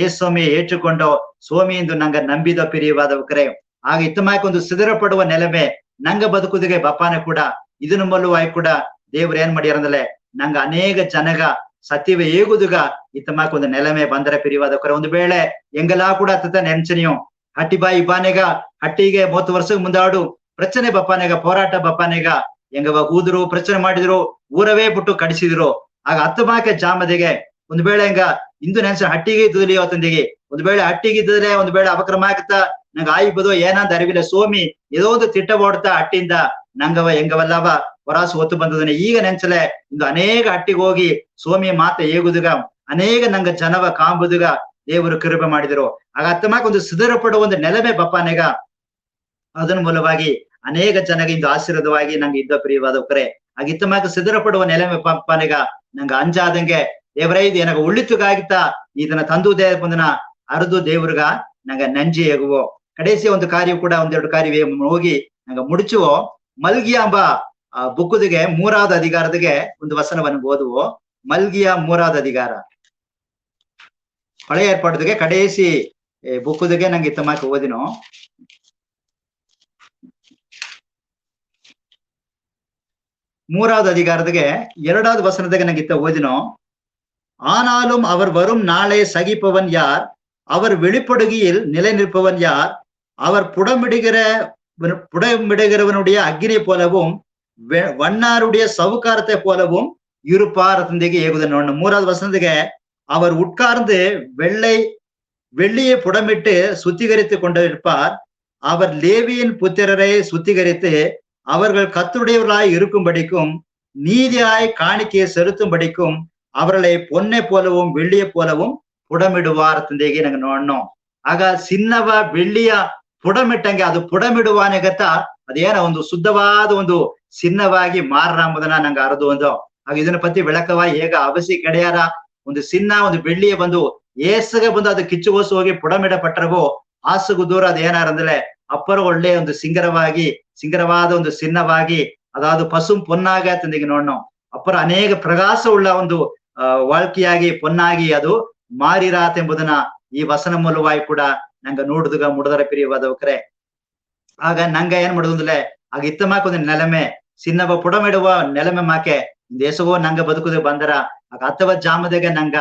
ಏಸ್ವಾಮಿ ಏற்றுಕೊಂಡು ಸೋಮಿ ಇಂದು ನಂಗ ನಂಬಿದ ಪಿರಿಯವಾದವಕರೆ. ಆಗ ಇತ್ತಮಾಕ ಒಂದು ಸಿದರಪಡುವ ನೆಲಮೆ ನಂಗ ಬದುಕುದಿಗೆ ಬಪ್ಪಾನೆ ಕೂಡ ಇದನ್ನು ಮೂಲವಾಗಿ ಕೂಡ ದೇವ್ರು ಏನ್ ಮಾಡ್ಯಾರಂದ್ರೆ ನಂಗ ಅನೇಕ ಜನಗ ಸತ್ಯವೇ ಹೇಗುದುಗ ಇತ್ತಮಾಕ ಒಂದು ನೆಲಮೆ ಬಂದರೆ ಪಿರಿವಾದವಕರೆ. ಒಂದು ವೇಳೆ ಎಂಗೆಲ್ಲಾ ಕೂಡ ಅತ್ತ ನೆನ್ಚನಿಯೋ ಹಟ್ಟಿ ಬಾಯಿ ಬಾನೆಗ ಹಟ್ಟಿಗೆ 30 ವರ್ಷಕ್ಕೆ ಮುಂದಾಡು ಪ್ರಚನೆ ಬಪ್ಪಾನೆಗ ಹೋರಾಟ ಬಪ್ಪಾನೆಗ ಹೆಂಗವ ಊದ್ರು ಪ್ರಚನೆ ಮಾಡಿದ್ರು ಊರವೇ ಬಿಟ್ಟು ಕಡಿಸಿದ್ರು. ಆಗ ಅತ್ತಮಾಕೆ ಜಾಮದೆಗೆ ಒಂದ್ ವೇಳೆ ಹೆಂಗ ಇಂದು ನೆನ್ಸ ಹಟ್ಟಿಗೆ ಇದ್ದುಲಿಯೋ ತಂದೆಗೆ ಒಂದ್ ವೇಳೆ ಹಟ್ಟಿಗೆ ಇದ್ದರೆ ಒಂದ್ ವೇಳೆ ಅಪಕ್ರಮ ಆಗ್ತಾ ನಂಗ ಆಯ್ಬದು ಏನಂತ ಅರಿವಿಲ್ಲ ಸೋಮಿ ಏದೋ ಒಂದು ತಿಟ್ಟ ಓಡ್ತಾ ಹಟ್ಟಿಂದ ನಂಗವ ಹೆಂಗವಲ್ಲವ ಹೊರಾಸು ಹೊತ್ತು ಬಂದದನೆ. ಈಗ ನೆನ್ಸಲೆ ಇಂದು ಅನೇಕ ಹಟ್ಟಿಗೆ ಹೋಗಿ ಸೋಮಿ ಮಾತ ಹೇಗುದುಗ ಅನೇಕ ನಂಗ ಜನವ ಕಾಂಬುದುಗ ದೇವರು ಕೃಪೆ ಮಾಡಿದ್ರು. ಆಗ ಅತ್ತಮಾಕ ಒಂದು ಸಿದರಪಡುವ ಒಂದು ನೆಲಮೆ ಬಪ್ಪಾನೆಗ அதன் மூலವಾಗಿ ಅನೇಕ ಜನಗೆ ಇಂದು ಆಶೀರ್ವಾದವಾಗಿ ನಂಗೆ ಇದ್ದ ಪ್ರಿಯವಾದವರೇ ಹಾಗೆ ಇತ್ತಮಾಗ ಸಿದ್ಧಪಡುವ ನೆಲೆಮೆ ಪಪ್ಪನಿಗ ನಂಗೆ ಅಂಜಾದಂಗೆ ದೇವರೇ ಇದು ನನಗೆ ಒಳ್ಳಿತುಗಾಗಿತ್ತ ಇದನ್ನ ತಂದುದೇ ಬಂದನ ಅರ್ದು ದೇವ್ರಿಗ ನಂಗೆ ನಂಜಿ ಹೇಗುವೋ ಕಡೆಸಿ ಒಂದು ಕಾರ್ಯ ಕೂಡ ಒಂದೆರಡು ಕಾರ್ಯವೇ ಹೋಗಿ ನಂಗೆ ಮುಡಿಚುವೋ ಮಲ್ಗಿಯ ಎಂಬ ಬುಕ್ಕುದಿಗೆ 3வது ಅಧಿಕಾರದಿಗೆ ಒಂದು ವಚನವನ್ನು ಓದುವೋ ಮಲ್ಗಿಯ 3வது ಅಧಿಕಾರ ಹಳೆಯ ಏರ್ಪಾಡುದಿಗೆ ಕಡೆಸಿ ಬುಕ್ಕುದಿಗೆ ನಂಗೆ ಇತ್ತಮಾಕ ಓದಿನೋ 3வது அதிகாரத்துக்கு 2வது வசனத்துக்கு நாங்க இத்த ஓதினோம் ஆனாலும் அவர் வரும் நாளை சகிப்பவன் யார் அவர் வெளிப்படுகையில் நிலை நிற்பவன் யார் அவர் புடமிடுகிறவனுடைய அக்னி போலவும் வண்ணாருடைய சவுக்காரத்தை போலவும் இருப்பார் ತಂದೆಗೆ ಹೇಗುವುದನ್ನು 3வது வசனத்துக்கு அவர் உட்கார்ந்து வெள்ளியை புடமிட்டு சுத்திகரித்து கொண்டிருப்பார் அவர் லேவியின் புத்திரரை சுத்திகரித்து அவர்கள் கர்த்தருடையவர்களாய் இருக்கும்படிக்கும் நீதியாய் காணிக்கையை செலுத்தும்படிக்கும் அவர்களை பொன்னை போலவும் வெள்ளியை போலவும் புடமிடுவார் ತಂದೆಗೆ ನಂಗೆ ನೋಡೋಣ ಆಗ ಸಿನ್ನವ ಬೆಳ್ಳಿಯ ಪುಡಮಿಟ್ಟಂಗೆ ಅದು ಪುಡಮಿಡುವಾನೆ ಗತ್ತ ಅದೇನ ಒಂದು ಶುದ್ಧವಾದ ಒಂದು ಸಿನ್ನವಾಗಿ ಮಾರಣ ಎಂಬುದನ್ನ ನಂಗೆ ಅರ್ದು ಒಂದು ಹಾಗೆ ಇದನ್ನ ಪತಿ ಬೆಳಕವಾಗಿ ಹೇಗ ಅವಸಿ ಕಡೆಯಾರ ಒಂದು ಸಿನ್ನ ಒಂದು ಬೆಳ್ಳಿಯ ಬಂದು ಏಸಗೆ ಬಂದು ಅದು ಕಿಚ್ಚುಗೋಸು ಹೋಗಿ ಪುಡಮಿಡಪಟ್ಟರವೋ ಆಸುಗು ದೂರ ಅದು ಏನಾರಂದ್ರೆ ಅಪ್ಪರ ಒಳ್ಳೆ ಒಂದು ಸಿಂಗರವಾದ ಒಂದು ಸಿನ್ನವಾಗಿ ಅದಾದ ಪಸುಂ ಪೊನ್ನಾಗ ತಂದಿಗೆ ನೋಡೋಣ ಅಪ್ಪರ ಅನೇಕ ಪ್ರಕಾಶ ಉಳ್ಳ ಒಂದು ವಾಳ್ಕಿಯಾಗಿ ಪೊನ್ನಾಗಿ ಅದು ಮಾರಿರಾತ್ ಎಂಬುದನ್ನ ಈ ವಸನ ಮೂಲವಾಗಿ ಕೂಡ ನಂಗೆ ನೋಡುದುಗ ಮುಡದರ ಪ್ರಿಯವಾದವಕರೇ ಆಗ ನಂಗ ಏನ್ ಮಾಡುದಂದ್ರೆ ಆಗ ಇತ್ತಮಾಕ ಒಂದು ನೆಲಮೆ ಸಿನ್ನವ ಪುಡಮಿಡುವ ನೆಲಮೆ ಮಾಕೆ ದೇಶವೋ ನಂಗ ಬದುಕುದು ಬಂದರ ಆಗ ಅಥವಾ ಜಾಮದಾಗ ನಂಗ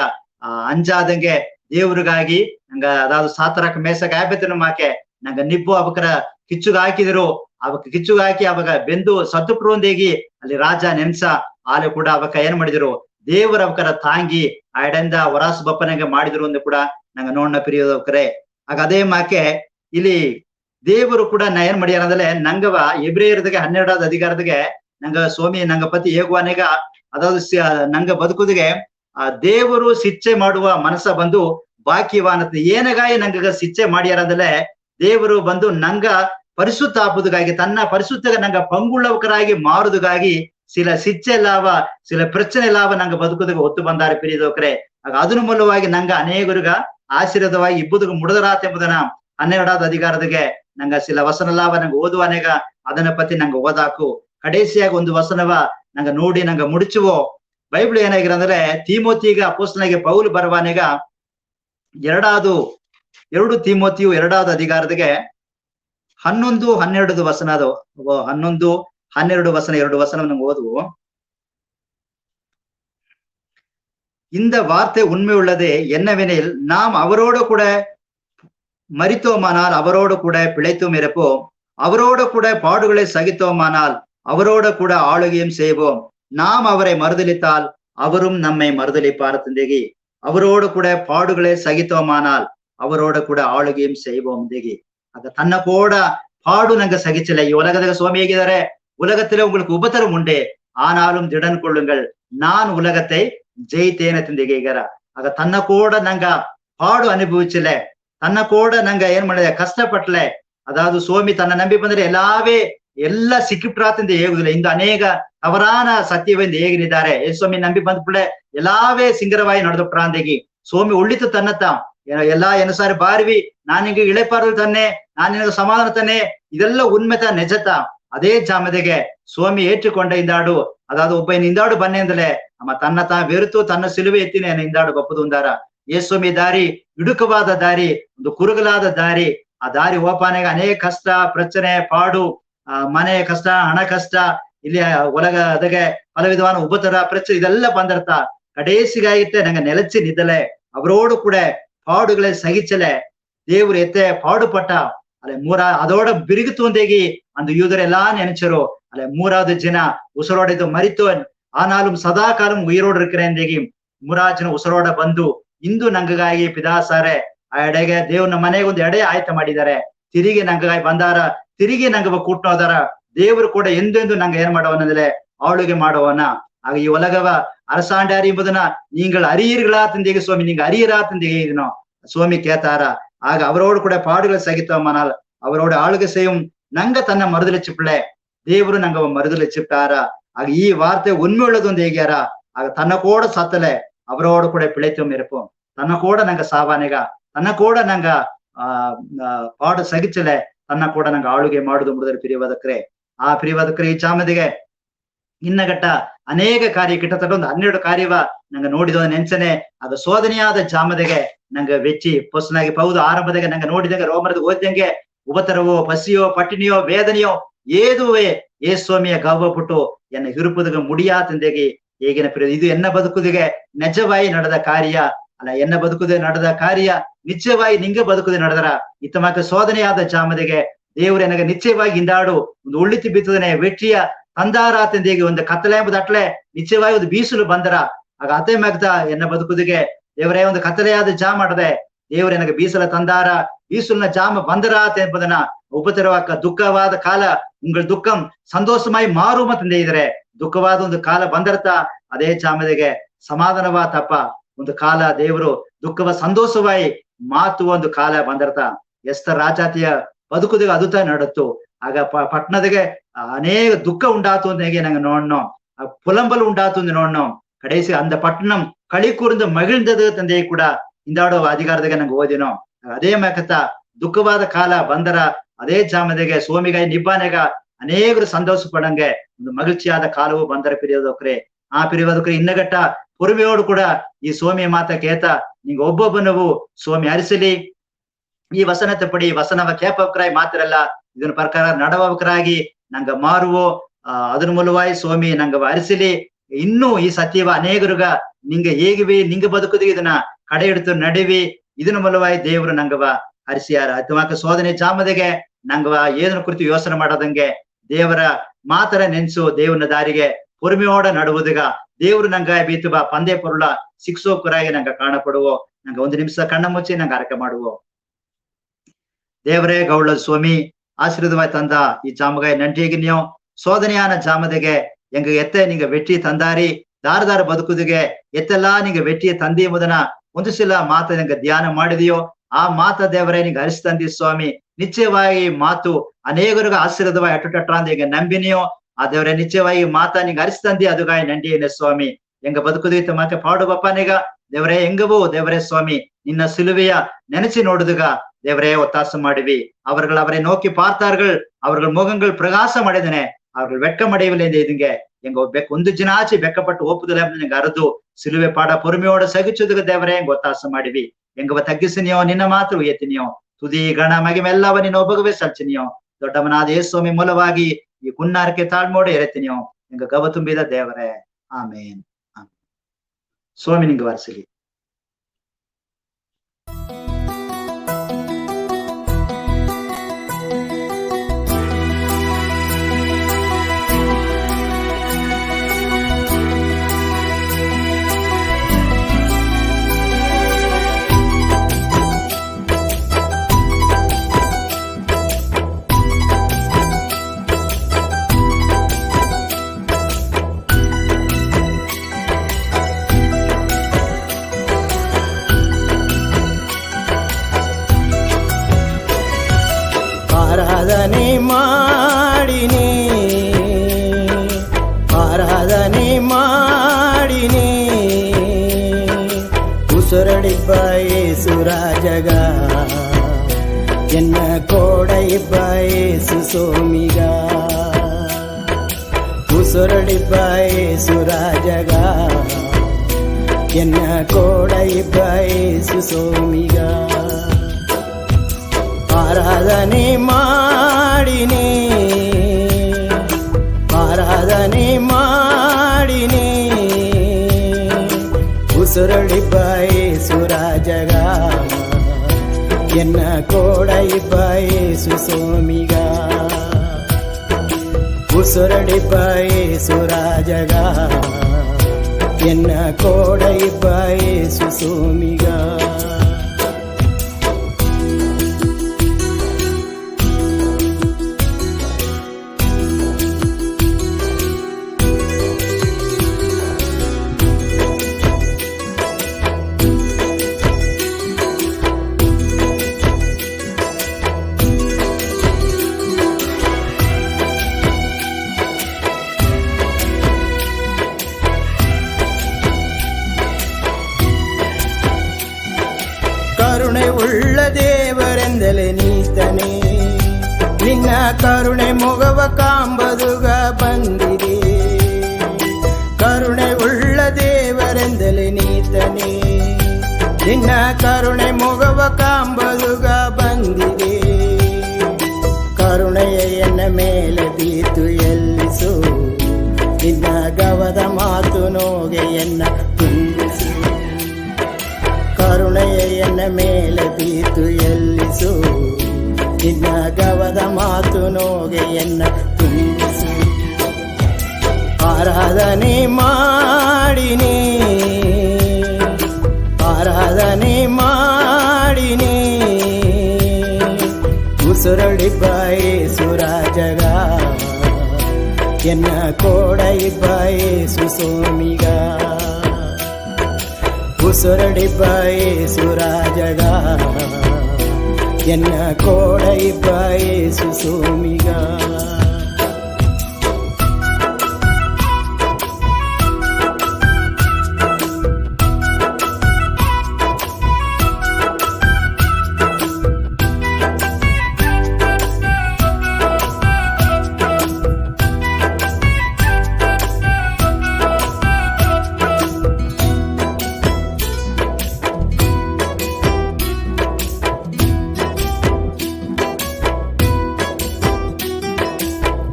ಅಂಜಾದಂಗೆ ದೇವ್ರಿಗಾಗಿ ನಂಗ ಅದಾದ ಸಾತರಕ ಮೇಸಕ ಆಯ್ಬೆತ್ತನ ಮಾಕೆ ನಂಗ ನಿಬ್ಬು ಅವಕರ ಕಿಚ್ಚುಗ ಹಾಕಿದ್ರು ಅವಕ್ಕೆ ಕಿಚ್ಚುಗ ಹಾಕಿ ಅವಾಗ ಬೆಂದು ಸತ್ತುಪ್ರುವಂದೇಗಿ ಅಲ್ಲಿ ರಾಜ ನೆನ್ಸ ಆಲೆ ಕೂಡ ಅವಕ್ಕ ಏನ್ ಮಾಡಿದ್ರು ದೇವರ ಅವಕರ ತಾಂಗಿ ಆ ಎಡೆಯಿಂದ ವರಾಸು ಬಪ್ಪನಂಗೆ ಮಾಡಿದ್ರು ಅಂತ ಕೂಡ ನಂಗ ನೋಡಣ ಪ್ರಿಯದವಕರೇ ಆಗ ಅದೇ ಮಾಕೆ ಇಲ್ಲಿ ದೇವರು ಕೂಡ ನಾ ಏನ್ ಮಾಡ್ಯಾರ ಅಂದ್ರೆ ನಂಗವ ಎಬ್ರಿಯರ್ದಿಗೆ 12வது ಅಧಿಕಾರದಿಗೆ ನಂಗ ಸ್ವಾಮಿ ನಂಗ ಪತಿ ಹೇಗುವಾನೆಗ ಅದಾದ ನಂಗ ಬದುಕುದಿಗೆ ಆ ದೇವರು ಶಿಕ್ಷೆ ಮಾಡುವ ಮನಸ್ಸ ಬಂದು ಬಾಕಿವಾನತ್ ಏನಗಾಯಿ ನಂಗ ಶಿಕ್ಷೆ ಮಾಡ್ಯಾರ ಅಂದ್ರೆ ದೇವರು ಬಂದು ನಂಗ ಪರಿಶುದ್ಧ ಆಪುದಗಾಗಿ ತನ್ನ ಪರಿಶುದ್ಧ ನಂಗ ಪಂಗುಳ್ಳವಕರಾಗಿ ಮಾರುದುಗಾಗಿ ಸಿಲ ಶಿಕ್ಷೆ ಲಾಭ ಸಿಲ ಪ್ರಚನೆ ಲಾಭ ನಂಗ ಬದುಕುದಿಗೆ ಒತ್ತು ಬಂದಾರೆ ಪಿರಿದವಕರೇ ಆಗ ಅದನ್ನ ಮೂಲವಾಗಿ ನಂಗ ಅನೇಕರಿಗ ಆಶೀರ್ವಾದವಾಗಿ ಇಬ್ಬುದಿಗೆ ಮುಡದರಾತ್ ಎಂಬುದನ್ನ 12வது ಅಧಿಕಾರದಿಗೆ ನಂಗ ಸಿಲ ವಸನ ಲಾಭ ನಂಗೆ ಓದುವಾನೆಗ ಅದನ್ನ ಪತಿ ನಂಗೆ ಓದಾಕು ಕಡೇಸಿಯಾಗಿ ಒಂದು ವಸನವ ನಂಗ ನೋಡಿ ನಂಗ ಮುಡಿಚುವೋ ಬೈಬಲ್ ಏನಾಗಿರಂದ್ರೆ ತೀಮೋತಿಗ ಅಪೊಸ್ತಲನಾಗಿ ಪೌಲ್ ಬರವಾನೆಗ 2 ತೀಮೋತಿಯು 2வது ಅಧಿಕಾರದಿಗೆ 11-12 ವಸನ ಅದು 11-12 ವಸನ 2 ವಸನ ನಂಗೆ ಓದುವು இந்த வார்த்தை உண்மை உள்ளது என்னவெனில் நாம் அவரோடு கூட மரித்தோமானால் அவரோடு கூட பிழைத்தும் இருப்போம் அவரோடு கூட பாடுகளை சகித்தோமானால் அவரோடு கூட ஆளுகையும் செய்வோம் நாம் அவரை மறுதலித்தால் அவரும் நம்மை மறுதலிப்பார் ತಂದೆಗೆ அவரோடு கூட பாடுகளை சகித்தோமானால் அவரோட கூட ஆளுகையும் செய்வோம் தேகி ஆக தன்னை கூட பாடு நாங்க சகிச்சல உலகದಾಗ சுவாமி ಹೇಗಿದ್ದಾರೆ உலகத்திலே உங்களுக்கு உபத்திரம் உண்டு ஆனாலும் திடன் கொள்ளுங்கள் நான் உலகத்தை ஜெயித்தேன ತಂದೆಗೆಗರ ಆಗ ತನ್ನ ಕೂಡ ನಂಗ ಪಾಡು ಅನುಭವಿಸಲ ತನ್ನ ಕೂಡ ನಂಗ ಏನ್ ಮಾಡಿದೆ ಕಷ್ಟಪಟ್ಟಲೆ ಅದಾದ ಸ್ವಾಮಿ ತನ್ನ ನಂಬಿ ಬಂದ್ರೆ ಎಲ್ಲ ಸಿಕ್ಕಿಪ್ರಾತಿಂದ ಹೇಗುದಿಲ್ಲ ಇಂದು ಅನೇಕ ತವರಾನ ಸತ್ಯವೆಂದು ಹೇಗಿದ್ದಾರೆ ಸ್ವಾಮಿ ನಂಬಿ ಬಂದ್ಬಿಡೆ ಎಲ್ಲಾವೇ ಸಿಂಗರವಾಗಿ ನಡೆದ ಪ್ರಾಂತೆಗೆ ಸ್ವಾಮಿ ಉಳ್ಳಿತು ತನ್ನತ್ತ ಎಲ್ಲಾ ಎನಸಾರಿ ಬಾರ್ವಿ ನಾನಿಗೆ ಇಳೆಪಾರದು ತನ್ನೆ ನಾನಿಗೆ ಸಮಾಧಾನ ತನ್ನೆ ಇದೆಲ್ಲ ಉನ್ಮೆತ ನಿಜತ ಅದೇ ಜಾಮದೆಗೆ ಸ್ವಾಮಿ ಏற்றுಕೊಂಡ ಇಂದಾಡು ಅದಾದ ಒಬ್ಬ ಇಂದಾಡು ಬನ್ನೆ ಅಂದಲೆ ಅಮ್ಮ ತನ್ನ ಬೆರುತು ತನ್ನ ಸಿಲುವೆ ಎತ್ತಿನ ಇಂದಾಡು ಬಪ್ಪದು ಒಂದಾರ ಸ್ವಾಮಿ ದಾರಿ ಇಡುಕವಾದ ದಾರಿ ಒಂದು ಕುರುಗಲಾದ ದಾರಿ ಆ ದಾರಿ ಓಪಾನೆಗೆ ಅನೇಕ ಕಷ್ಟ ಪ್ರಚನೆ ಪಾಡು ಮನೆ ಕಷ್ಟ ಹಣ ಕಷ್ಟ ಇಲ್ಲಿ ಒಳಗ ಅದಕ್ಕೆ ಪಲ ವಿಧವಾದ ಉಪತರ ಪ್ರಚನೆ ಇದೆಲ್ಲ ಬಂದಿರ್ತ ಕಡೇಸಿಗಾಗಿತ್ತೆ ನಂಗೆ ನೆಲಚಿ ನಿದ್ದಲೆ ಅವರೋಡು ಕೂಡ பாடுகளை சகிச்சல தேவர் எத்த பாடுபட்ட அதோட பிரிகு தூந்தேகி அந்த யூதர் எல்லாம் நினைச்சரோ அல்ல 3வது ஜன உசரோட மரித்தோன் ஆனாலும் சதா காலம் உயிரோடு இருக்கிறேன் தேகி 3வது ಜನ ಉಸರೋಡ ಬಂದು ಇಂದು ನಂಗಾಗಿ ಪಿದಾಸಾರೆ ಆ ಎಡೆಗೆ ದೇವ್ರನ ಮನೆಗೆ ಒಂದು ಎಡೆ ಆಯ್ತ ಮಾಡಿದ್ದಾರೆ ತಿರುಗಿ ನಂಗಾಗಿ ಬಂದಾರ ತಿರುಗಿ ನಂಗ ಕೂಟ್ನೋದಾರ ದೇವರು ಕೂಡ ಎಂದೆಂದು ನಂಗೆ ಏನ್ ಮಾಡವನಂದ್ರೆ ಆಳುಗೆ ಮಾಡುವನ ಆಗ ಈ ಒಲಗವ அரசாண்டார் என்பதுனா நீங்கள் அறியீர்களா தந்தைಗೆ சுவாமி நீங்க அறியரா தந்தைಗೆ ಇದನ್ನು சுவாமி கேட்டாரா ஆக அவரோடு கூட பாடுகளை சகித்தோமானால் அவரோட ஆளுகை செய்யும் ನಂಗ തന്ന മറുതലിച്ചിപ്പിള്ളെ ദേവരു ನಂಗ മറുതലിച്ചിട്ടാര ആക ഈ വാർത്ത ഉന്മയുള്ളതും തേകിയാര ആക തന്ന കൂട സത്തലെ അവരോട് കൂടെ പിழைത്തും ഇരിപ്പും തന്ന കൂടെ ನಂಗ ಸಾವಾನೆಗ ತನ್ನ ಕೂಡ ನಂಗ ಪಾಡು ಸಗಿಚಲೆ ತನ್ನ ಕೂಡ ನಂಗೆ ಆಳುಗೆ ಮಾಡುದು ಮುಡಿದ್ರೆ ಪ್ರಿಯವದಕ್ರೆ ಆ ಪ್ರಿಯವದಕ್ರೆ ಈ ಚಾಮದಿಗೆ ಇನ್ನಗಟ್ಟ ಅನೇಕ ಕಾರ್ಯ ಕಿಟ್ಟತಟ್ಟ ಒಂದು 12 ಕಾರ್ಯವ ನಂಗೆ ನೋಡಿದ ನೆನ್ಸನೆ ಅದು ಶೋಧನೆಯಾದ ಜಾಮದೆಗೆ ನಂಗೆ ವೆಚ್ಚಿ ಪೊಸ್ನಾಗಿ ಪೌದು ಆರಂಭದಾಗ ನಂಗೆ ನೋಡಿದಂಗೆ ರೋಮರದ ಓದ್ದಂಗೆ ಉಪತರವೋ ಪಸಿಯೋ ಪಟ್ಟಿನಿಯೋ ವೇದನೆಯೋ ಏದುವೆ ಏ ಸ್ವಾಮಿಯ ಗವ್ವ ಪುಟ್ಟು ಎನ್ನ ಹಿರುಪುದಗ ಮುಡಿಯಾತಂದೆಗೆ ಹೇಗಿನ ಇದು ಎನ್ನ ಬದುಕುದಿಗೆ ನಿಜವಾಗಿ ನಡೆದ ಕಾರ್ಯ ಅಲ್ಲ ಎನ್ನ ಬದುಕುದೇ ನಡೆದ ಕಾರ್ಯ ನಿಶ್ಚಯವಾಗಿ ನಿಂಗೆ ಬದುಕುದೇ ನಡೆದರ ಇತ್ತಮಕ ಶೋಧನೆಯಾದ ಜಾಮದೆಗೆ ದೇವರು ನನಗೆ ನಿಶ್ಚಯವಾಗಿ ಇಂದಾಡು ಒಂದು ಉಳ್ಳಿತಿ ಬಿತ್ತದನೆ ವೆಟ್ಟಿಯ ತಂದಾರಾತಂದಿಗೆ ಒಂದು ಕತ್ತಲೆ ಎಂಬುದು ಅಟ್ಲೆ ನಿಶ್ಚಯವಾಗಿ ಒಂದು ಬೀಸಲು ಬಂದರ ಆಗ ಅತೆ ಮಗ್ದ ಎನ್ನ ಬದುಕುದಿಗೆ ದೇವರೇ ಒಂದು ಕತ್ತಲೆಯಾದ ಜಾಮ ಮಾಡದೆ ದೇವರು ನನಗೆ ಬೀಸಲ ತಂದಾರ ಬೀಸುಲ್ನ ಜಾಮ ಬಂದರಾತ ಎಂಬುದನ್ನ ಉಪತರವಾಕ ದುಃಖವಾದ ಕಾಲ ಉಂಗಳ ದುಃಖಂ ಸಂತೋಷമായി ಮಾರು ತಂದೆ ಇದ್ರೆ ದುಃಖವಾದ ಒಂದು ಕಾಲ ಬಂದರತ ಅದೇ ಜಾಮದೆಗೆ ಸಮಾಧಾನವಾತಪ್ಪ ಒಂದು ಕಾಲ ದೇವರು ದುಃಖವ ಸಂತೋಷವಾಗಿ ಮಾತು ಒಂದು ಕಾಲ ಬಂದರ್ತ ಎಸ್ತ ರಾಜಾತಿಯ ಬದುಕುದಿಗೆ ಅದುತ ನಡತ್ತು ಆಗ ಪಟ್ಟಣದಿಗೆ ಅನೇಕ ದುಃಖ ಉಂಟಾತು ಅಂತ ಹೇಗೆ ನಂಗೆ ನೋಡ್ನೋ ಪುಲಂಬಲ್ ಉಂಟಾತು ಅಂತ ನೋಡ್ನೋ ಕಡೆಸಿ ಅಂದ ಪಟ್ಟಣಂ ಕಳಿ ಕೂರ್ந்து ಮಗಿಳ್ದದು ತಂದೆ ಕೂಡ ಇಂದಾಡೋ ಅಧಿಕಾರದಾಗ ನಂಗೆ ಓದಿನೋ ಅದೇ ಮೇಕತ್ತ ದುಃಖವಾದ ಕಾಲ ಬಂದರ ಅದೇ ಜಾಮದೆಗೆ ಸೋಮಿಗಾಯಿ ನಿಬ್ಬಾನೆಗ ಅನೇಕರು ಸಂತೋಷ ಪಡಂಗೆ ಒಂದು ಮಗಿழ்ச்சிಯಾದ ಕಾಲವು ಬಂದರ ಪಿರಿಯೋದಕ್ರೆ ಆ ಪಿರಿಯೋದಕ್ರೆ ಇನ್ನಗಟ್ಟ பொறுமையோடு கூட ಈ ಸೋಮಿಯ ಮಾತ ಕೇತ ನಿಂಗೆ ಒಬ್ಬೊಬ್ಬನವು ಸೋಮಿ ಅರಿಸಲಿ ಈ ವಸನತೆ ವಸನವ ಕೇಪವಕ್ರಾಗಿ ಮಾತ್ರಲ್ಲ ಇದನ್ನ ಪ್ರಕಾರ ನಡವಕರಾಗಿ ನಂಗ ಮಾರುವೋ ಅದರ ಮೂಲವಾಗಿ ಸೋಮಿ ನಂಗ ಅರಿಸಲಿ ಇನ್ನೂ ಈ ಸತ್ಯವ ಅನೇಕರುಗ ನಿಂಗೆ ಹೇಗಿವಿ ನಿಂಗೆ ಬದುಕುದು ಇದನ್ನ ಕಡೆ ಹಿಡಿದು ನಡಿವಿ ಇದನ್ನ ಮೂಲವಾಗಿ ದೇವರು ನಂಗವ ಹರಿಸಿಯಾರ ಅಥವಾ ಶೋಧನೆ ಜಾಮದೆಗೆ ನಂಗವ ಏದನ್ನ ಕುರಿತು ಯೋಚನೆ ಮಾಡೋದಂಗೆ ದೇವರ ಮಾತರ ನೆನ್ಸು ದೇವನ ದಾರಿಗೆ பொறுமையோட நடுವುದಿಗ ದೇವರು ನಂಗ ಬೀತುವ ಪಂದೆ ಪೊರುಳ ಶಿಕ್ಷೋಕರಾಗಿ ನಂಗ ಕಾಣಪಡುವೋ ನಂಗ ಒಂದು ನಿಮಿಷ ಕಣ್ಣ ಮುಚ್ಚಿ ನಂಗ ಅರಕೆ ಮಾಡುವೋ ದೇವರೇ ಗೌಳ ಸ್ವಾಮಿ ಆಶೀರ್ವಾದವಾಗಿ ತಂದ ಈ ಜಾಮಗಾಯ ನಂಟಿಗಿನ್ಯೋ ಶೋಧನೆಯಾನ ಜಾಮದೆಗೆ ಎಂಗ ಎತ್ತೆ ನಿಂಗ ವೆಟ್ಟಿ ತಂದಾರಿ ದಾರದಾರ ಬದುಕುದಿಗೆ ಎತ್ತೆಲ್ಲಾ ನಿಂಗ ವೆಟ್ಟಿಯ ತಂದಿ ಎಂಬುದನ್ನ ಒಂದು ಸಲ ಮಾತ ನಿಂಗ ಧ್ಯಾನ ಮಾಡಿದೆಯೋ ಆ ಮಾತ ದೇವರೇ ನಿಂಗ ಹರಿಸ್ತಂದಿ ಸ್ವಾಮಿ ನಿಶ್ಚಯವಾಗಿ ಮಾತು ಅನೇಕರಿಗ ಆಶೀರ್ವಾದವಾಗಿ ಅಟ್ಟುಟಟ್ಟ ಅಂತ ಈಗ ನಂಬಿನಿಯೋ ಆ ದೇವರೇ ನಿಶ್ಚಯವಾಗಿ ಮಾತಾ ನಿಂಗೆ ಅರಿಸ್ತಂದಿ ಅದುಗಾಯ ನಂಡಿಯೇನೆ ಸ್ವಾಮಿ ಎಂಗ ಬದುಕುದಿತ್ತು ಮಾತೆ ಪಾಡುಬಪ್ಪನಿಗ ದೇವರೇ ಎಂಗವೋ ದೇವರೇ ಸ್ವಾಮಿ ನಿನ್ನ ಸಿಲುವೆಯ ನೆನೆಸಿ ನೋಡುದುಗ ದೇವರೇ ಒತ್ತಾಸ ಮಾಡಿವಿ அவரை நோக்கி பார்த்தார்கள் அவர்கள் முகங்கள் பிரகாசம் அடைந்தன அவர்கள் வெட்கம் அடையவில்லை இதுங்க எங்க ಒಂದು ಜಿನಾಚಿ ಬೆಕ್ಕಪಟ್ಟು ಒಪ್ಪುದಿಲ್ಲ ಎಂಬುದನ್ನ ಅರದು ಸಿಲುವೆ ಪಾಡ ಪೊರುಮೆಯೋಡ ಸಗಿಚುದುಗ ದೇವರೇ ಎಂಗ ಒತ್ತಾಸ ಮಾಡಿವಿ ಎಂಗವ ತಗ್ಗಿಸಿನಿಯೋ ನಿನ್ನ ಮಾತ್ರ ಎತ್ತಿನಿಯೋ ತುದಿ ಗಣ ಮಗಿಮೆಲ್ಲವ ನಿನ್ನ ಒಬ್ಬಗವೇ ಸಲ್ಚಿನಿಯೋ ದೊಡ್ಡವನಾದ ಯೇಸುಸ್ವಾಮಿ ಮೂಲವಾಗಿ ಈ ಕುನ್ನಾರಕ್ಕೆ ತಾಳ್ಮೋಡೆ ಎರೆತಿನಿಯೋ ಎಂಗ ಗವ ತುಂಬಿದ ದೇವರೇ ಆಮೇನ್ ಸ್ವಾಮಿ ನಿಂಗೆ ವಾರಿಸಲಿ ಆರಾಧನೆ ಮಾಡಿನಿ ಆರಾಧನೆ ಮಾಡಿನಿ ಉಸುರಡಿಬ್ಬ ಯೇಸು ರಾಜಗ ಎನ್ನ ಕೋಡಯಿಬ್ಬ ಯೇಸು ಸೋಮಿಗ ಉಸುರಡಿಬ್ಬ ಯೇಸು ರಾಜಗ ಎನ್ನ ಕೋಡಯಿಬ್ಬ ಯೇಸು ಸೋಮಿಗ ಆರಾಧನೆ ಮಾಡಿನಿ ಆರಾಧನೆ ಮಾಡಿನಿ ಉಸುರಡಿಬ್ಬ ಯೇಸು ರಾಜಗ ಎನ್ನ ಕೋಡಯಿಬ್ಬ ಯೇಸು ಸೋಮಿಗ ಉಸುರಡಿಬ್ಬ ಯೇಸು ರಾಜಗ ಎನ್ನ ಕೋಡಯಿಬ್ಬ ಯೇಸು ಸೋಮಿಗ ಕಾಂಬದುಗ ಬಂದಿದೆ. ಕರುಣೆ ಉಳ್ಳ ದೇವರೆಂದಲೇ ನೀತನೇ, ನಿನ್ನ ಕರುಣೆ ಮೊಗವ ಕಾಂಬದುಗ ಬಂದಿದೆ. ಕರುಣೆಯ ಎನ್ನ ಮೇಲೆ ಬೀತು ಎಲ್ಲಿಸು, ನಿನ್ನ ಗವದ ಮಾತು ನೋಗೆಯನ್ನ ತುಂಬಿಸು. ಕರುಣೆಯ ಎನ್ನ ಮೇಲೆ ಬೀತು ಎಲ್ಲಿಸು, ನಿನ್ನ ಗವದ ಮಾತು ನೋಗೆಯನ್ನ ತುಂಬಿಸು. ಆರಾಧನೆ ಮಾಡಿನಿ, ಆರಾಧನೆ ಮಾಡಿನಿ, ಉಸುರಳಿಬ್ಬಾಯೇ ಸುರಾಜಗ, ಎನ್ನ ಕೋಡೈಬ್ಬಾಯೇ ಸುಸೋಮಿಗ. ಉಸುರಳಿಬ್ಬಾಯೇ ಸುರಾಜಗ, ಎನ್ನ ಕೋಡೈಬ್ಬಾಯೇ ಸುಸೋಮಿಗ.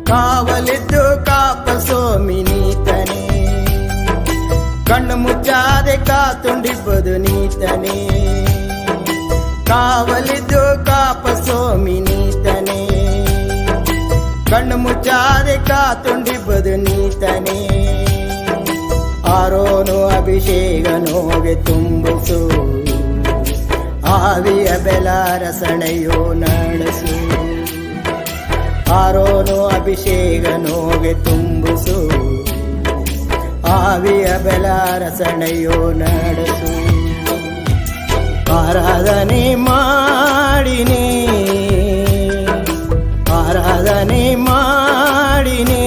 ಕಾವಲಿದ್ದು ಕಾಪ ಸೋಮಿ ನೀತನೇ, ಕಣ್ಣು ಮುಚ್ಚಾದೆ ಕಾತುಂಡಿಬ್ಬದು ನೀತನೇ. ಕಾವಲಿದ್ದು ಕಾಪ ಸೋಮಿ ನೀತನೇ, ಕಣ್ಣು ಮುಚ್ಚಾದೆ ಕಾತುಂಡಿಬ್ಬದು ನೀತನೇ. ಆರೋನು ಅಭಿಷೇಕ ನೋಗೆ ತುಂಬಿಸು, ಆವಿಯ ಬೆಲಾರಸಣೆಯೋ ನಡೆಸು. ಆರೋನು ಅಭಿಷೇಕ ನೋಗೆ ತುಂಬಿಸು, ಆವಿಯ ಬೆಲಾರಸಣೆಯೋ ನಡೆಸು. ಆರಾಧನೆ ಮಾಡಿನಿ, ಆರಾಧನೆ ಮಾಡಿನಿ,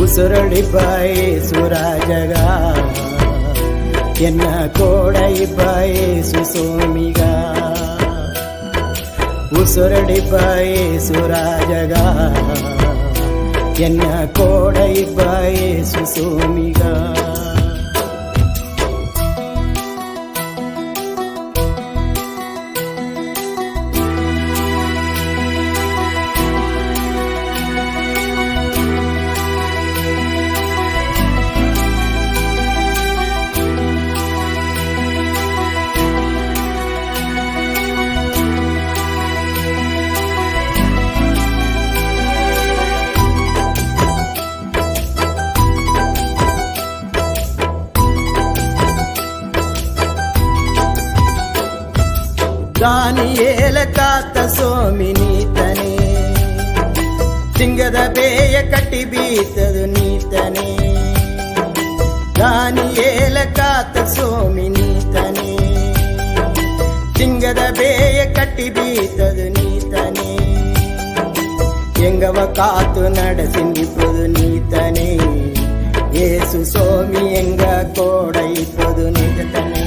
ಉಸುರಳಿಬ್ಬಾಯೇ ಸುರಾಜಗ, ಎನ್ನ ಕೋಡೈಬ್ಬಾಯೇ ಸುಸೋಮಿಗ. ಉಸುರಳಿಬ್ಬಾಯೇ ಸುರಾಜಗ, ಎನ್ನ ಕೋಡೈಬ್ಬಾಯೇ ಸುಸೋಮಿಗ. ದಾನಿಯೇಲ ಕಾತ ಸೋಮಿ ನೀತನೇ, ಸಿಂಗದ ಬೇಯ ಕಟ್ಟಿ ಬೀತದು ನೀತನೇ. ದಾನಿಯೇಲ ಕಾತ ಸೋಮಿ ನೀತನೇ, ಸಿಂಗದ ಬೇಯ ಕಟ್ಟಿ ಬೀತದು ನೀತನೇ. ಎಂಗವ ಕಾತು ನಡೆಸಿಂದಿಪ್ಪದು ನೀತನೇ, ಏಸು ಸೋಮಿ ಎಂಗ ಕೋಡೈಪ್ಪದು ನಿಜತನೇ.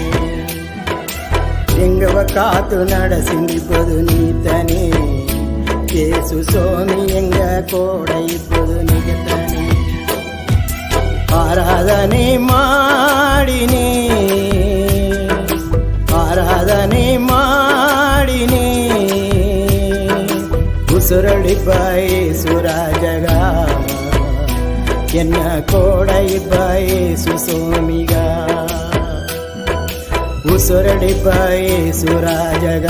ಎಂಗವ ಕಾತು ನಡೆಸಿಂದಿಪ್ಪದು ನೀತನೇ, ಏಸು ಸೋಮಿ ಎಂಗ ಕೋಡೈಪ್ಪದು ನಿಜತನೇ. ಆರಾಧನೆ ಮಾಡಿನಿ, ಆರಾಧನೆ ಮಾಡಿನಿ, ಉಸುರಳಿಬ್ಬಾಯೇ ಸುರಾಜಗ, ಎನ್ನ ಕೋಡೈಬ್ಬಾಯೇ ಸುಸೋಮಿಗ. ಉಸುರಳಿಬ್ಬಾಯೇ ಸುರಾಜಗ,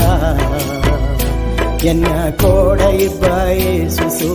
ಎನ್ನ ಕೋಡೈಬ್ಬಾಯೇ ಸುಸೋ